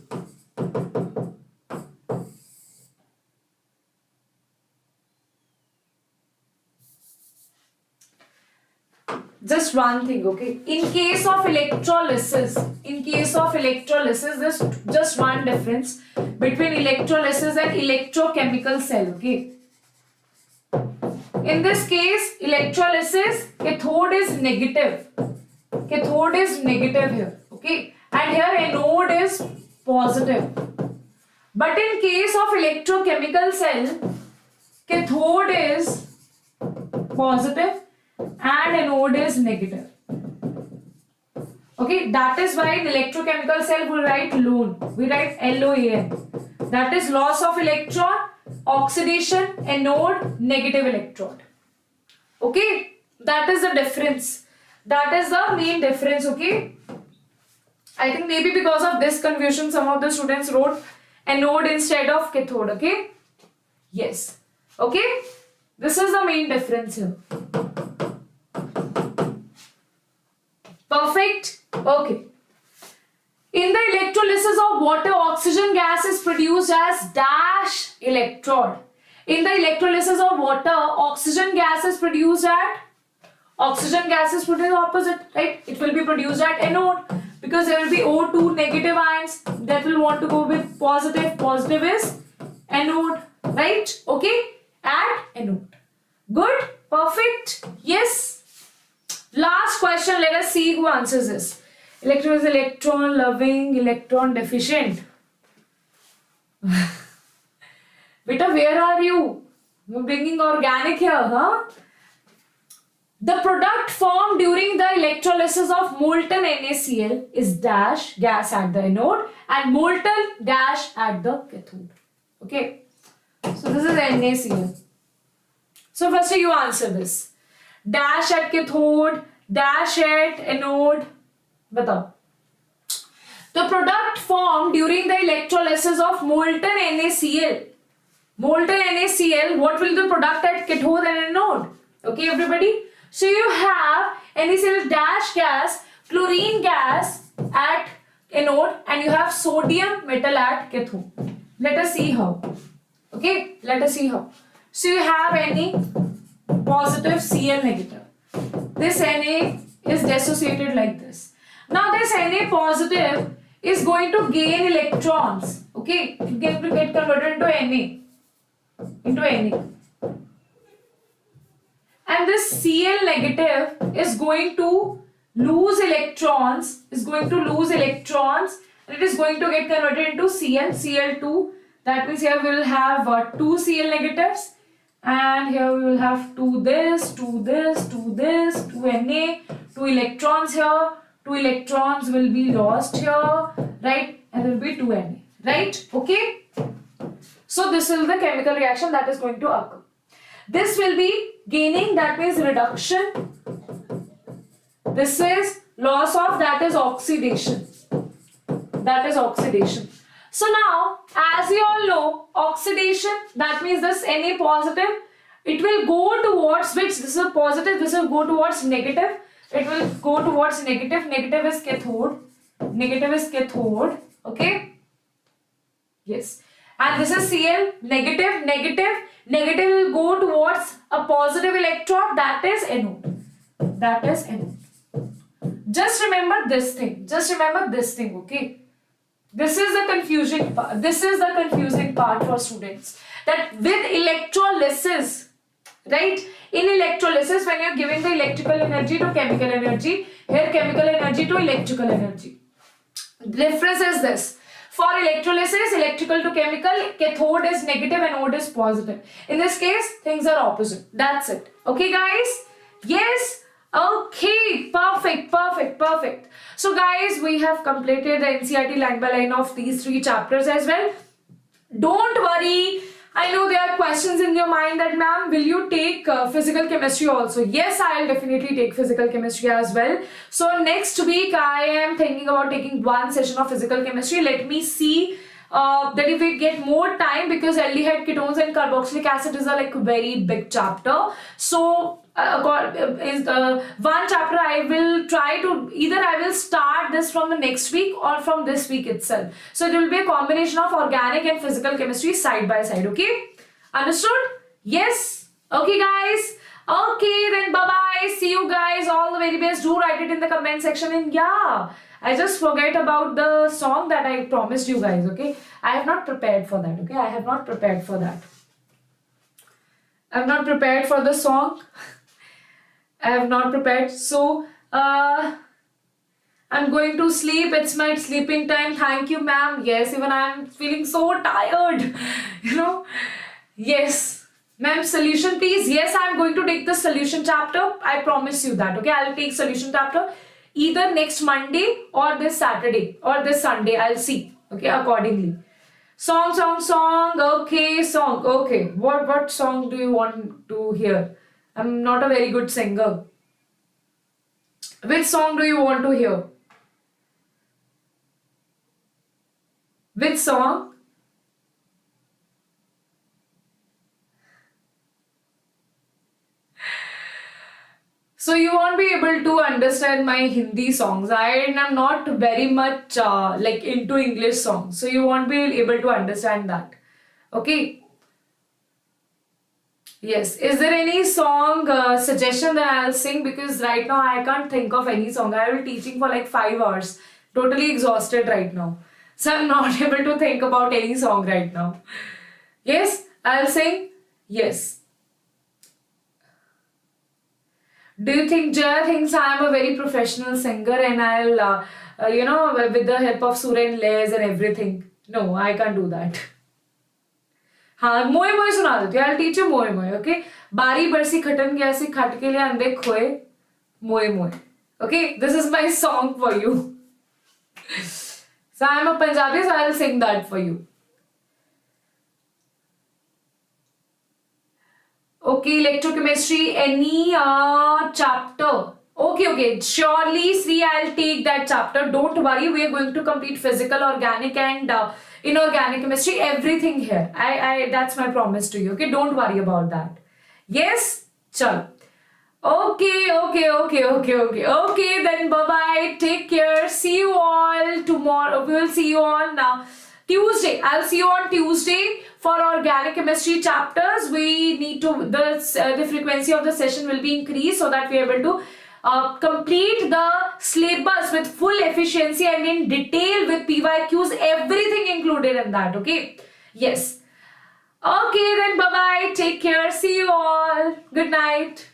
[SPEAKER 4] just one thing, okay? In case of electrolysis, there's just one difference between electrolysis and electrochemical cell, okay? In this case, electrolysis, cathode is negative. Cathode is negative here, okay? And here anode is positive. But in case of electrochemical cell, cathode is positive and anode is negative. Okay, that is why in electrochemical cell we write LOAN. We write LOAN. That is loss of electron, oxidation, anode, negative electrode. Okay, that is the difference. That is the main difference, okay? I think maybe because of this confusion, some of the students wrote anode instead of cathode, okay? Yes. Okay? This is the main difference here. Perfect? Okay. In the electrolysis of water, oxygen gas is produced as dash electrode. In the electrolysis of water, oxygen gas is produced opposite, right? It will be produced at anode because there will be O2 negative ions that will want to go with positive. Positive is anode, right? Okay? At anode. Good? Perfect? Yes? Last question, let us see who answers this. Electron is electron loving, electron deficient. Beta, where are you? You're bringing organic here, huh? The product formed during the electrolysis of molten NaCl is dash, gas at the anode, and molten dash at the cathode. Okay? So this is NaCl. So first you answer this. Dash at cathode, dash at anode. Batao. The product formed during the electrolysis of molten NaCl. Molten NaCl, what will the product at cathode and anode? Okay, everybody? So you have NaCl dash gas, chlorine gas at anode, and you have sodium metal at cathode. Let us see how. Okay, let us see how. So you have Na positive, Cl negative. This Na is dissociated like this. Now this Na positive is going to gain electrons. Okay, it get converted into Na. And this Cl negative is going to lose electrons. And it is going to get converted into Cl2. That means here we will have 2 Cl negatives. And here we will have 2 this, 2 this, 2 this, 2 Na, 2 electrons here, 2 electrons will be lost here, right? And there will be 2 Na, right? Okay? So this is the chemical reaction that is going to occur. This will be gaining, that means reduction. This is loss of, that is oxidation. So now, as you all know, oxidation, that means this Na positive, it will go towards which? This is positive, this will go towards negative. It will go towards negative. Negative is cathode. Okay? Yes. And this is Cl, negative will go towards a positive electron, that is anode. Just remember this thing, okay? This is the confusing part for students. That with electrolysis, right? In electrolysis, when you are giving the electrical energy to chemical energy, here chemical energy to electrical energy. The difference is this. For electrolysis, electrical to chemical, cathode is negative, anode is positive. In this case, things are opposite. That's it. Okay, guys? Yes? Okay, perfect. So guys, we have completed the NCERT line by line of these 3 chapters as well. Don't worry. I know there are questions in your mind that, ma'am, will you take physical chemistry also? Yes, I'll definitely take physical chemistry as well. So next week, I am thinking about taking 1 session of physical chemistry. Let me see that if we get more time, because aldehyde ketones and carboxylic acid is a very big chapter. So one chapter I will try to, either I will start this from the next week or from this week itself. So it will be a combination of organic and physical chemistry side by side. Okay? Understood? Yes? Okay, guys. Okay, then bye-bye. See you guys. All the very best. Do write it in the comment section. And yeah, I just forget about the song that I promised you guys, okay? I have not prepared for that, okay? I have not prepared for that. I have not prepared for the song. I have not prepared. So, I'm going to sleep. It's my sleeping time. Thank you, ma'am. Yes, even I'm feeling so tired. You know? Yes. Ma'am, solution please. Yes, I'm going to take the solution chapter. I promise you that. Okay, I'll take solution chapter either next Monday or this Saturday or this Sunday. I'll see. Okay, accordingly. Song. Okay, song. Okay. What song do you want to hear? I'm not a very good singer. Which song do you want to hear? Which song? So you won't be able to understand my Hindi songs. I am not very much like into English songs. So you won't be able to understand that. Okay. Yes. Is there any song suggestion that I'll sing? Because right now I can't think of any song. I will be teaching for like 5 hours. Totally exhausted right now. So I'm not able to think about any song right now. Yes, I'll sing. Yes. Do you think Jaya thinks I'm a very professional singer and I'll, with the help of Surya and Les and everything? No, I can't do that. हाँ मोए मोए सुना देती हूँ. I'll teach you मोए मोए. Okay. बारी बरसी खटन गया सी खट के लिए अंधे खोए मोए मोए. Okay. This is my song for you. So I'm a Punjabi, so I'll sing that for you. Okay, electrochemistry, any chapter. Okay, surely, see, I'll take that chapter. Don't worry, we are going to complete physical, organic and inorganic chemistry, everything here. That's my promise to you. Okay, don't worry about that. Yes, chal. Okay, then bye-bye. Take care. See you all tomorrow. We will see you on Tuesday. I'll see you on Tuesday for organic chemistry chapters. We need to, the frequency of the session will be increased so that we are able to complete the syllabus with full efficiency and in detail with PYQs, everything included in that. Okay. Yes. Okay, then bye-bye. Take care. See you all. Good night.